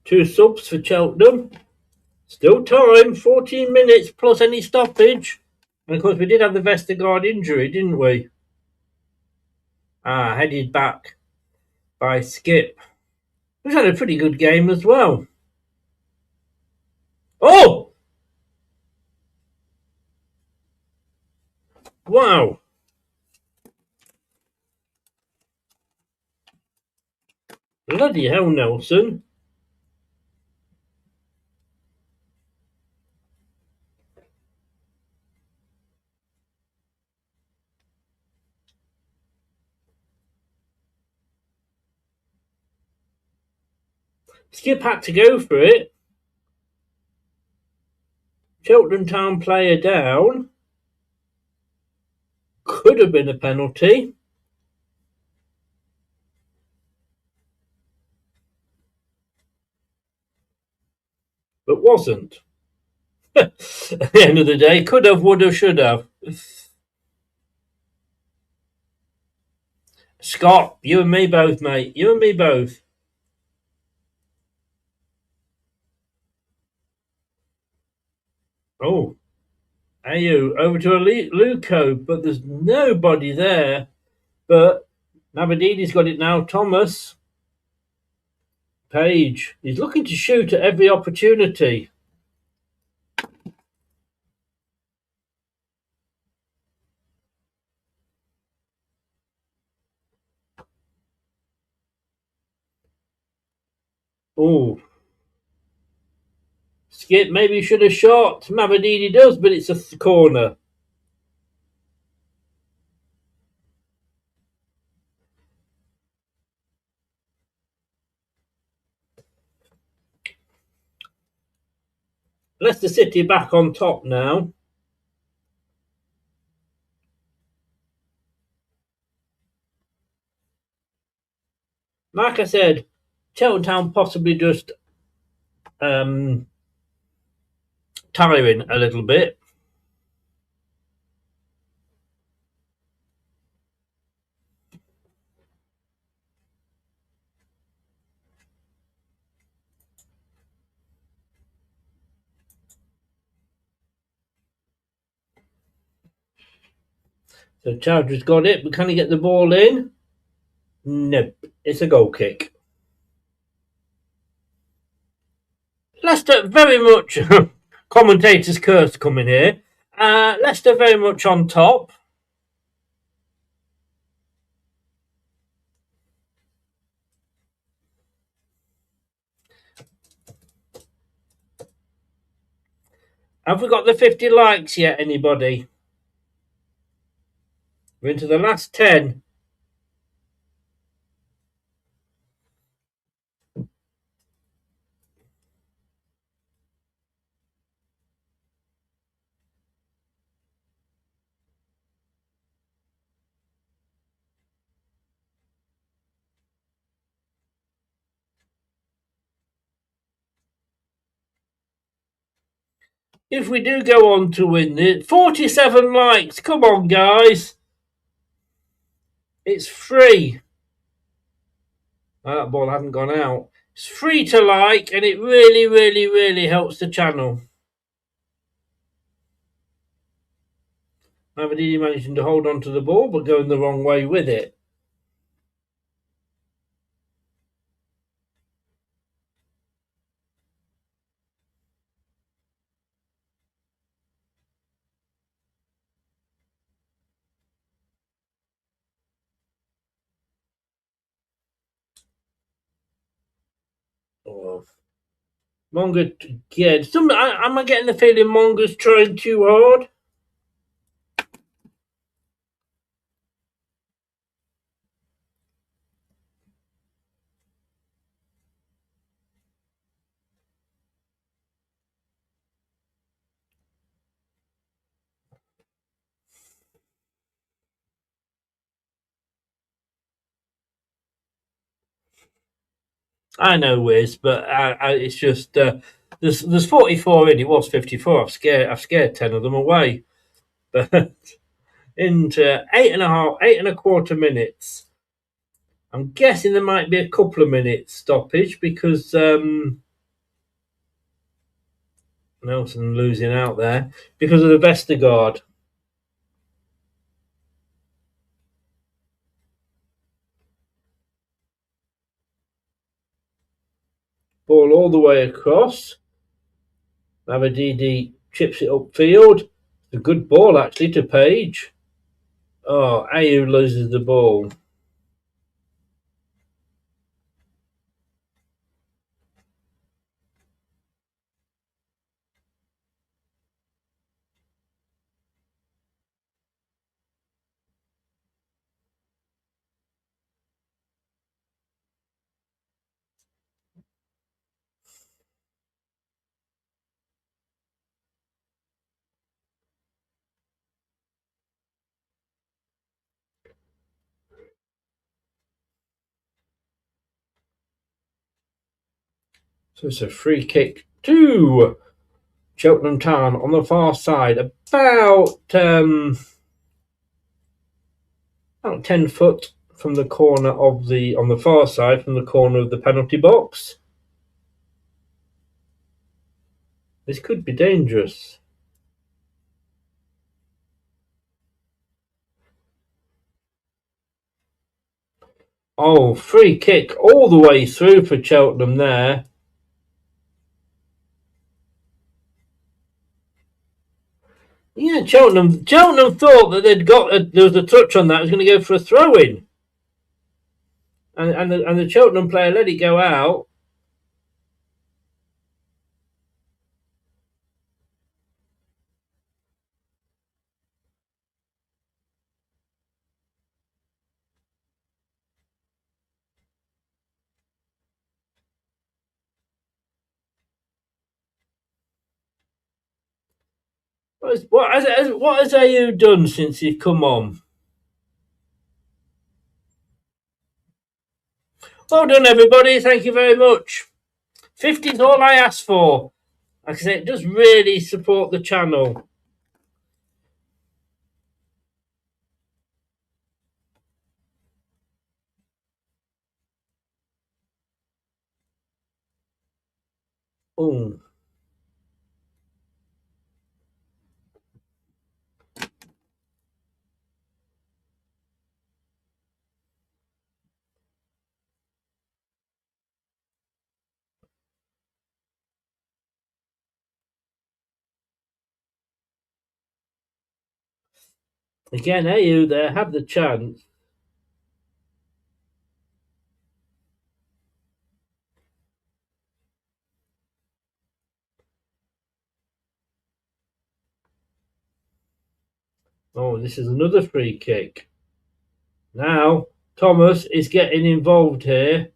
Two subs for Cheltenham. Still time, 14 minutes plus any stoppage. And of course, we did have the Vestergaard injury, didn't we? Headed back by Skip. Who's had a pretty good game as well. Oh! Wow. Bloody hell, Nelson. Skip had to go for it. Cheltenham Town player down. Could have been a penalty. But wasn't. At the end of the day, could have, would have, should have. Scott, you and me both, mate. You and me both. Oh, Ayu over to Luco, but there's nobody there. But Navadidi's got it now. Thomas Page. He's looking to shoot at every opportunity. Oh, Skip maybe should have shot. Mavididi does, but it's a corner. Leicester City back on top now. Like I said, Cheltenham Town possibly just tiring a little bit. So Chowdhury's got it, but can he get the ball in? Nope. It's a goal kick. Leicester very much, commentator's curse coming here. Leicester very much on top. Have we got the 50 likes yet, anybody? We're into the last 10. If we do go on to win it, 47 likes. Come on, guys. It's free. That ball hadn't gone out. It's free to like, and it really, really, really helps the channel. Nobody managing to hold on to the ball, but going the wrong way with it. Oh. Monga, yeah. Am I getting the feeling Monga's trying too hard? I know, Wiz, but it's just there's 44 in. It was 54. I've scared 10 of them away. But into 8.25 minutes. I'm guessing there might be a couple of minutes stoppage because Nelson losing out there because of the Vestergaard. Ball all the way across. Navadidi chips it upfield. A good ball actually to Page. Oh, Ayew loses the ball. So it's a free kick to Cheltenham Town on the far side, about 10 foot from the corner of on the far side from the corner of the penalty box. This could be dangerous. Oh, free kick all the way through for Cheltenham there. Yeah, Cheltenham thought that there was a touch on that. It was going to go for a throw in, and the Cheltenham player let it go out. What has Ayew done since he's come on? Well done, everybody. Thank you very much. 50 is all I asked for. Like I say, it does really support the channel. Oh. Again, AU there had the chance. Oh, this is another free kick. Now, Thomas is getting involved here.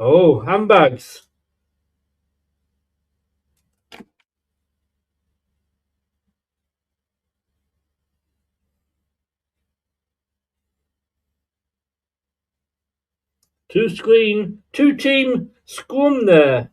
Oh, handbags. Two-team scrum there.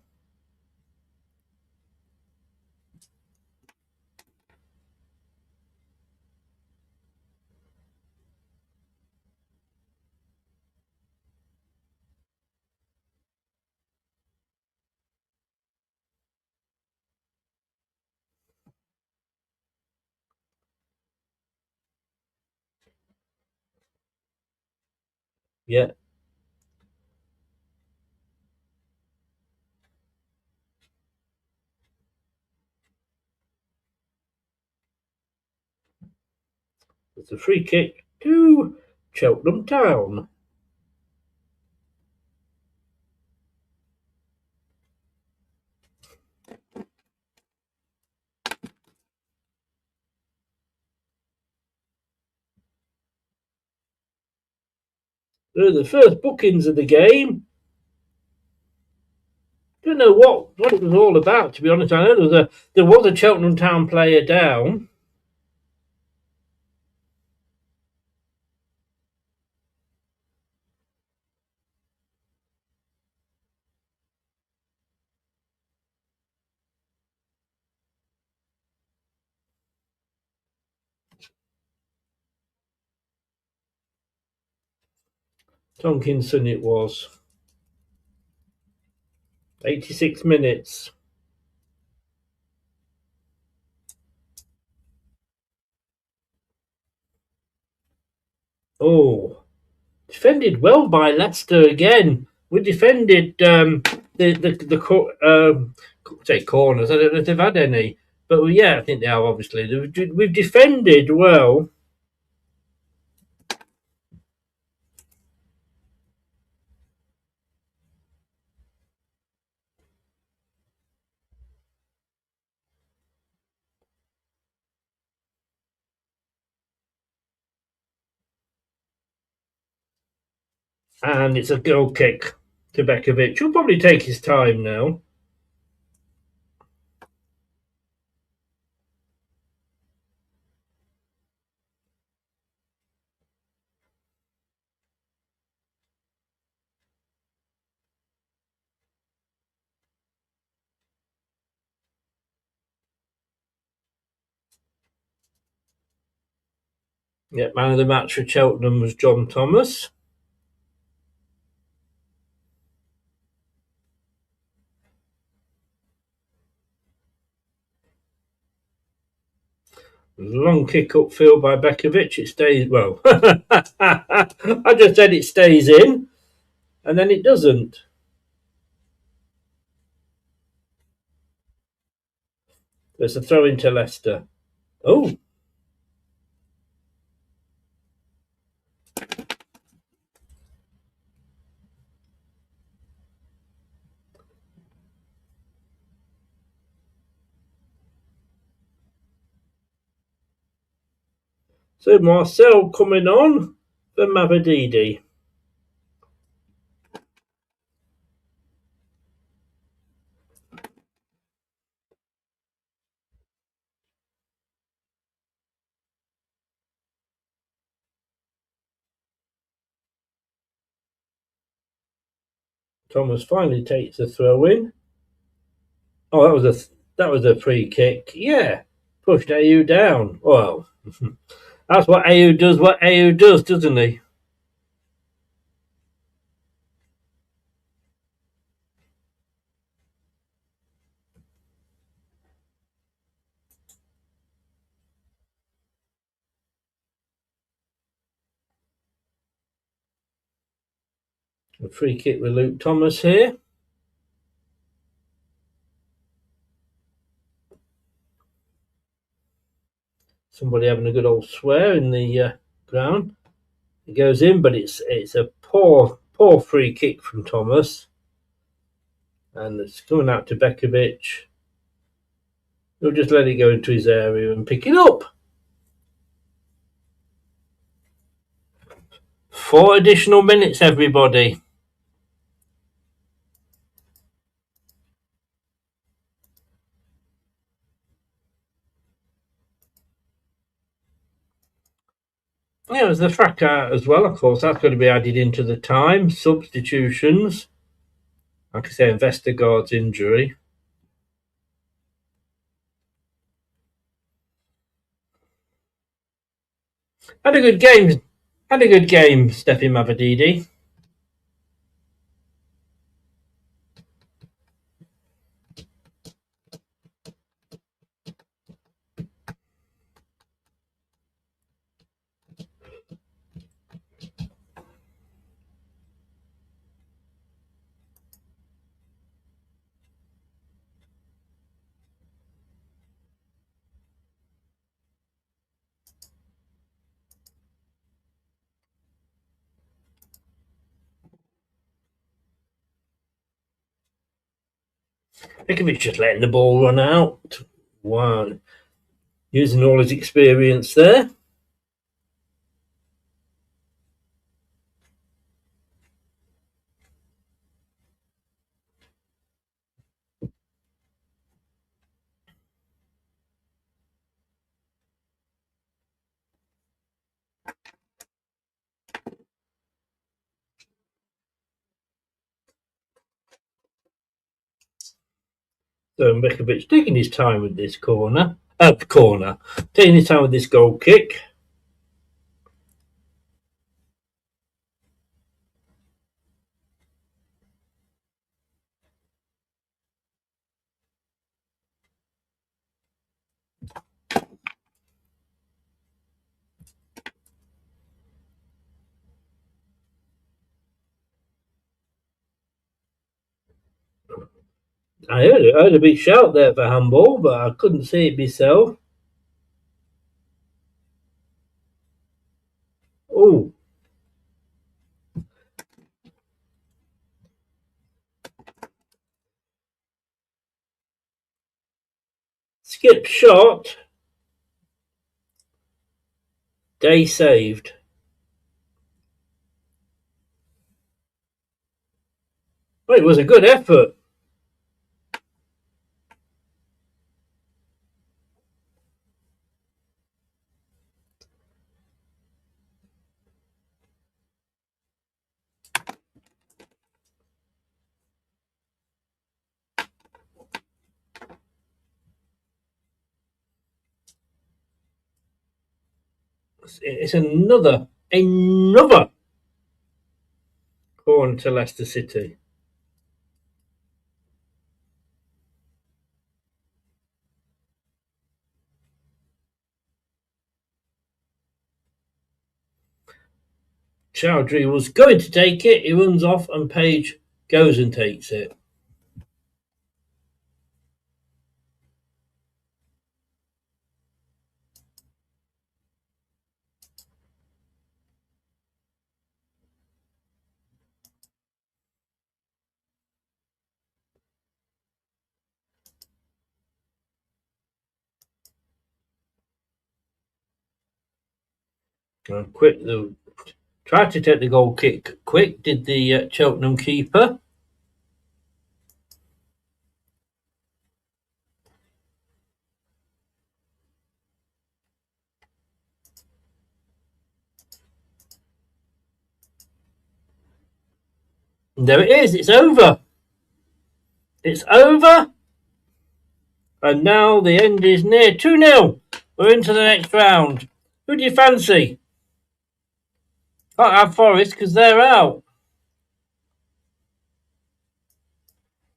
Yeah. It's a free kick to Cheltenham Town. They're the first bookings of the game. Don't know what it was all about, to be honest. I know there was a Cheltenham Town player down. Tonkinson it was. 86 minutes. Oh, defended well by Leicester again. We defended say corners. I don't know if they've had any, but yeah, I think they have. Obviously, we've defended well. And it's a goal kick to Bekovic. He'll probably take his time now. Yeah, man of the match for Cheltenham was John Thomas. Long kick upfield by Bekovic. It stays well. I just said it stays in, and then it doesn't. There's a throw into Leicester. Oh, so Marcel coming on for Mavididi. Thomas finally takes the throw in. Oh, that was a free kick. Yeah, pushed AU down. Well, that's what AU does. What AU does, doesn't he? A free kick with Luke Thomas here. Somebody having a good old swear in the ground. It goes in, but it's a poor free kick from Thomas. And it's coming out to Bekovic. He'll just let it go into his area and pick it up. 4 additional minutes, everybody. Yeah, there's the fracas as well, of course. That's going to be added into the time. Substitutions. Like I say, Vestergaard's injury. Had a good game, Steffi Mavadidi. Bekovic just letting the ball run out. Wow. Using all his experience there. So Bekovic taking his time with this taking his time with this goal kick. I heard a big shout there for handball, but I couldn't see it myself. Oh. Skip shot. Day saved. Well, it was a good effort. It's another corner to Leicester City. Chowdhury was going to take it. He runs off and Page goes and takes it. And quick, tried to take the goal kick quick, did the Cheltenham keeper. And there it is, it's over. It's over. And now the end is near. 2-0. We're into the next round. Who do you fancy? Can't have Forest because they're out.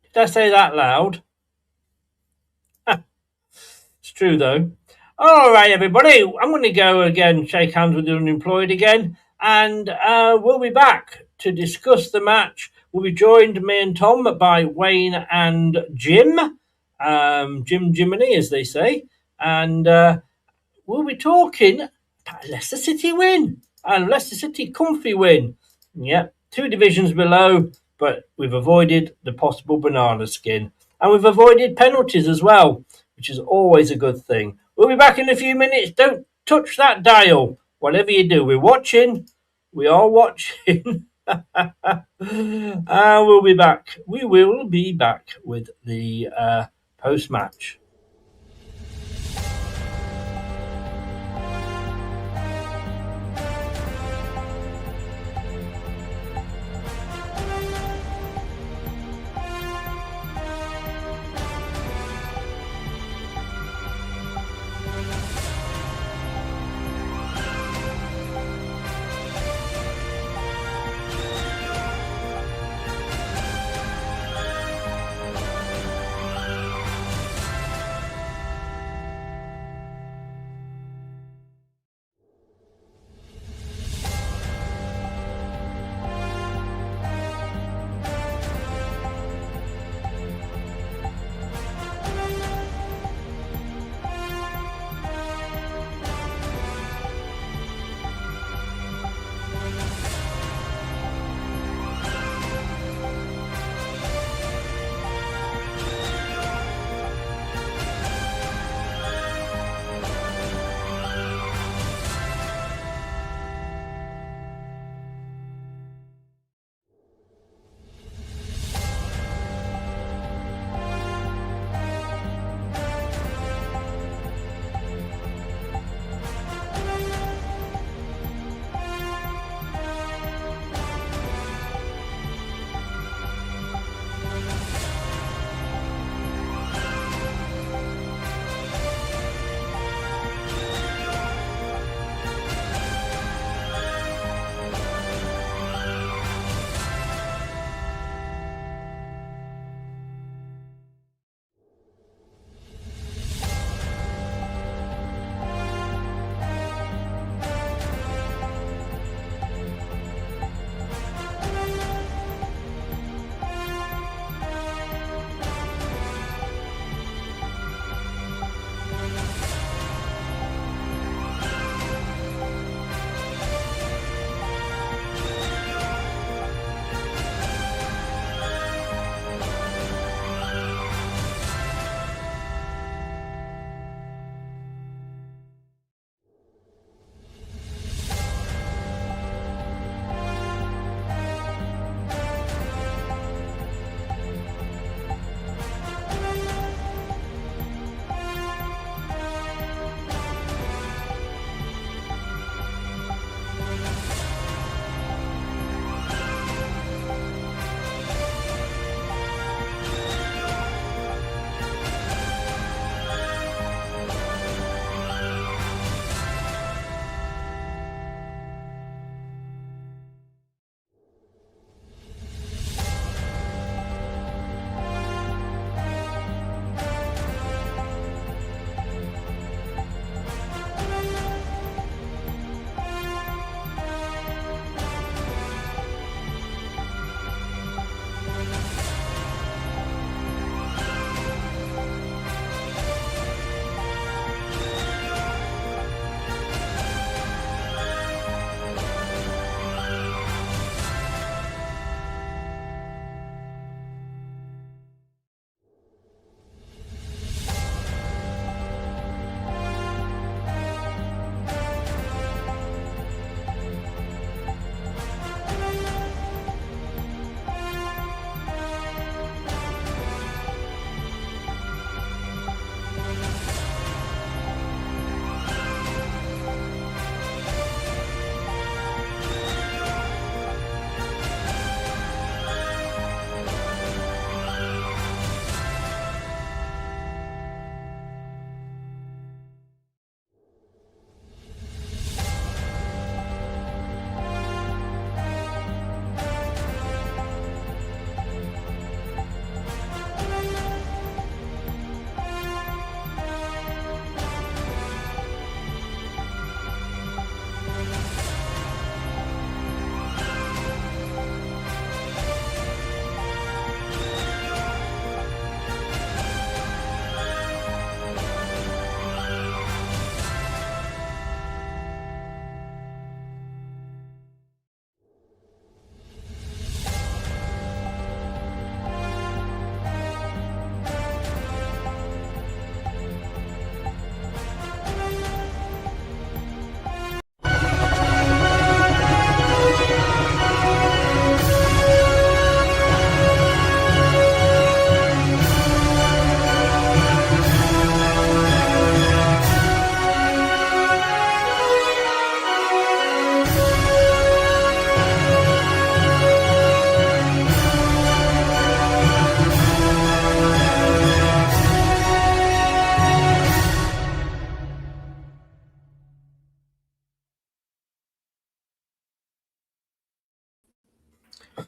Did I say that loud? It's true though. All right, everybody. I'm going to go again, shake hands with the unemployed again, and we'll be back to discuss the match. We'll be joined, me and Tom, by Wayne and Jim. Jim Jiminy, as they say. And we'll be talking about a Leicester City win. And Leicester City comfy win. Yep, 2 divisions below, but we've avoided the possible banana skin. And we've avoided penalties as well, which is always a good thing. We'll be back in a few minutes. Don't touch that dial. Whatever you do, we're watching. We are watching. We'll be back. We will be back with the post-match.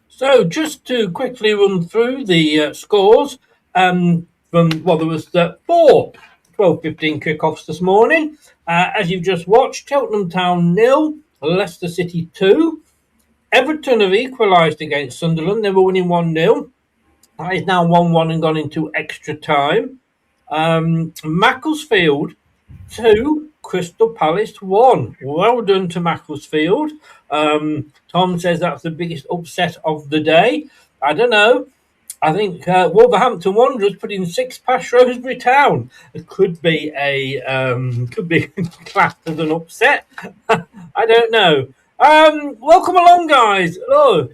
So just to quickly run through the scores there was 4 12:15 kickoffs this morning. As you've just watched, Cheltenham Town 0, Leicester City 2. Everton have equalised against Sunderland. They were winning 1-0. That is now 1-1 and gone into extra time. Macclesfield 2, Crystal Palace 1. Well done to Macclesfield. Tom says that's the biggest upset of the day. I don't know. I think Wolverhampton Wanderers put in 6 past Shrewsbury Town. It could be classed as an upset. I don't know. Welcome along, guys. Hello.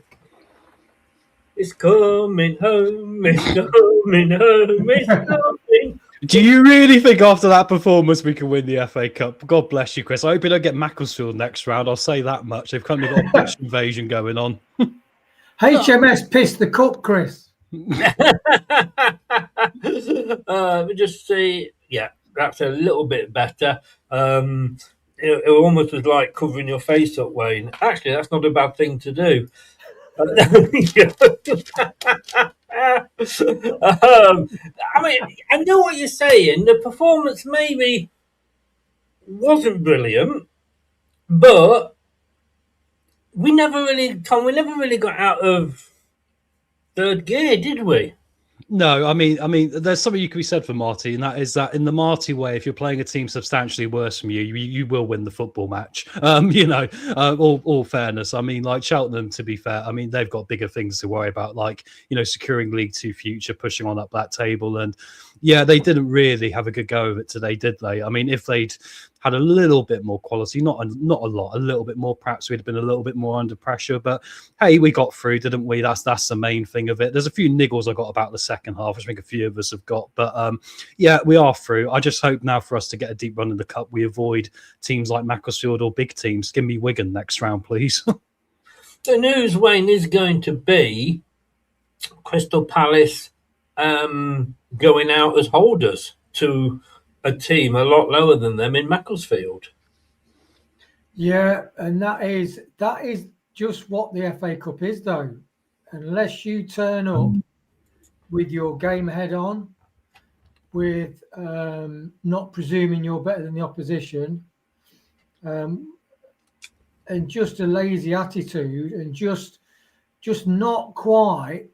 It's coming home. It's coming home. It's coming. Do you really think after that performance we can win the FA Cup? God bless you, Chris. I hope you don't get Macclesfield next round. I'll say that much. They've kind of got a British invasion going on. HMS pissed the cup, Chris. We just see, yeah, that's a little bit better. It almost was like covering your face up, Wayne. Actually, that's not a bad thing to do. I mean, I know what you're saying. The performance maybe wasn't brilliant, but we never really got out of third gear, did we? No, I mean, there's something you could be said for Marty, and that is that in the Marty way, if you're playing a team substantially worse from you will win the football match. All fairness. I mean, like Cheltenham, to be fair, I mean, they've got bigger things to worry about, like, securing League Two future, pushing on up that table. And yeah, they didn't really have a good go of it today, did they? I mean, if they'd had a little bit more quality, not a lot, a little bit more, perhaps we'd have been a little bit more under pressure. But hey, we got through, didn't we? That's the main thing of it. There's a few niggles I got about the second half, which I think a few of us have got. But yeah, we are through. I just hope now for us to get a deep run in the cup, we avoid teams like Macclesfield or big teams. Give me Wigan next round, please. The news, Wayne, is going to be Crystal Palace going out as holders to a team a lot lower than them in Macclesfield. Yeah, and that is just what the FA Cup is, though. Unless you turn up with your game head on, with not presuming you're better than the opposition, and just a lazy attitude, and just not quite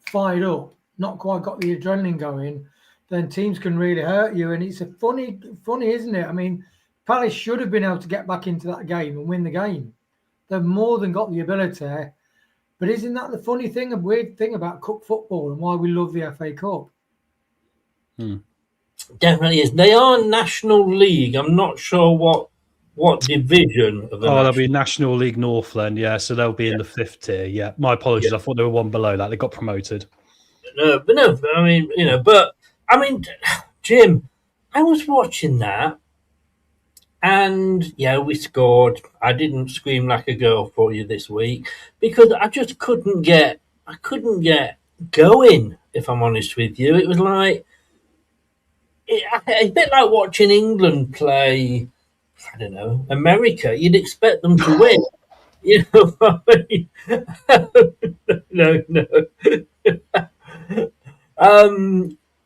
fired up, not quite got the adrenaline going, then teams can really hurt you. And it's funny, isn't it? I mean, Palace should have been able to get back into that game and win the game. They've more than got the ability. But isn't that the funny thing, a weird thing about cup football and why we love the FA Cup? Definitely is. They are National League. I'm not sure what division of the they'll be National League North then, yeah. So they'll be in the 5th tier. Yeah, my apologies. Yeah. I thought they were one below that. They got promoted. No, I mean, Jim, I was watching that, and yeah, we scored. I didn't scream like a girl for you this week because I just couldn't get going. If I'm honest with you, it was like a bit like watching England play. I don't know, America. You'd expect them to win. You know what I mean? No.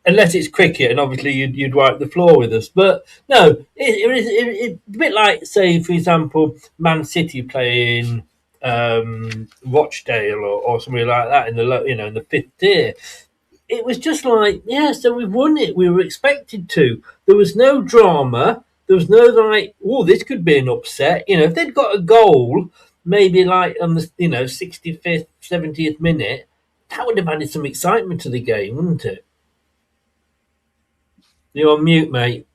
Unless it's cricket, and obviously you'd wipe the floor with us. But no, it's a bit like, say, for example, Man City playing Rochdale or something like that in the in the 5th tier. It was just like, yeah, so we've won it. We were expected to. There was no drama. There was no like, oh, this could be an upset. If they'd got a goal, maybe like on the 65th, 70th minute, that would have added some excitement to the game, wouldn't it? You're on mute, mate.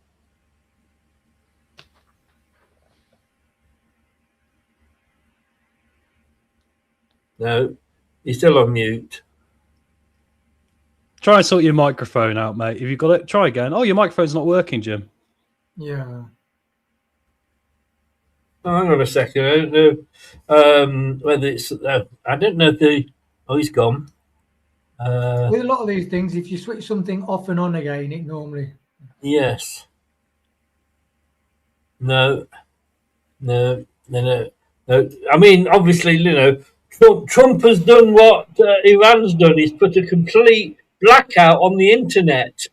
No, you're still on mute. Try and sort your microphone out, mate. Have you got it? Try again. Oh, your microphone's not working, Jim. Yeah. Oh, hang on a second. I don't know whether it's. I don't know if the. Oh, he's gone. With a lot of these things, if you switch something off and on again, it normally. Yes. No. I mean, obviously, Trump has done what Iran's done. He's put a complete blackout on the internet.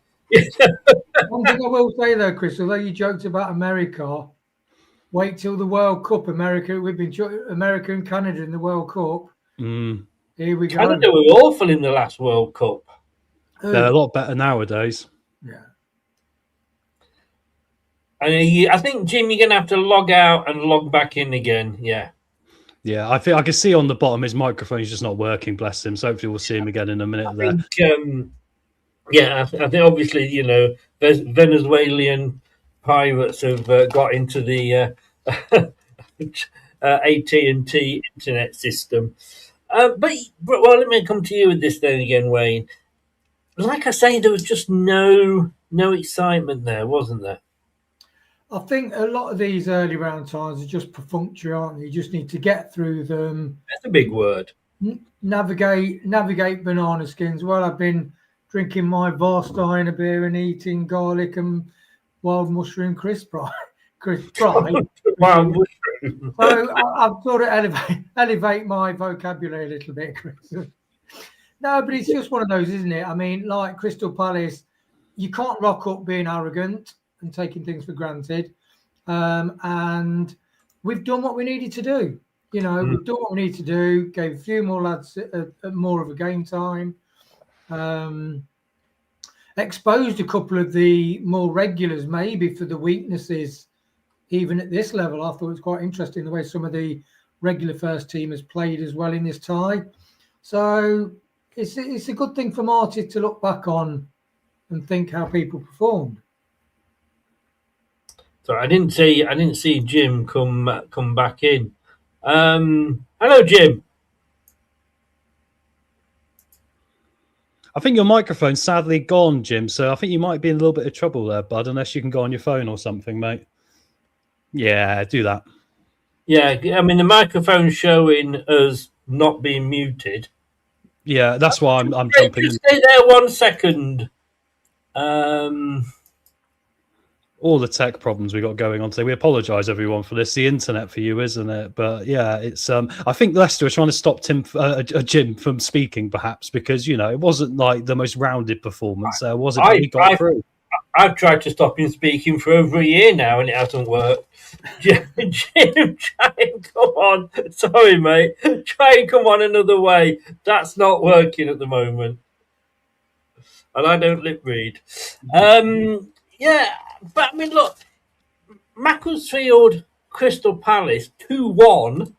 One thing I will say though, Chris, although you joked about America, wait till the World Cup. We've been America and Canada in the World Cup. Here we go. Canada were awful in the last World Cup. They're a lot better nowadays. Yeah. And I think, Jim, you're going to have to log out and log back in again. Yeah. Yeah, I think I can see on the bottom his microphone is just not working, bless him. So hopefully we'll see him again in a minute I there. think obviously, Venezuelan pirates have got into the AT&T internet system. But let me come to you with this then again, Wayne. Like I say, there was just no excitement there, wasn't there? I think a lot of these early round ties are just perfunctory, aren't they? You just need to get through them. That's a big word. Navigate banana skins. Well, I've been drinking my Vorsteiner beer and eating garlic and wild mushroom crisp fry. Wild mushroom. So I've thought to elevate my vocabulary a little bit, Chris. No, but it's just one of those, isn't it? I mean, like Crystal Palace, you can't rock up being arrogant and taking things for granted. And we've done what we needed to do. We've done what we need to do, gave a few more lads more of a game time, exposed a couple of the more regulars maybe for the weaknesses, even at this level. I thought it was quite interesting the way some of the regular first teamers played as well in this tie. So it's a good thing for Marty to look back on and think how people performed. So I didn't see Jim come back in. Hello, Jim. I think your microphone's sadly gone, Jim. So I think you might be in a little bit of trouble there, bud, unless you can go on your phone or something, mate. Yeah, do that. Yeah, I mean, the microphone's showing as not being muted. Yeah, that's why I'm jumping in. Just stay there 1 second. All the tech problems we got going on today. We apologise, everyone, for this. The internet for you, isn't it? But yeah, it's. I think Leicester are trying to stop Jim from speaking, perhaps, because it wasn't like the most rounded performance. There was it? He got through. I've tried to stop him speaking for over a year now, and it hasn't worked. Jim, try and come on. Sorry, mate. Try and come on another way. That's not working at the moment, and I don't lip read. Yeah. But I mean, look, Macclesfield Crystal Palace 2-1.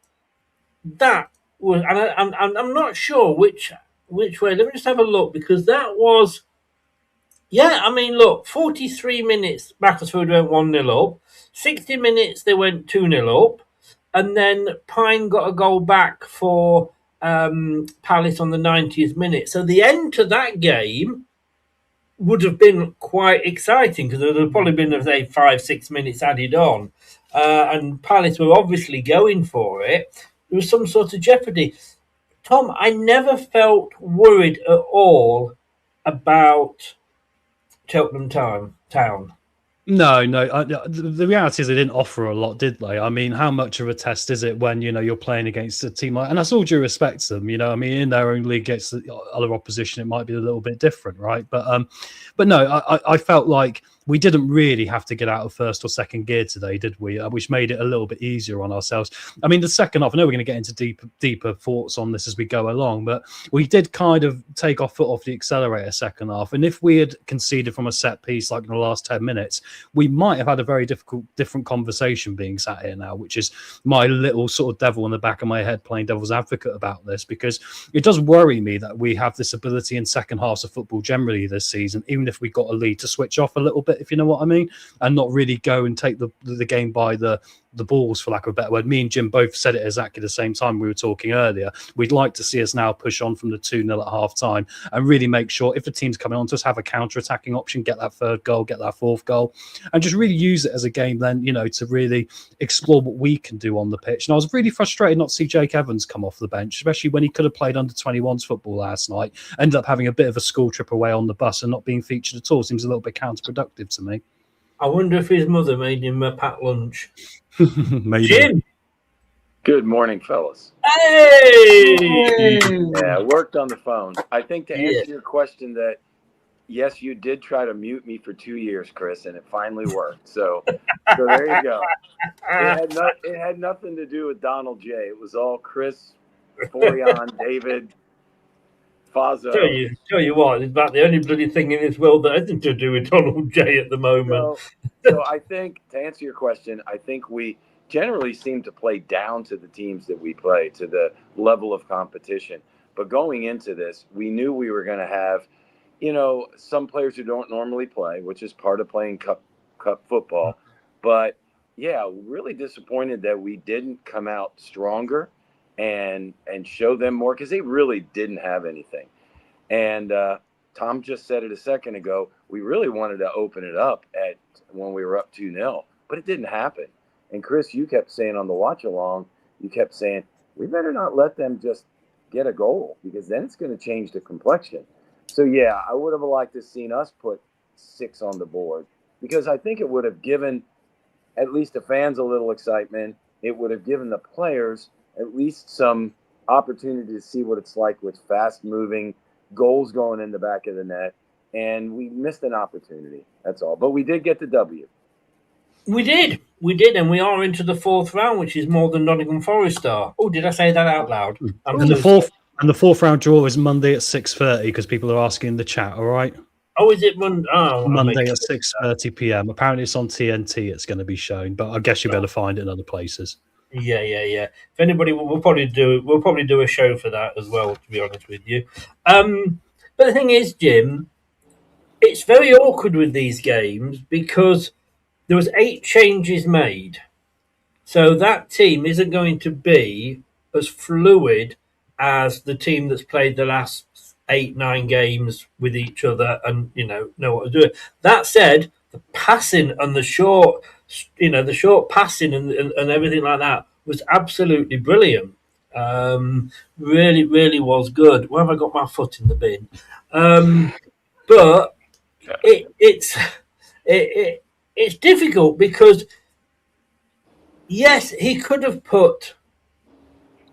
That was, and I'm not sure which way. Let me just have a look, because that was, yeah. I mean, look, 43 minutes Macclesfield went 1-0 up. 60 minutes they went 2-0 up, and then Pine got a goal back for Palace on the 90th minute. So the end to that game would have been quite exciting, because there would have probably been, say, 5-6 minutes added on, and Palace were obviously going for it. There was some sort of jeopardy. Tom, I never felt worried at all about Cheltenham Town. No. The reality is they didn't offer a lot, did they? I mean, how much of a test is it when you're playing against a team like, and that's all due respect to them. I mean, in their own league against the other opposition, it might be a little bit different, right? But no, I felt like we didn't really have to get out of first or second gear today, did we? Which made it a little bit easier on ourselves. I mean, the second half, I know we're going to get into deeper thoughts on this as we go along, but we did kind of take our foot off the accelerator second half. And if we had conceded from a set piece like in the last 10 minutes, we might have had a very different conversation being sat here now, which is my little sort of devil in the back of my head playing devil's advocate about this, because it does worry me that we have this ability in second halves of football generally this season, even if we got a lead, to switch off a little bit, if you know what I mean, and not really go and take the game by the balls, for lack of a better word. Me and Jim both said it exactly the same time we were talking earlier. We'd like to see us now push on from the 2-0 at half time and really make sure, if the team's coming on to us, have a counter-attacking option, get that third goal, get that fourth goal, and just really use it as a game then, to really explore what we can do on the pitch. And I was really frustrated not to see Jake Evans come off the bench, especially when he could have played under 21s football last night. Ended up having a bit of a school trip away on the bus and not being featured at all. Seems a little bit counterproductive to me. I wonder if his mother made him a packed lunch. Maybe. Jim, Good morning, fellas. Hey! Yeah, I worked on the phone. I think to Yeah. answer your question that, yes, you did try to mute me for 2 years, Chris, and it finally worked. So there you go. It had nothing to do with Donald J. It was all Chris, Forion, David, Fazzo. Tell you what, it's about the only bloody thing in this world that isn't to do with Donald J at the moment. So I think to answer your question, I think we generally seem to play down to the teams that we play, to the level of competition. But going into this, we knew we were going to have, some players who don't normally play, which is part of playing cup football. But yeah, really disappointed that we didn't come out stronger and show them more, because they really didn't have anything. And Tom just said it a second ago. We really wanted to open it up when we were up 2-0, but it didn't happen. And Chris, you kept saying on the watch along, you kept saying, we better not let them just get a goal, because then it's going to change the complexion. So yeah, I would have liked to seen us put 6 on the board, because I think it would have given at least the fans a little excitement. It would have given the players at least some opportunity to see what it's like with fast moving goals going in the back of the net, and we missed an opportunity. That's all. But we did get the W. We did, and we are into the 4th round, which is more than Nottingham Forest are. Oh, did I say that out loud? And the fourth round draw is Monday at 6:30, because people are asking in the chat. All right. Oh, is it Monday? Oh, Monday at 6:30 p.m. Apparently, it's on TNT. It's going to be shown, but I guess you better find it in other places. Yeah. If anybody, we'll probably do a show for that as well. To be honest with you, but the thing is, Jim, it's very awkward with these games because there was 8 changes made, so that team isn't going to be as fluid as the team that's played the last 8-9 games with each other and know what to do. That said, the passing and the short passing and everything like that was absolutely brilliant. Really was good. Where have I got my foot in the bin? But it's difficult because yes, he could have put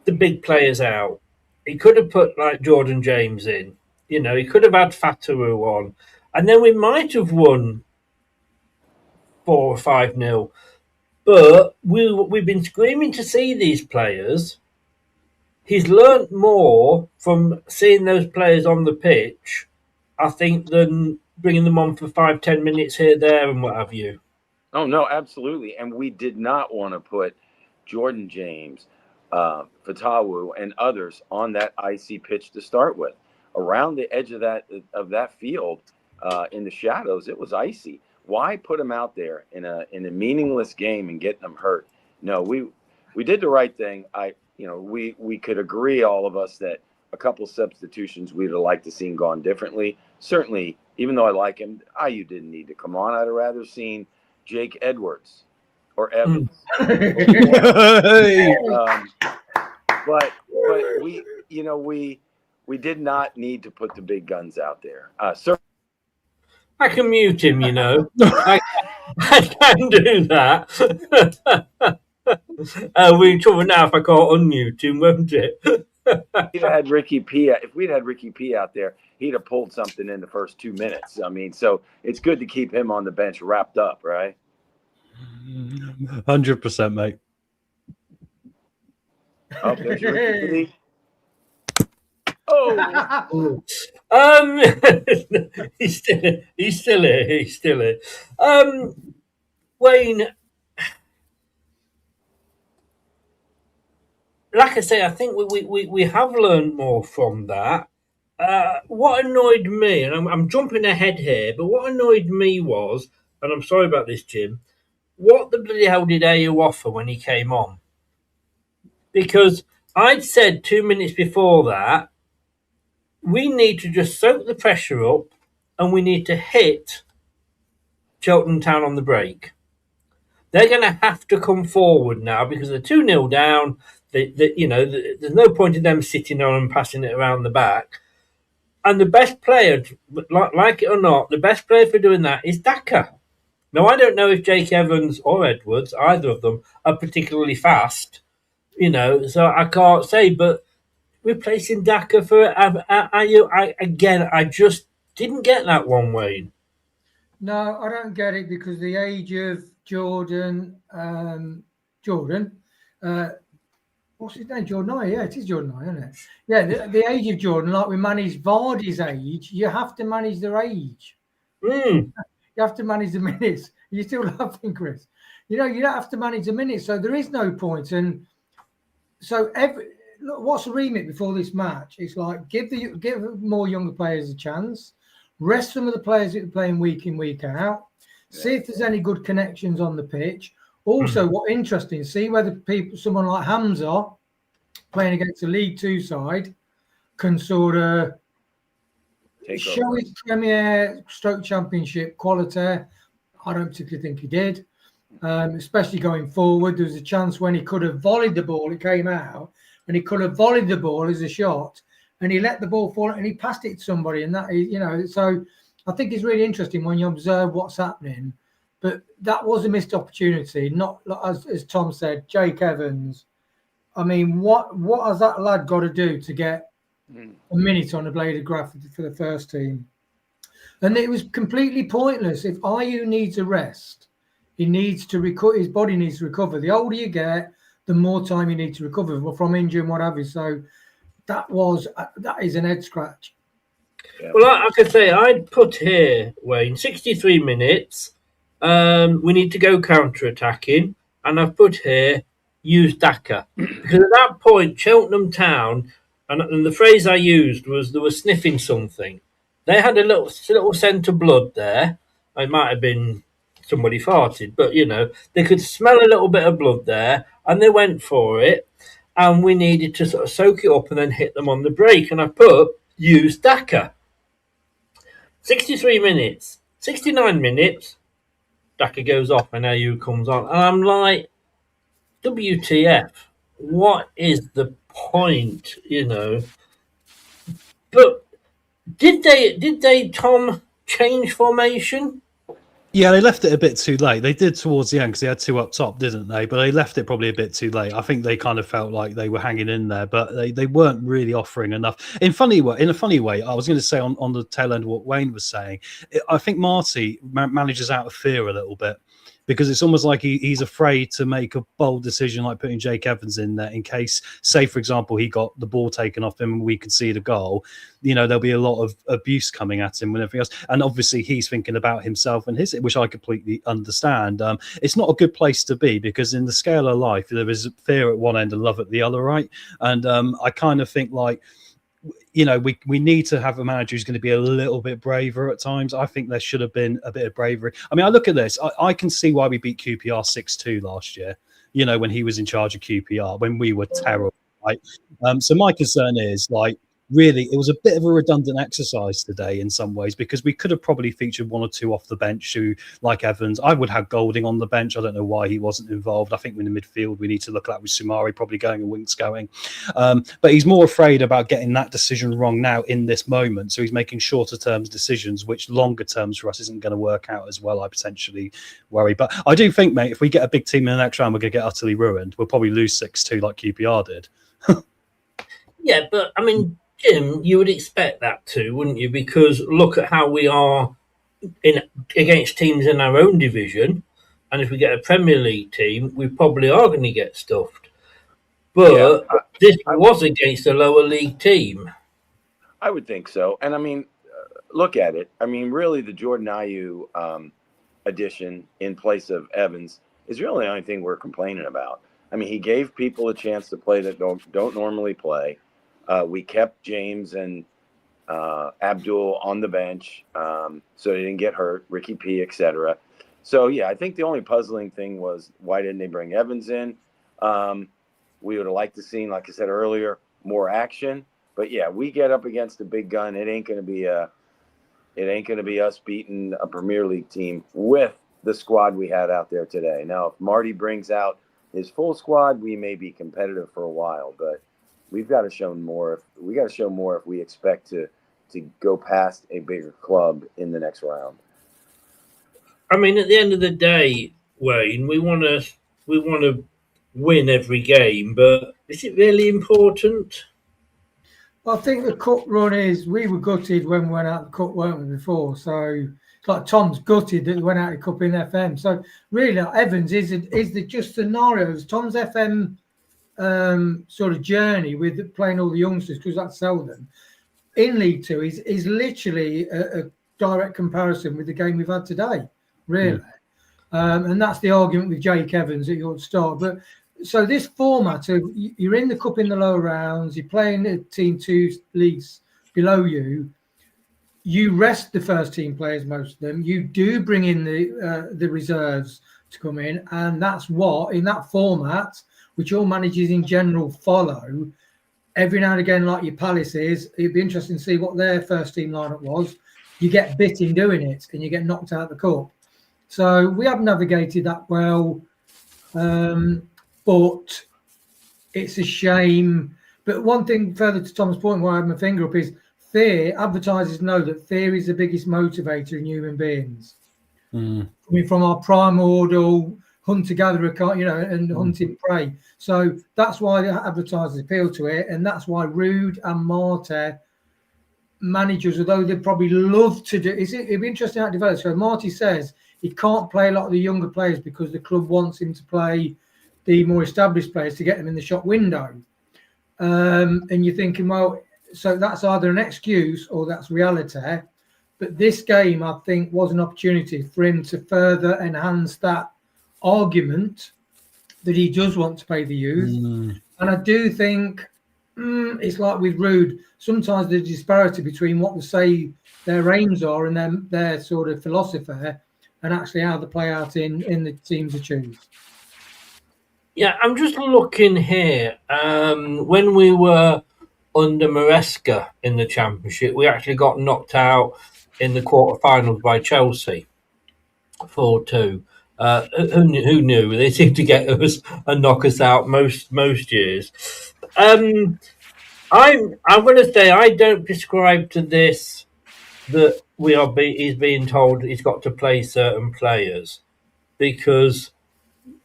the big players out. He could have put like Jordan James in. He could have had Fatawu on, and then we might have won 4 or 5-0. But we've been screaming to see these players. He's learnt more from seeing those players on the pitch, I think, than bringing them on for 5-10 minutes here, there, and what have you. Oh, no, absolutely. And we did not want to put Jordan James, Fatawu, and others on that icy pitch to start with. Around the edge of that field, in the shadows, it was icy. Why put them out there in a meaningless game and get them hurt? No, we did the right thing. We could agree, all of us, that a couple substitutions we'd have liked to seen gone differently. Certainly, even though I like him, IU didn't need to come on. I'd have rather seen Jake Edwards or Evans. But we did not need to put the big guns out there. I can mute him, I can do that. We're in trouble now if I can't unmute him, won't it? If we'd had Ricky P out there, he'd have pulled something in the first 2 minutes. I mean, so it's good to keep him on the bench wrapped up, right? 100%, mate. Oh, there's your Ricky P. Oh, he's still here. Wayne, like I say, I think we have learned more from that. What annoyed me, and I'm jumping ahead here, but what annoyed me was, and I'm sorry about this, Jim, what the bloody hell did AU offer when he came on? Because I'd said 2 minutes before that, we need to just soak the pressure up and we need to hit Cheltenham Town on the break. They're going to have to come forward now because they're 2-0 down. There's no point in them sitting on and passing it around the back. And the best player, like it or not, the best player for doing that is Daka. Now, I don't know if Jake Evans or Edwards, either of them, are particularly fast, So I can't say. But replacing Daka for I just didn't get that one, Wayne. No, I don't get it because the age of Jordan, what's his name? Jordan Nye. Yeah, it is Jordan Nye, isn't it? Yeah, the age of Jordan, like we manage Vardy's age, you have to manage their age. Mm. You have to manage the minutes. You're still laughing, Chris. You don't have to manage the minutes, so there is no point. And so look, what's the remit before this match? It's like give more younger players a chance, rest some of the players that are playing week in, week out, see if there's any good connections on the pitch. Also, what interesting, see whether someone like Hamza playing against a League Two side can sort of show his Premier Stroke Championship quality. I don't particularly think he did, especially going forward. There was a chance when he could have volleyed the ball, it came out, and he could have volleyed the ball as a shot, and he let the ball fall and he passed it to somebody. And that, so I think it's really interesting when you observe what's happening. But that was a missed opportunity, not as Tom said, Jake Evans. I mean, what has that lad got to do to get a minute on a blade of grass for the first team? And it was completely pointless. If Ayew needs a rest, he needs to recover. His body needs to recover. The older you get, the more time you need to recover from injury and what have you. So that is an head scratch. Yeah. Well, like I say, I'd put here, Wayne, 63 minutes. We need to go counter-attacking. And I've put here, use Daka. Because at that point, Cheltenham Town, and the phrase I used was they were sniffing something. They had a little scent of blood there. It might have been somebody farted, but, they could smell a little bit of blood there, and they went for it. And we needed to sort of soak it up and then hit them on the break. And I put, use Daka. 63 minutes, 69 minutes, Daka goes off and Ayew comes on. And I'm like, WTF, what is the point, But did they, Tom, change formation? Yeah, they left it a bit too late. They did towards the end because they had two up top, didn't they? But they left it probably a bit too late. I think they kind of felt like they were hanging in there, but they weren't really offering enough. In a funny way, I was going to say on the tail end of what Wayne was saying, I think Marty manages out of fear a little bit. Because it's almost like he's afraid to make a bold decision like putting Jake Evans in there in case, say, for example, he got the ball taken off him and we concede a goal. There'll be a lot of abuse coming at him and everything else. And obviously he's thinking about himself and his, which I completely understand. It's not a good place to be because in the scale of life, there is fear at one end and love at the other, right? And I kind of think like, we need to have a manager who's going to be a little bit braver at times. I think there should have been a bit of bravery. I mean, I look at this. I can see why we beat QPR 6-2 last year, when he was in charge of QPR, when we were terrible, right? So my concern is, like, really, it was a bit of a redundant exercise today in some ways because we could have probably featured one or two off the bench who, like Evans, I would have Golding on the bench. I don't know why he wasn't involved. I think in the midfield we need to look at that with Sumari probably going and Winks going. But he's more afraid about getting that decision wrong now in this moment. So he's making shorter term decisions, which longer terms for us isn't going to work out as well. I potentially worry. But I do think, mate, if we get a big team in the next round, we're going to get utterly ruined. We'll probably lose 6-2 like QPR did. Yeah, but I mean, Jim, you would expect that too, wouldn't you? Because look at how we are against teams in our own division, and if we get a Premier League team, we probably are going to get stuffed. But this was against a lower league team. I would think so. And I mean, look at it. I mean, really, the Jordan Ayew addition in place of Evans is really the only thing we're complaining about. I mean, he gave people a chance to play that don't normally play. We kept James and Abdul on the bench so they didn't get hurt, Ricky P, etc. So, yeah, I think the only puzzling thing was why didn't they bring Evans in? We would have liked to see, like I said earlier, more action. But, yeah, we get up against a big gun. It ain't going to be us beating a Premier League team with the squad we had out there today. Now, if Marty brings out his full squad, we may be competitive for a while, but we've got to show more. We got to show more if we expect to go past a bigger club in the next round. I mean, at the end of the day, Wayne, we want to win every game, but is it really important? I think the cup run is, we were gutted when we went out the cup, weren't we, before? So it's like Tom's gutted that we went out the cup in FM. So really, Evans is the just scenarios. Tom's FM sort of journey with playing all the youngsters, because that's Selden, in League Two is literally a direct comparison with the game we've had today, really. And that's the argument with Jake Evans at your start. But so this format of you're in the cup in the lower rounds, you're playing a team 2 leagues below you. You rest the first team players, most of them. You do bring in the reserves to come in, and that's what in that format, which all managers in general follow. Every now and again, like your Palaces, it'd be interesting to see what their first team lineup was. You get bit in doing it, and you get knocked out of the cup. So we have navigated that well, but it's a shame. But one thing further to Tom's point, where I have my finger up, is fear. Advertisers know that fear is the biggest motivator in human beings. I mean, from our primordial hunter-gatherer, and hunting prey. So that's why the advertisers appeal to it, and that's why Rude and Marta managers, although they'd probably love to do, it'd be interesting how it develops. So Marty says he can't play a lot of the younger players because the club wants him to play the more established players to get them in the shop window. And you're thinking, well, so that's either an excuse or that's reality. But this game, I think, was an opportunity for him to further enhance that argument that he does want to play the youth. And I do think it's like with Rude, sometimes the disparity between what they say their aims are and their sort of philosophy and actually how they play out in the teams they choose. Yeah, I'm just looking here. When we were under Maresca in the Championship, we actually got knocked out in the quarterfinals by Chelsea, 4-2. Who knew? They seem to get us and knock us out most years. I'm going to say I don't prescribe to this that he's being told he's got to play certain players, because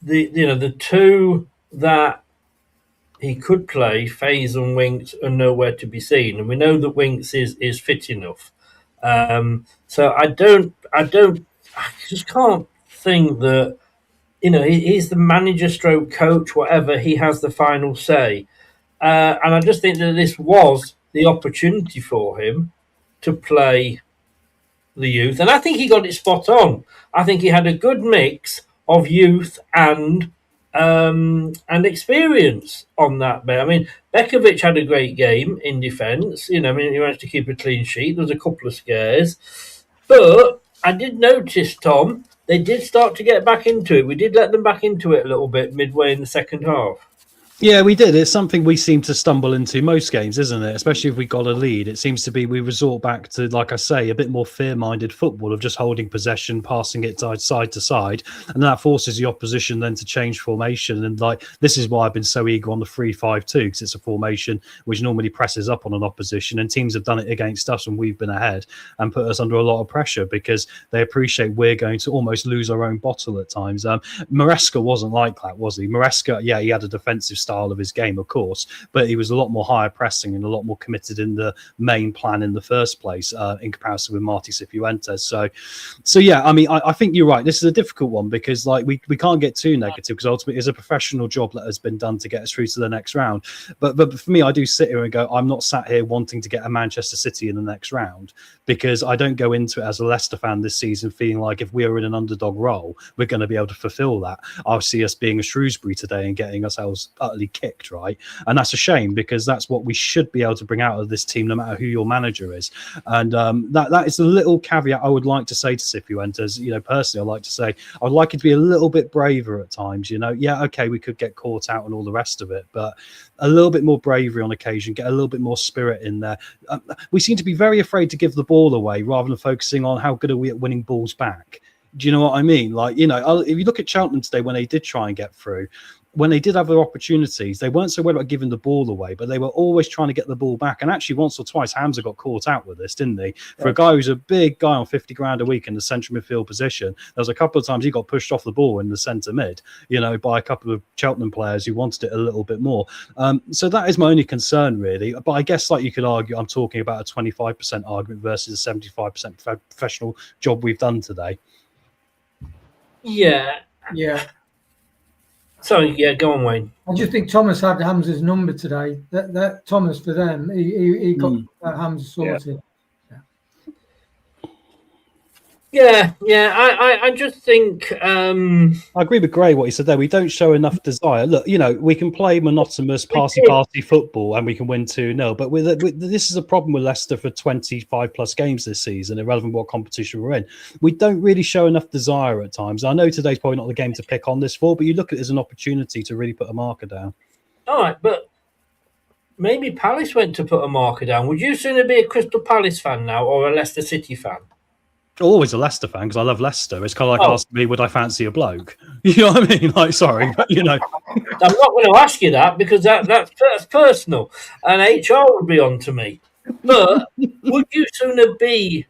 the two that he could play, Faze and Winks, are nowhere to be seen, and we know that Winks is fit enough. So I just can't think that he's the manager stroke coach, whatever, he has the final say. And I just think that this was the opportunity for him to play the youth. And I think he got it spot on. I think he had a good mix of youth and experience on that bit. I mean, Bekovic had a great game in defence. He managed to keep a clean sheet. There was a couple of scares. But I did notice, Tom, they did start to get back into it. We did let them back into it a little bit midway in the second half. Yeah, we did. It's something we seem to stumble into most games, isn't it? Especially if we got a lead. It seems to be we resort back to, like I say, a bit more fear-minded football of just holding possession, passing it side to side. And that forces the opposition then to change formation. And this is why I've been so eager on the 3-5-2, because it's a formation which normally presses up on an opposition. And teams have done it against us when we've been ahead and put us under a lot of pressure because they appreciate we're going to almost lose our own bottle at times. Maresca wasn't like that, was he? Maresca, yeah, he had a defensive style of his game, of course, but he was a lot more higher pressing and a lot more committed in the main plan in the first place in comparison with Marty Cifuentes. So yeah, I mean, I think you're right. This is a difficult one because we can't get too negative, because ultimately it's a professional job that has been done to get us through to the next round. But for me, I do sit here and go, I'm not sat here wanting to get a Manchester City in the next round, because I don't go into it as a Leicester fan this season feeling like if we are in an underdog role, we're going to be able to fulfill that. I'll see us being a Shrewsbury today and getting ourselves utterly kicked, right? And that's a shame, because that's what we should be able to bring out of this team, no matter who your manager is. And that is a little caveat I would like to say to Cifuentes. Personally, I'd like to say I would like it to be a little bit braver at times. Yeah, okay, we could get caught out and all the rest of it, but a little bit more bravery on occasion, get a little bit more spirit in there. We seem to be very afraid to give the ball away rather than focusing on how good are we at winning balls back. Do you know what I mean? If you look at Cheltenham today when they did try and get through, when they did have their opportunities, they weren't so worried about giving the ball away, but they were always trying to get the ball back. And actually, once or twice, Hamza got caught out with this, didn't he? For a guy who's a big guy on 50 grand a week in the central midfield position, there was a couple of times he got pushed off the ball in the centre mid, by a couple of Cheltenham players who wanted it a little bit more. So that is my only concern, really. But I guess, like you could argue, I'm talking about a 25% argument versus a 75% professional job we've done today. Yeah. Sorry, go on, Wayne. I just think Thomas had Hamza's number today. That Thomas, for them, he got Hamza sorted. I just think I agree with Gray what he said there. We don't show enough desire. Look, we can play monotonous party football and we can win 2-0, but this is a problem with Leicester for 25 plus games this season, irrelevant what competition we're in. We don't really show enough desire at times. I know today's probably not the game to pick on this for, but you look at it as an opportunity to really put a marker down. All right, but maybe Palace went to put a marker down. Would you sooner be a Crystal Palace fan now or a Leicester City fan? Always a Leicester fan because I love Leicester. It's kind of like asking me, would I fancy a bloke? You know what I mean? Like, sorry, but I'm not going to ask you that because that's personal, and HR would be on to me. But would you sooner be,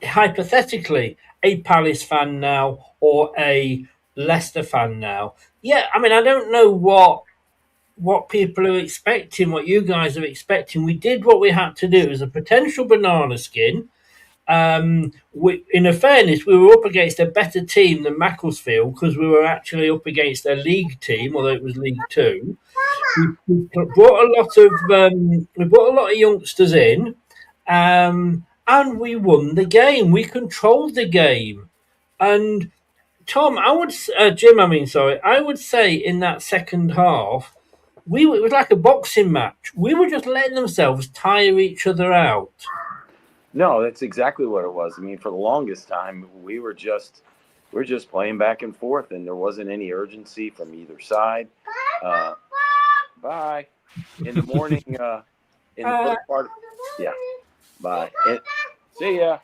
hypothetically, a Palace fan now or a Leicester fan now? Yeah, I mean, I don't know what people are expecting, what you guys are expecting. We did what we had to do. It was a potential banana skin. In a fairness, we were up against a better team than Macclesfield because we were actually up against a league team, although it was League Two. We brought a lot of youngsters in, and we won the game. We controlled the game, and Jim. I would say in that second half, it was like a boxing match. We were just letting themselves tire each other out. No, that's exactly what it was. I mean, for the longest time, we're just playing back and forth, and there wasn't any urgency from either side. Bye. In the morning, in the first part, bye. See ya.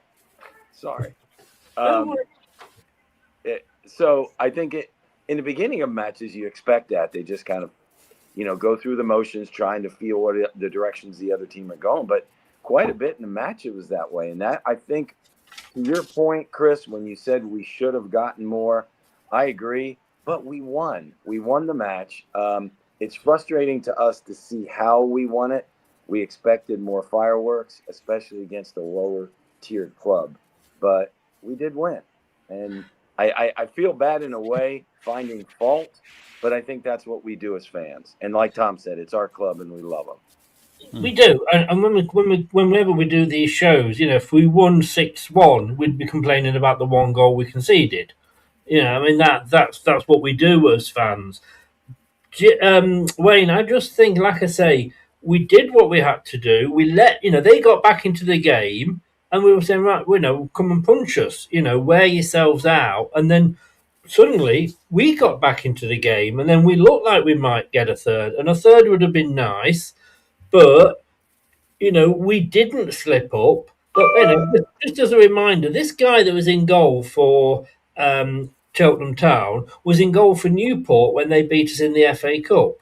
Sorry. So I think in the beginning of matches, you expect that they just kind of, go through the motions, trying to feel what the directions the other team are going, but quite a bit in the match it was that way. And that, I think, to your point, Chris, when you said we should have gotten more, I agree, but we won. We won the match. It's frustrating to us to see how we won it. We expected more fireworks, especially against a lower tiered club, but we did win. And I feel bad in a way, finding fault, but I think that's what we do as fans. And like Tom said, it's our club and we love them. We do, and whenever we do these shows, if we won 6-1, we'd be complaining about the one goal we conceded. I mean that's what we do as fans. Wayne, I just think, like I say, we did what we had to do. We they got back into the game, and we were saying, right, come and punch us, wear yourselves out, and then suddenly we got back into the game, and then we looked like we might get a third, and a third would have been nice. But, we didn't slip up. But, just as a reminder, this guy that was in goal for Cheltenham Town was in goal for Newport when they beat us in the FA Cup.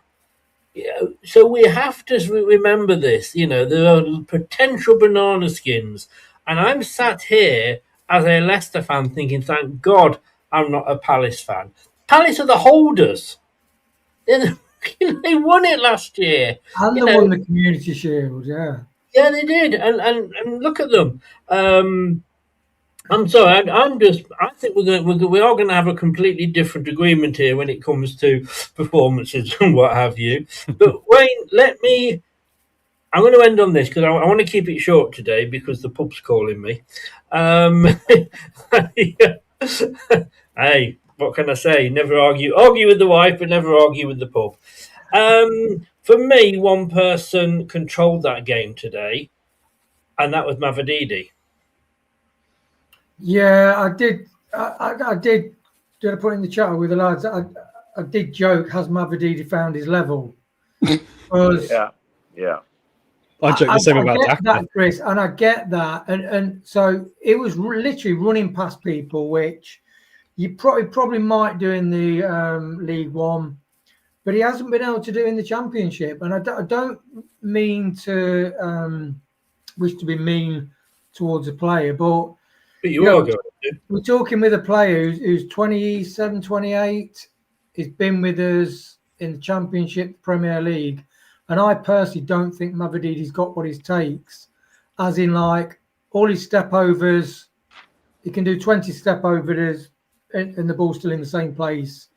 So we have to remember this. There are potential banana skins. And I'm sat here as a Leicester fan thinking, thank God I'm not a Palace fan. Palace are the holders. They won it last year. And they won the Community Shield, yeah. Yeah, they did. And look at them. I'm sorry. I think we are going to have a completely different agreement here when it comes to performances and what have you. But Wayne, I'm going to end on this because I want to keep it short today because the pub's calling me. Hey. What can I say? Never argue with the wife, but never argue with the pub. For me, one person controlled that game today, and that was Mavididi. Yeah, I did. I did. Did I put in the chat with the lads? I did joke. Has Mavididi found his level? Yeah. I joke the same about that, Chris, and I get that, and so it was literally running past people, which you probably might do in the League One, but he hasn't been able to do in the Championship. And I don't mean to wish to be mean towards a player, but you are going to. we're talking with a player who's 27, 28. He's been with us in the Championship, Premier League. And I personally don't think Mavridi's got what it takes, as in like all his step overs. He can do 20 step overs and the ball's still in the same place.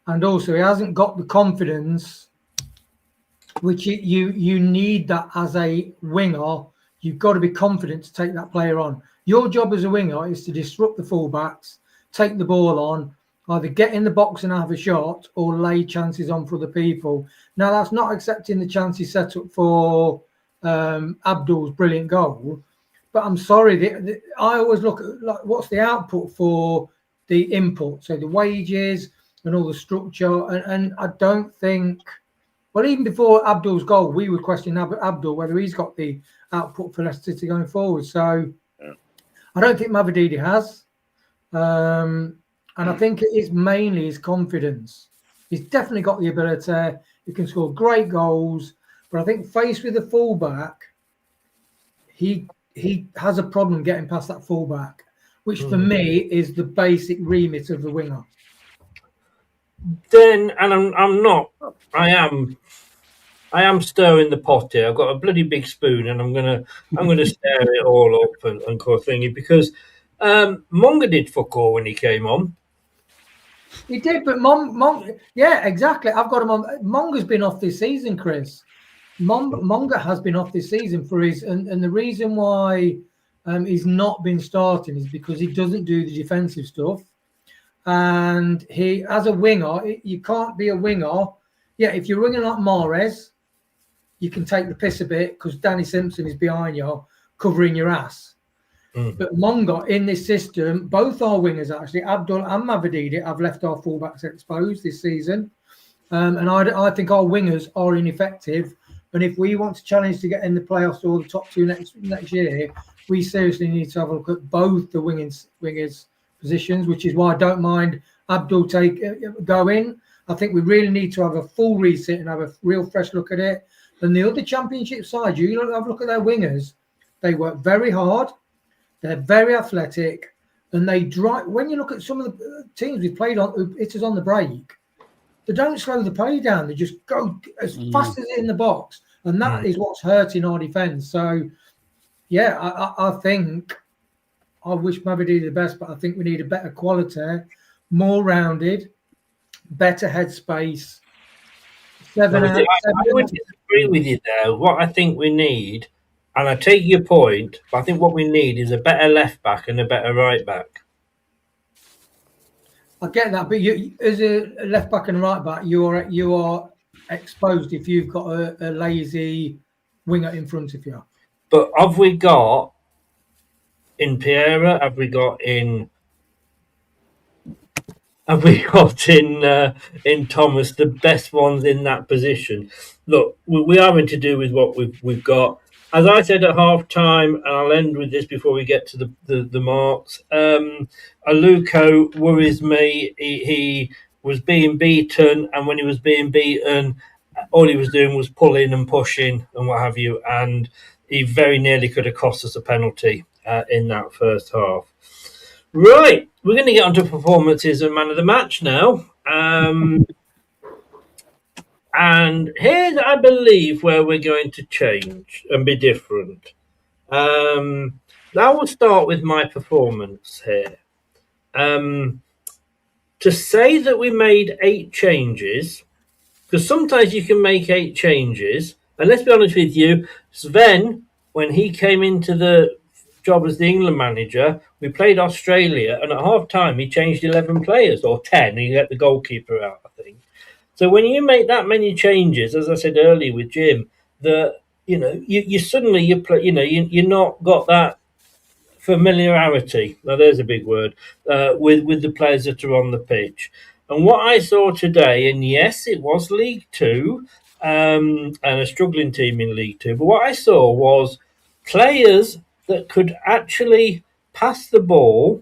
And also he hasn't got the confidence, which you need that as a winger. You've got to be confident to take that player on. Your job as a winger is to disrupt the fullbacks, take the ball on, either get in the box and have a shot or lay chances on for other people. Now, that's not accepting the chances set up for Abdul's brilliant goal. But I'm sorry, I always look at like, what's the output for the input? So the wages and all the structure. And I don't think, well, even before Abdul's goal, we were questioning Abdul whether he's got the output for Leicester City going forward. So I don't think Mavididi has. And I think it is mainly his confidence. He's definitely got the ability. He can score great goals. But I think faced with a fullback, he has a problem getting past that fullback, which for me is the basic remit of the winger. Then, and I'm not. I am stirring the pot here. I've got a bloody big spoon, and I'm gonna stir it all up and call thingy because Monga did fuck all when he came on. He did, but yeah, exactly. I've got him on. Monga's been off this season, Chris. Monga has been off this season for his, and the reason why he's not been starting is because he doesn't do the defensive stuff. And he, as a winger, you can't be a winger. Yeah, if you're winging like Mahrez, you can take the piss a bit because Danny Simpson is behind you, covering your ass. But Monga in this system, both our wingers actually, Abdul and Mavididi, have left our fullbacks exposed this season. And I think our wingers are ineffective. And if we want to challenge to get in the playoffs or the top two next year, we seriously need to have a look at both the wingers positions, which is why I don't mind Abdul going. I think we really need to have a full reset and have a real fresh look at it. And the other Championship side, you have a look at their wingers. They work very hard. They're very athletic, and they drive. When you look at some of the teams we've played on, who hit us on the break, they don't slow the play down. They just go as fast as in the box, and that is what's hurting our defence. So, yeah, I think I wish Mavidi the best, but I think we need a better quality, more rounded, better headspace. I would disagree with you there. What I think we need, and I take your point, but I think what we need is a better left back and a better right back. I get that, but you, as a left back and right back, you are exposed if you've got a lazy winger in front of you. But have we got in Piera? Have we got in Thomas the best ones in that position? Look, we are having to do with what we've got. As I said at half time, and I'll end with this before we get to the marks, Aluko worries me. He was being beaten, and when he was being beaten, all he was doing was pulling and pushing and what have you, and he very nearly could have cost us a penalty in that first half. Right, we're going to get onto performances and man of the match now. And here's, I believe, where we're going to change and be different. I will start with my performance here. To say that we made 8 changes, because sometimes you can make 8 changes, and let's be honest with you, Sven, when he came into the job as the England manager, we played Australia, and at half time he changed 11 players, or 10, and he let the goalkeeper out, I think. So when you make that many changes, as I said earlier with Jim, that you suddenly you're not got that familiarity. Now there's a big word with the players that are on the pitch. And what I saw today, and yes, it was League Two and a struggling team in League Two, but what I saw was players that could actually pass the ball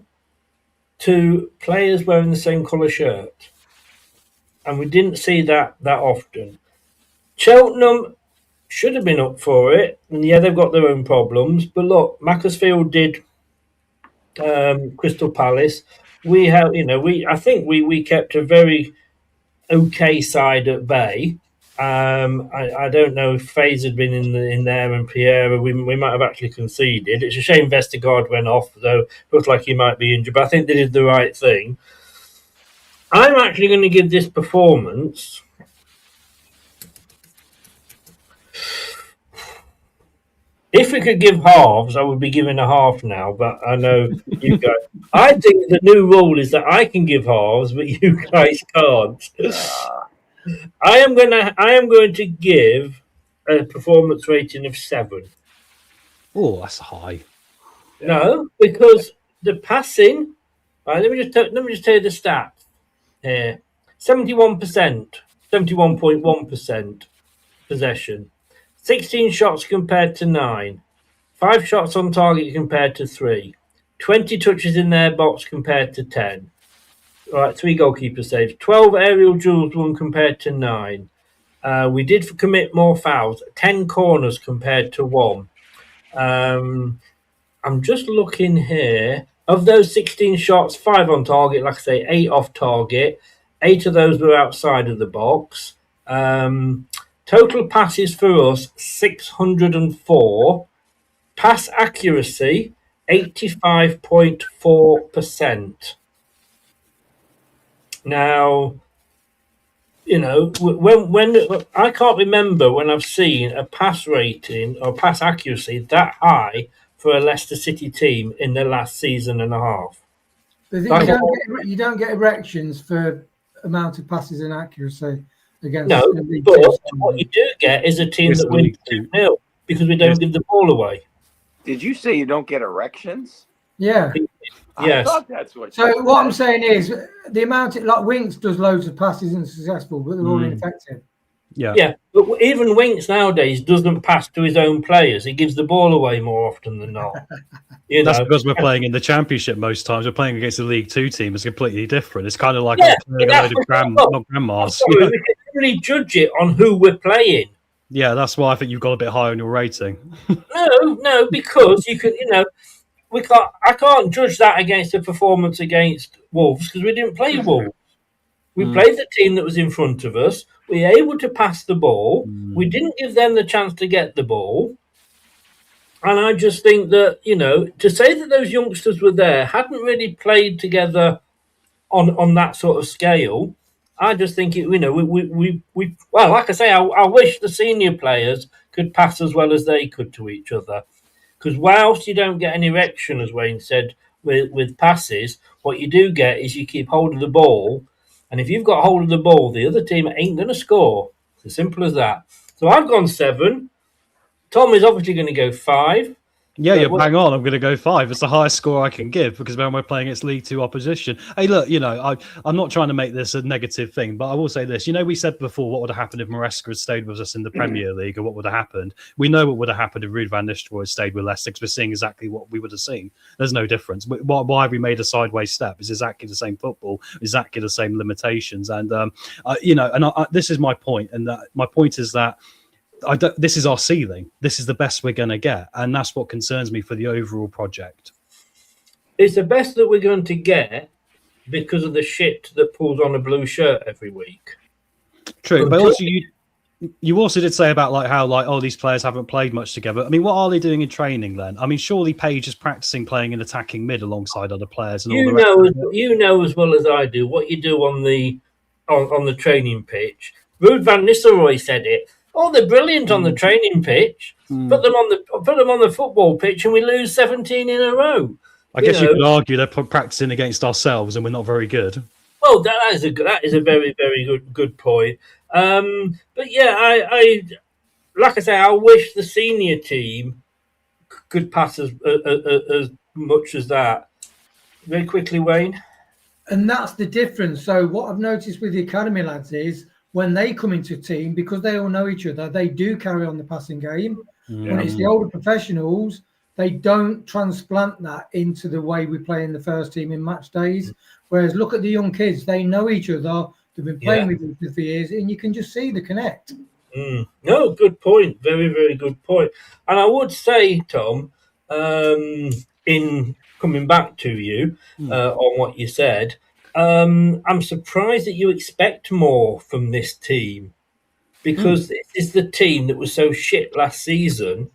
to players wearing the same colour shirt. and we didn't see that often. Cheltenham should have been up for it, and yeah, they've got their own problems. But look, Macclesfield did Crystal Palace. We have, I think we kept a very okay side at bay. I don't know if Faze had been in there and Pierre, we might have actually conceded. It's a shame Vestergaard went off, though. Looked like he might be injured, but I think they did the right thing. I'm actually going to give this performance. If we could give halves, I would be giving a half now, but I know you guys. I think the new rule is that I can give halves, but you guys can't. I am going to give a performance rating of 7. Oh, that's high. No, because the passing. Right, let me just tell you the stats here: 71%, 71.1% possession, 16 shots compared to 9, 5 shots on target compared to 3, 20 touches in their box compared to 10. Right, 3 goalkeeper saves, 12 aerial duels won compared to 9. We did commit more fouls, 10 corners compared to 1. I'm just looking here. Of those 16 shots, 5 on target, like I say, 8 off target. 8 of those were outside of the box. Total passes for us, 604. Pass accuracy, 85.4%. Now, when I can't remember when I've seen a pass rating or pass accuracy that high for a Leicester City team in the last season and a half. You don't get erections for amount of passes and accuracy against. No, but what you do get is a team that wins 2-0 because we don't give the ball away. Did you say you don't get erections? Yeah. Yes. I thought that's what. So what I'm saying is the amount like Winks does loads of passes and successful, but they're all ineffective. Yeah, but even Winks nowadays doesn't pass to his own players. He gives the ball away more often than not. That's because we're playing in the Championship most times. We're playing against a League Two team. It's completely different. It's kind of like playing a load of grandmas. We can really judge it on who we're playing. Yeah, that's why I think you've got a bit higher on your rating. No, because you can, we can't. I can't judge that against a performance against Wolves because we didn't play Wolves. We played the team that was in front of us. We were able to pass the ball. We didn't give them the chance to get the ball. And I just think that, to say that those youngsters were there, hadn't really played together on that sort of scale. I just think we like I say, I wish the senior players could pass as well as they could to each other. Because whilst you don't get an erection, as Wayne said, with passes, what you do get is you keep hold of the ball. And if you've got hold of the ball, the other team ain't going to score. It's as simple as that. So I've gone 7. Tom is obviously going to go 5. Yeah, you're bang on. I'm going to go 5. It's the highest score I can give because when we're playing against League Two opposition. Hey, look, I'm not trying to make this a negative thing, but I will say this. We said before what would have happened if Maresca had stayed with us in the Premier League or what would have happened. We know what would have happened if Ruud van Nistelrooy had stayed with Leicester because we're seeing exactly what we would have seen. There's no difference. Why have we made a sideways step? It's exactly the same football, exactly the same limitations. And, this is my point. And my point is that this is our ceiling. This is the best we're going to get. And that's what concerns me for the overall project. It's the best that we're going to get because of the shit that pulls on a blue shirt every week. True. But also you also did say about how these players haven't played much together. I mean, what are they doing in training then? I mean, surely Page is practicing playing an attacking mid alongside other players. And you know as well as I do what you do on the training pitch. Ruud van Nistelrooy said it. Oh, they're brilliant on the training pitch. Put them on the football pitch, and we lose 17 in a row. I guess you could argue they're practicing against ourselves, and we're not very good. Well, that is a very, very good point. But yeah, I like I say, I wish the senior team could pass as much as that. Very quickly, Wayne. And that's the difference. So what I've noticed with the academy lads is, when they come into a team, because they all know each other, they do carry on the passing game. When it's the older professionals, they don't transplant that into the way we play in the first team in match days. Whereas look at the young kids, they know each other, They've been playing with each other for years, and you can just see the connect. No, good point. Very, very good point. And I would say, Tom, in coming back to you on what you said, I'm surprised that you expect more from this team, because this is the team that was so shit last season.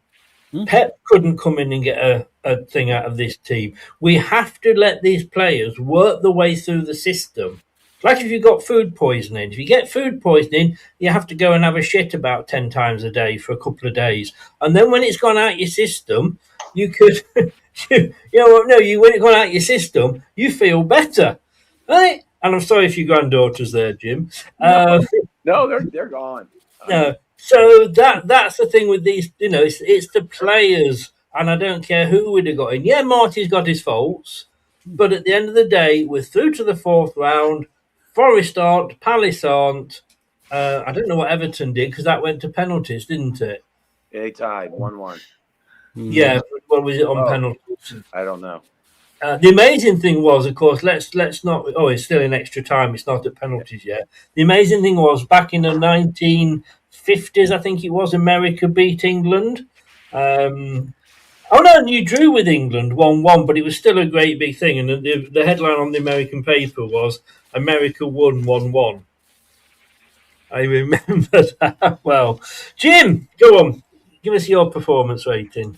Pep couldn't come in and get a thing out of this team. We have to let these players work the way through the system. Like if you've got food poisoning. If you get food poisoning, you have to go and have a shit about 10 times a day for a couple of days. And then when it's gone out your system, you could, when it's gone out your system, you feel better. Right? And I'm sorry if your granddaughter's there, Jim. No, they're gone. No. So that's the thing with these, it's the players, and I don't care who would have got in. Yeah, Marty's got his faults, but at the end of the day, we're through to the fourth round. Forest aren't, Palace aren't. I don't know what Everton did, because that went to penalties, didn't it? They tied 1-1. Yeah, well, was it on penalties? I don't know. The amazing thing was, of course, let's not. Oh, it's still in extra time. It's not at penalties yet. The amazing thing was, back in the 1950s, I think it was, America beat England. You drew with England 1-1, but it was still a great big thing. And the headline on the American paper was America won 1-1. I remember that well. Jim, go on. Give us your performance rating.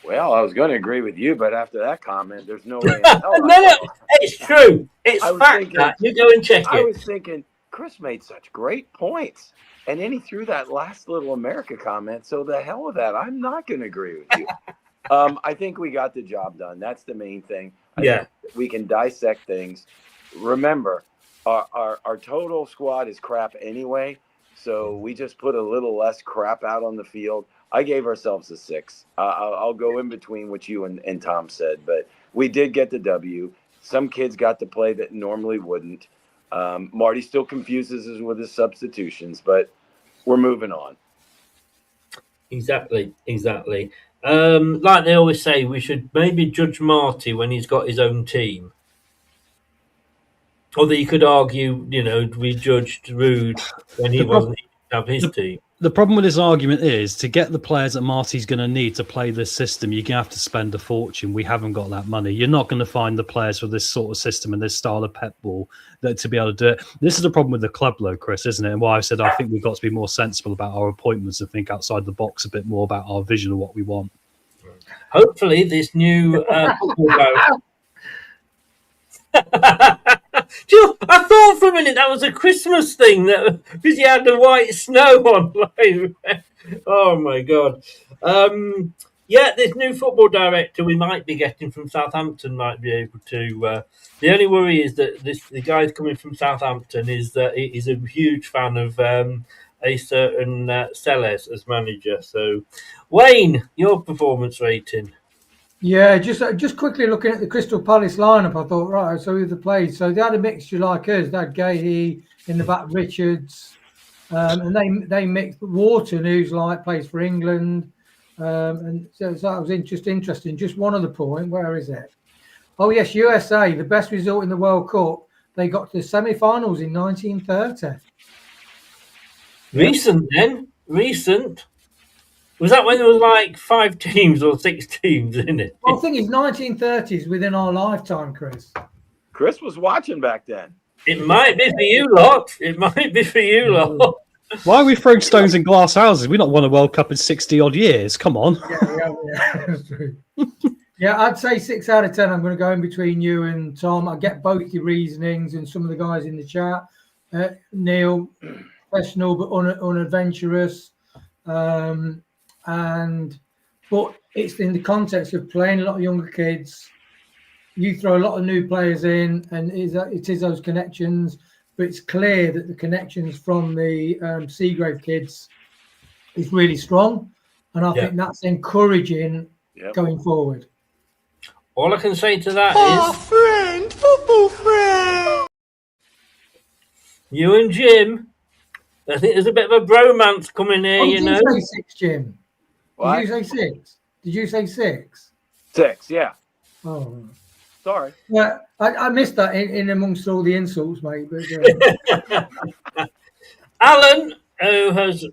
Well, I was going to agree with you, but after that comment, there's no way. No, it's true. It's fact that. You go and check it. I was thinking, Chris made such great points. And then he threw that last little America comment. So the hell with that. I'm not going to agree with you. I think we got the job done. That's the main thing. I think we can dissect things. Remember, our total squad is crap anyway. So we just put a little less crap out on the field. I gave ourselves a 6. I'll go in between what you and Tom said, but we did get the W. Some kids got to play that normally wouldn't. Marty still confuses us with his substitutions, but we're moving on. Exactly. Like they always say, we should maybe judge Marty when he's got his own team. Although you could argue, we judged Rude when he wasn't have his team. The problem with his argument is, to get the players that Marty's going to need to play this system, you're going to have to spend a fortune. We haven't got that money. You're not going to find the players for this sort of system and this style of pep ball that to be able to do it. This is the problem with the club, though, Chris, isn't it? And why I said I think we've got to be more sensible about our appointments and think outside the box a bit more about our vision of what we want. Hopefully, this new football I thought for a minute that was a Christmas thing, because you had the white snow on. Oh my god! This new football director we might be getting from Southampton might be able to. The only worry is that the guy coming from Southampton is that he's a huge fan of a certain Sellers as manager. So, Wayne, your performance rating. Yeah, just quickly looking at the Crystal Palace lineup, I thought, right, so who they played. So they had a mixture like us. They had Gahey in the back, Richards, and they mixed Wharton, who's plays for England, and so that was interesting. Just one other point, where is it? Oh yes, USA, the best result in the World Cup. They got to the semi-finals in 1930. Recent. Was that when there was 5 teams or 6 teams in it? Well, I think it's 1930s within our lifetime, Chris. Chris was watching back then. It might be for you lot. Why are we throwing stones in glass houses? We've not won a World Cup in 60-odd years. Come on. Yeah, that's true. Yeah, I'd say 6 out of 10. I'm going to go in between you and Tom. I get both your reasonings and some of the guys in the chat. Neil, professional but unadventurous. But it's in the context of playing a lot of younger kids. You throw a lot of new players in, and it is those connections. But it's clear that the connections from the Seagrave kids is really strong, and I think that's encouraging going forward. All I can say to that is, football friend. You and Jim, I think there's a bit of a bromance coming here. Did you say 6, Jim? What? Did you say 6? Did you say 6? 6, yeah. Oh, Sorry. Yeah, I missed that in amongst all the insults, mate. But Alan, who has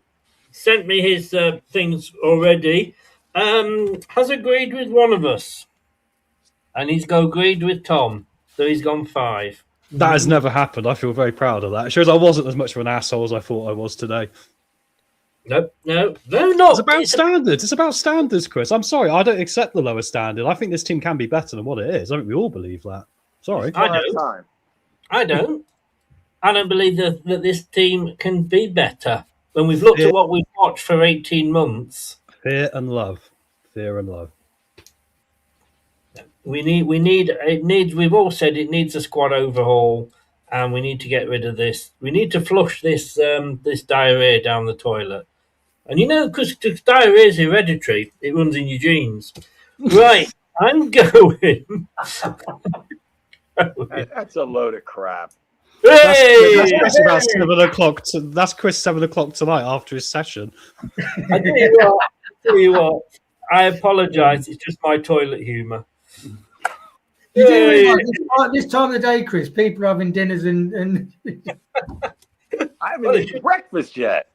sent me his things already, has agreed with one of us. And he's agreed with Tom. So he's gone 5. That has never happened. I feel very proud of that. It shows I wasn't as much of an asshole as I thought I was today. No, not. It's about standards. It's about standards, Chris. I'm sorry. I don't accept the lower standard. I think this team can be better than what it is. I think we all believe that. Sorry. I don't. I don't believe that this team can be better. When we've looked at what we've watched for 18 months. Fear and love. Fear and love. We've all said it needs a squad overhaul, and we need to get rid of this. We need to flush this diarrhea down the toilet. And because diarrhea is hereditary, it runs in your genes. Right, I'm going. That's a load of crap. Hey! That's Chris about 7 o'clock. That's Chris 7 o'clock tonight after his session. I tell you what, I apologise. It's just my toilet humour. You do realise this time of the day, Chris, people are having dinners and I haven't eaten breakfast yet.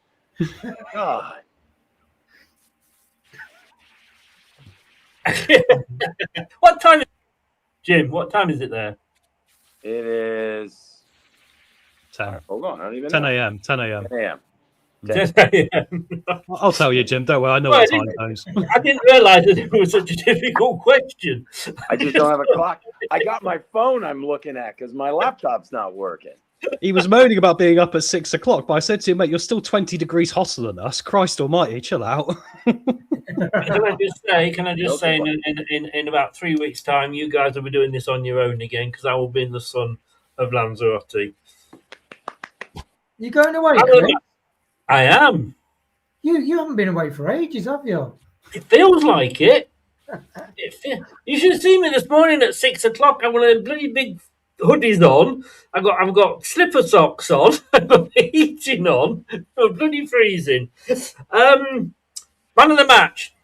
God. What time, Jim? What time is it there? It is 10. Hold on, I don't even 10 know. a.m. 10 a.m. 10 a.m. 10 a.m. I'll tell you, Jim. Don't worry. I know what time zones. I didn't realise that it was such a difficult question. I just don't have a clock. I got my phone I'm looking at because my laptop's not working. He was moaning about being up at 6 o'clock, but I said to him, mate, you're still 20 degrees hotter than us. Christ almighty, chill out. Can I just say in about 3 weeks' time, you guys will be doing this on your own again because I will be in the son of Lanzarote. you going away, Chris? I am. You haven't been away for ages, have you? It feels like it. You should have seen me this morning at 6 o'clock. I've got a bloody big hoodies on. I've got slipper socks on. I've got the heating on. I'm bloody freezing. Man of the match.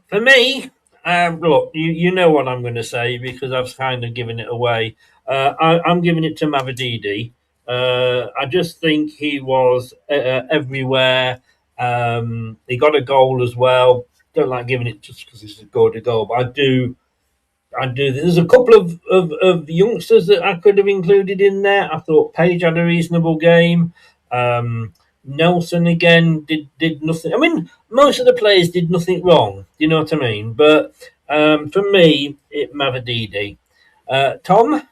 For me, look, you know what I'm going to say because I've kind of given it away. I'm giving it to Mavididi. I just think he was everywhere. He got a goal as well. Don't like giving it just because it's a goal, but I do. There's a couple of youngsters that I could have included in there. I thought Page had a reasonable game. Nelson again did nothing. I mean, most of the players did nothing wrong. You know what I mean? But for me, Mavididi. Tom?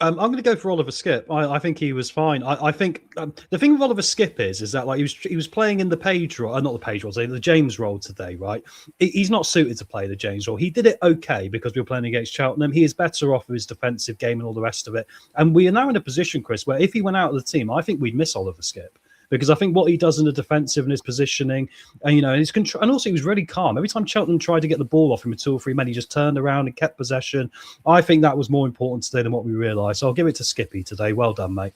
I'm going to go for Oliver Skip. I think he was fine. I think the thing with Oliver Skip is that like he was playing in the Page role, not the Page role, the James role today, right? He's not suited to play the James role. He did it okay because we were playing against Cheltenham. He is better off with his defensive game and all the rest of it. And we are now in a position, Chris, where if he went out of the team, I think we'd miss Oliver Skip. Because I think what he does in the defensive and his positioning, and his control, and also he was really calm. Every time Cheltenham tried to get the ball off him with 2 or 3 men, he just turned around and kept possession. I think that was more important today than what we realised. So I'll give it to Skippy today. Well done, mate.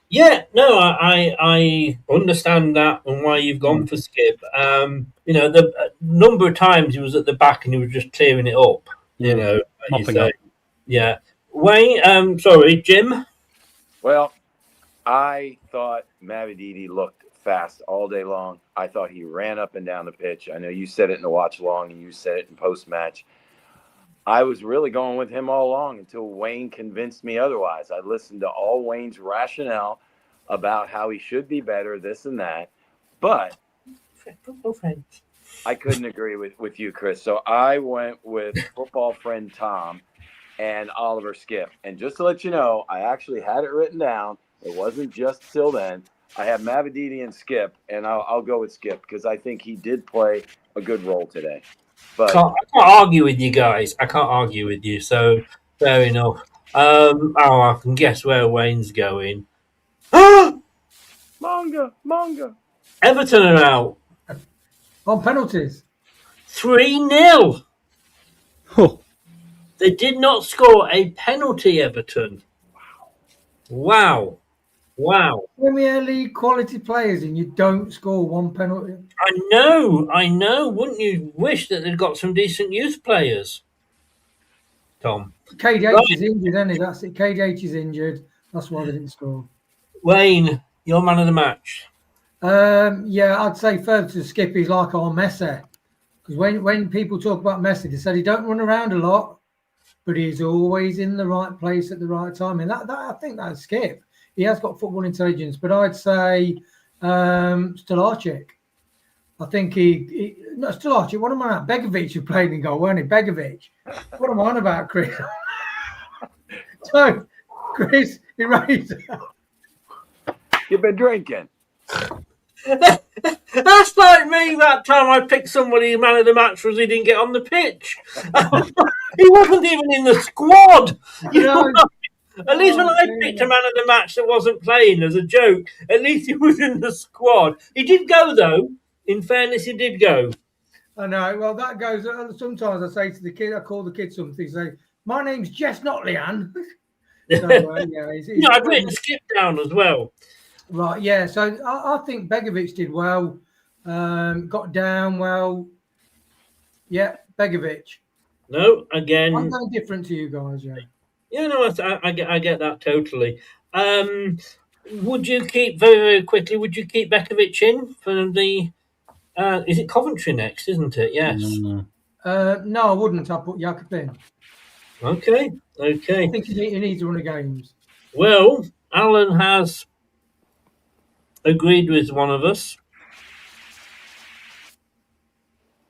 Yeah, no, I understand that and why you've gone for Skip. The number of times he was at the back and he was just clearing it up. Mopping up. Yeah, Wayne. Sorry, Jim. Well, I thought Mavididi looked fast all day long. I thought he ran up and down the pitch. I know you said it in the watch along and you said it in post-match. I was really going with him all along until Wayne convinced me otherwise. I listened to all Wayne's rationale about how he should be better, this and that. But I couldn't agree with you, Chris. So I went with football friend Tom and Oliver Skip. And just to let you know, I actually had it written down. It wasn't just till then. I have Mavididi and Skip, and I'll go with Skip because I think he did play a good role today. But I can't argue with you guys. I can't argue with you. So fair enough. I can guess where Wayne's going. Manga. Everton are out On penalties. 3-0. Oh. They did not score a penalty, Everton. Wow. Premier League quality players and you don't score 1 penalty. I know. Wouldn't you wish that they'd got some decent youth players? Tom. KDH is injured, isn't he? That's it. KDH is injured. That's why they didn't score. Wayne, your man of the match. Yeah, I'd say further to Skip, he's like our Messi. Because when people talk about Messi, they said he don't run around a lot, but he's always in the right place at the right time. And that I think that's Skip. He has got football intelligence, but I'd say Stolarczyk. I think no, Stolarczyk. What am I at? Begovic who played in goal, weren't he? Begovic. What am I on about, Chris? So, Chris, erase. You've been drinking. That's like me that time I picked somebody man of the match because he didn't get on the pitch. He wasn't even in the squad. You know? At least when I picked a man of the match that wasn't playing as a joke, at least he was in the squad. He did go, though. In fairness, he did go. I know. Well, that goes. Sometimes I say to the kid, I call the kid something, say, "My name's Jess, not Leanne." So, yeah, I'd written Skip down as well. Right, yeah. So I think Begovic did well, got down well. Yeah, Begovic. No, again. I'm no different to you guys, yeah. Yeah, no, I get that totally. Would you keep, very, very quickly, would you keep Begovic in for the, is it Coventry next, isn't it? Yes. No, I wouldn't. I'll put Jakob in. Okay. I think he needs to run the games. Well, Alan has agreed with one of us.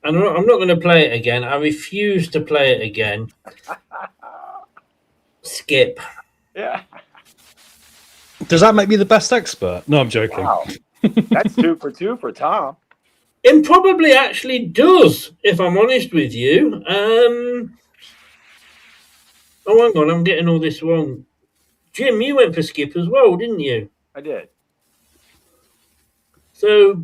And I'm not going to play it again. I refuse to play it again. Skip. Yeah. Does that make me the best expert? No, I'm joking. Wow. That's 2 for 2 for Tom. It probably actually does, if I'm honest with you. Oh, hang on, I'm getting all this wrong. Jim, you went for Skip as well, didn't you? I did. So,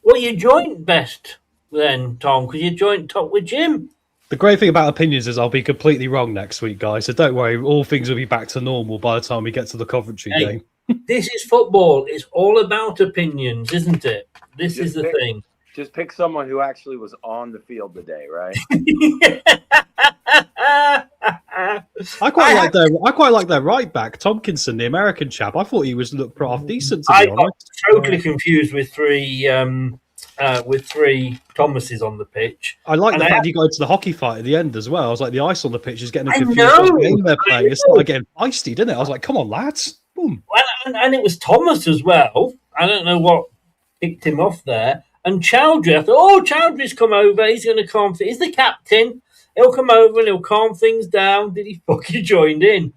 well, you joined best then, Tom, because you joined top with Jim. The great thing about opinions is I'll be completely wrong next week, guys. So don't worry, all things will be back to normal by the time we get to the Coventry game. This is football. It's all about opinions, isn't it? This is the thing. Just pick someone who actually was on the field today, right? I quite like their right back, Tompkinson, the American chap. I thought he looked half decent. To be honest, got totally confused with three Thomases on the pitch. I like the fact you got into the hockey fight at the end as well. I was like, the ice on the pitch is getting confused. What game they're playing. It's not getting feisty, didn't it? I was like, come on, lads. Boom. Well, and it was Thomas as well. I don't know what kicked him off there. And Chowdhury, I thought, Chowdhury's come over. He's going to calm things. He's the captain. He'll come over and he'll calm things down. Did he fucking joined in?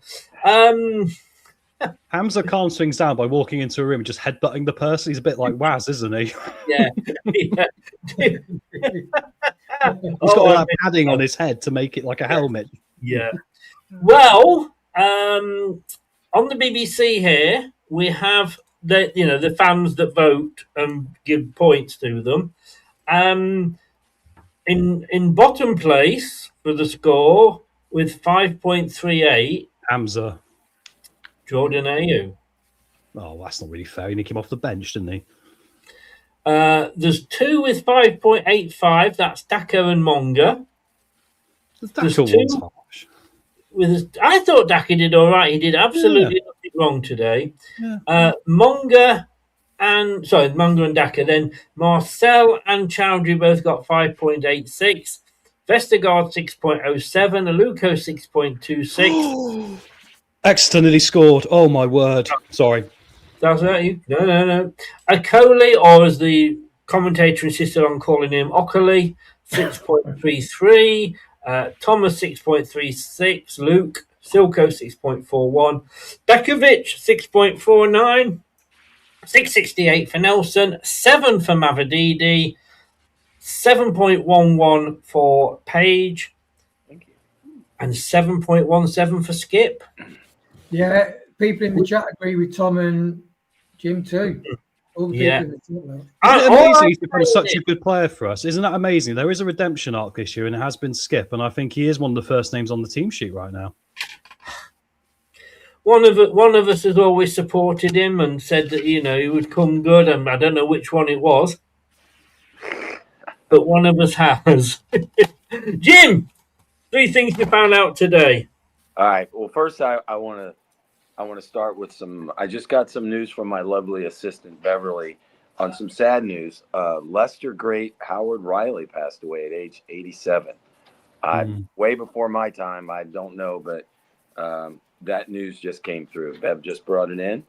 Hamza calms things down by walking into a room and just headbutting the person. He's a bit like Waz, isn't he? Yeah. He's got all that padding on his head to make it like a helmet. Yeah. Well, on the BBC here, we have the fans that vote and give points to them. In bottom place for the score with 5.38, Hamza. Jordan Ayew. Oh, that's not really fair. He came off the bench, didn't he? There's 2 with 5.85. That's Daka and Monga. There's 2 harsh. I thought Daka did all right. He did absolutely nothing wrong today. Yeah. Monga and Daka. Then Marcel and Chowdhury both got 5.86. Vestergaard 6.07. Aluko 6.26. Exeter nearly scored. Oh my word! Sorry. That's right. No. Akoli, or as the commentator insisted on calling him, Okoli, 6.33. Thomas 6.36. Luke Silko 6.41. Bekovic 6.49. 6.68 for Nelson. 7 for Mavididi. 7.11 for Page. Thank you. And 7.17 for Skip. Yeah, people in the chat agree with Tom and Jim too. All the people in the chat. Isn't it amazing he's become such a good player for us? Isn't that amazing? There is a redemption arc this year, and it has been Skip, and I think he is one of the first names on the team sheet right now. One of us has always supported him and said that he would come good, and I don't know which one it was, but one of us has. Jim, 3 things you found out today. All right. Well, first I want to start with some. I just got some news from my lovely assistant Beverly on some sad news. Leicester great Howard Riley passed away at age 87. Way before my time. I don't know, but that news just came through. Bev just brought it in.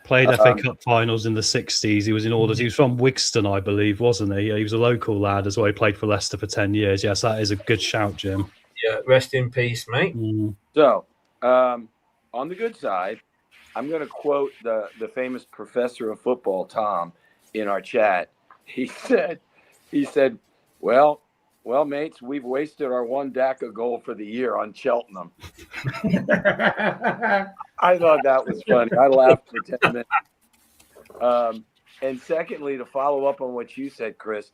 Played FA Cup finals in the 60s. He was in orders. He was from Wigston, I believe, wasn't he? He was a local lad as well. He played for Leicester for 10 years. Yes, that is a good shout, Jim. Yeah, rest in peace, mate. So, on the good side, I'm going to quote the famous professor of football, Tom, in our chat. He said, well, mates, we've wasted our one DACA goal for the year on Cheltenham. I thought that was funny. I laughed for 10 minutes. And secondly, to follow up on what you said, Chris,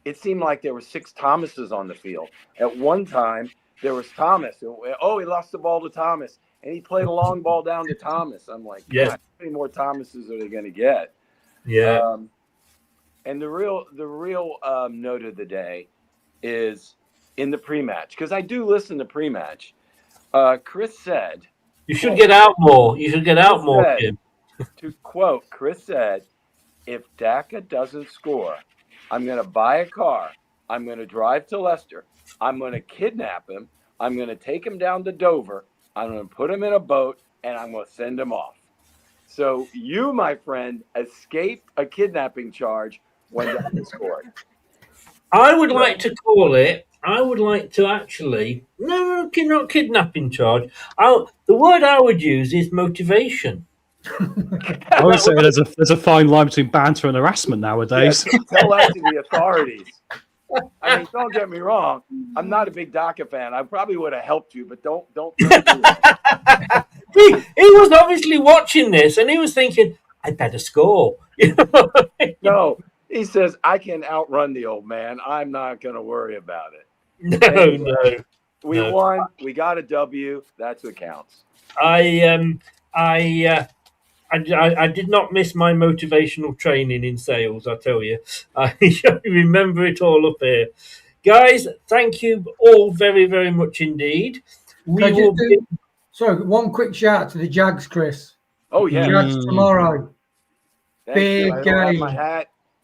it seemed like there were 6 Thomases on the field. At one time, there was Thomas. Oh, he lost the ball to Thomas. And he played a long ball down to Thomas. I'm like, yes. God, how many more Thomases are they going to get? Yeah. And the real note of the day is in the pre-match, because I do listen to pre-match. Chris said, "You should get out more. You should get out more." Jim. To quote, Chris said, "If DACA doesn't score, I'm going to buy a car. I'm going to drive to Leicester. I'm going to kidnap him. I'm going to take him down to Dover. I'm going to put him in a boat, and I'm going to send him off." So you, my friend, escaped a kidnapping charge when DACA scored. I would like to call it. I would like to actually not kidnapping charge. The word I would use is motivation. I would say there's a fine line between banter and harassment nowadays. Yeah, tell that to the authorities. I mean, don't get me wrong. I'm not a big DACA fan. I probably would have helped you, but don't do it. He was obviously watching this, and he was thinking, "I better score." No, he says, "I can outrun the old man. I'm not going to worry about it." No. We won. We got a W. That's what counts. I did not miss my motivational training in sales, I tell you. I remember it all up here. Guys, thank you all very, very much indeed. Sorry, one quick shout out to the Jags, Chris. Oh, yeah. Jags tomorrow. Big game.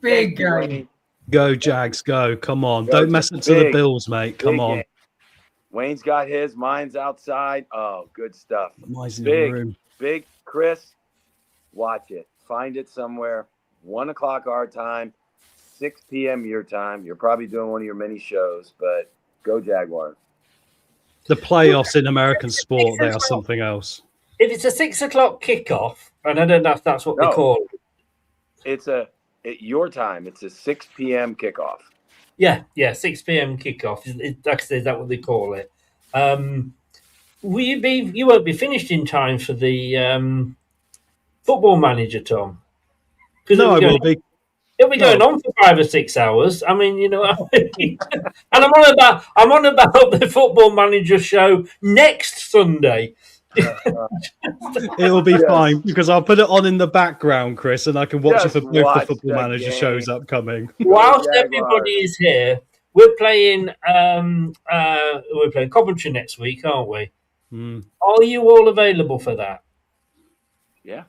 Big game. Go, Jags, go. Come on. Don't mess it to the Bills, mate. Come on. Game. Wayne's got his. Mine's outside. Oh, good stuff. Mine's in the room. Big Chris. Watch it. Find it somewhere. 1 o'clock our time, 6 p.m. your time. You're probably doing one of your many shows, but go Jaguars. The playoffs in American sport, they are something else. If it's a 6 o'clock kickoff, and I don't know if that's what they call it. It's at your time. It's a 6 p.m. kickoff. Yeah, 6 p.m. kickoff. Is that what they call it? You won't be finished in time for the Football Manager, Tom. No, I will be. It'll be going on for 5 or 6 hours. I mean, you know, and I'm on about the Football Manager show next Sunday. It'll be fine because I'll put it on in the background, Chris, and I can watch it for both the Football Manager shows upcoming. Whilst everybody is here, we're playing Coventry next week, aren't we? Are you all available for that? Yeah.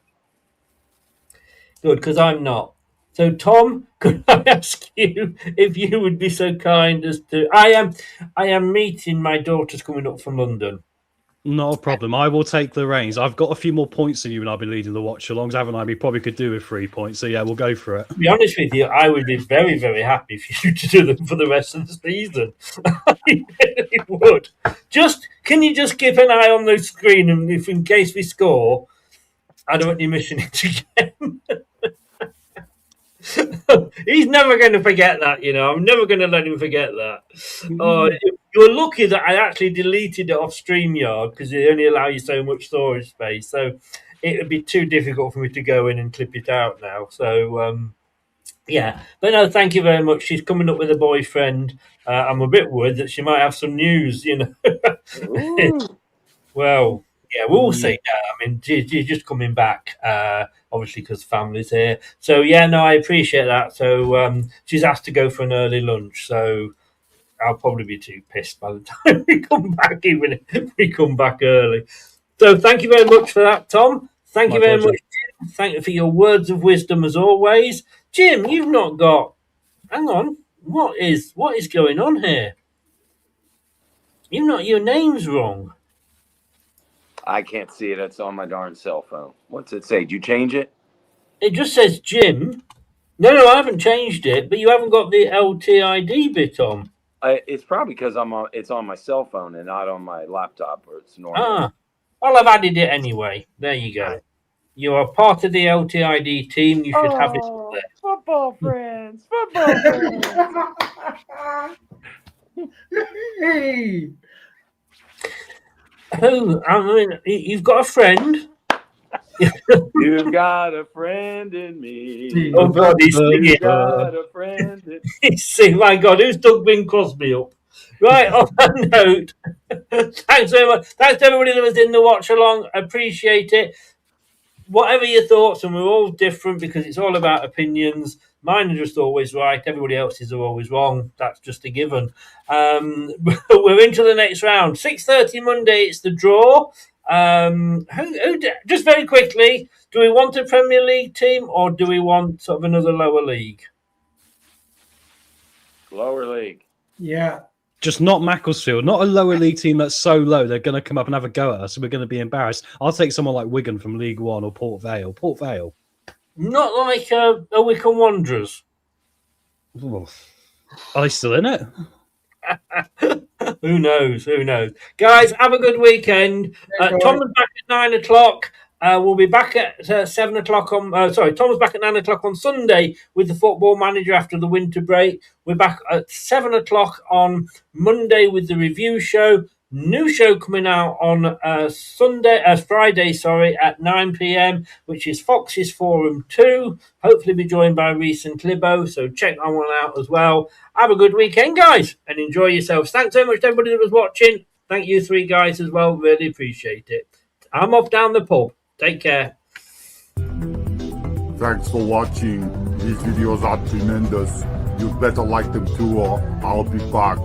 Good, because I'm not. So, Tom, could I ask you if you would be so kind as to? I am meeting my daughter's coming up from London. Not a problem. I will take the reins. I've got a few more points than you, and I've been leading the watch-alongs, haven't I? We probably could do with 3 points. So, yeah, we'll go for it. To be honest with you, I would be very, very happy for you to do them for the rest of the season. I really would. Can you just keep an eye on the screen, and if in case we score, I don't want you missing it again. He's never going to forget that, you know. I'm never going to let him forget that. You're lucky that I actually deleted it off StreamYard because they only allow you so much storage space. So it would be too difficult for me to go in and clip it out now. So, yeah. But no, thank you very much. She's coming up with a boyfriend. I'm a bit worried that she might have some news, you know. Well, yeah, we'll see. I mean, she's just coming back, obviously, because family's here. So, yeah, no, I appreciate that. So, she's asked to go for an early lunch. So, I'll probably be too pissed by the time we come back, even if we come back early. So thank you very much for that, Tom. Thank you very much, Jim. Thank you for your words of wisdom as always. Jim, you've not got... Hang on. What is going on here? Your name's wrong. I can't see it. It's on my darn cell phone. What's it say? Did you change it? It just says Jim. No, I haven't changed it, but you haven't got the LTID bit on. It's probably because it's on my cell phone and not on my laptop where it's normal. Well, I've added it anyway. There you go. You are part of the LTID team. You should have it up there. Football friends. Football friends. Hey. Oh, I mean, you've got a friend. You've got a friend in me. Oh, God, he's singing. You've got a friend in me. He's singing. My God, who's dug Bing Crosby up? Right, on that note, thanks very much. Thanks to everybody that was in the watch along. Appreciate it. Whatever your thoughts, and we're all different because it's all about opinions. Mine are just always right. Everybody else's are always wrong. That's just a given. We're into the next round. 6:30 Monday, it's the draw. Just very quickly, do we want a Premier League team or do we want sort of another lower league? Lower league. Yeah. Just not Macclesfield, not a lower league team that's so low they're going to come up and have a go at us and we're going to be embarrassed. I'll take someone like Wigan from League One or Port Vale. Port Vale. Not like a Wycombe Wanderers. Ooh. Are they still in it? Who knows? Guys, have a good weekend. Tom is back at 9 o'clock. We'll be back at 7 o'clock on... Tom was back at 9 o'clock on Sunday with the Football Manager after the winter break. We're back at 7 o'clock on Monday with the review show. New show coming out on Friday, at 9 p.m, which is Fox's Forum 2. Hopefully be joined by Reese and Clibbo, so check that one out as well. Have a good weekend, guys, and enjoy yourselves. Thanks so much to everybody that was watching. Thank you three guys as well. Really appreciate it. I'm off down the pub. Take care. Thanks for watching. These videos are tremendous. You better like them too, or I'll be back.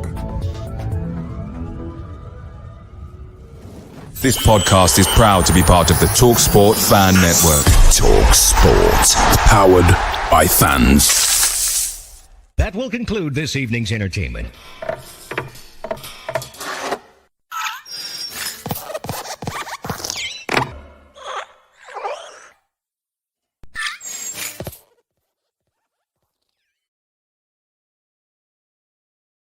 This podcast is proud to be part of the TalkSport Fan Network. TalkSport. Powered by fans. That will conclude this evening's entertainment.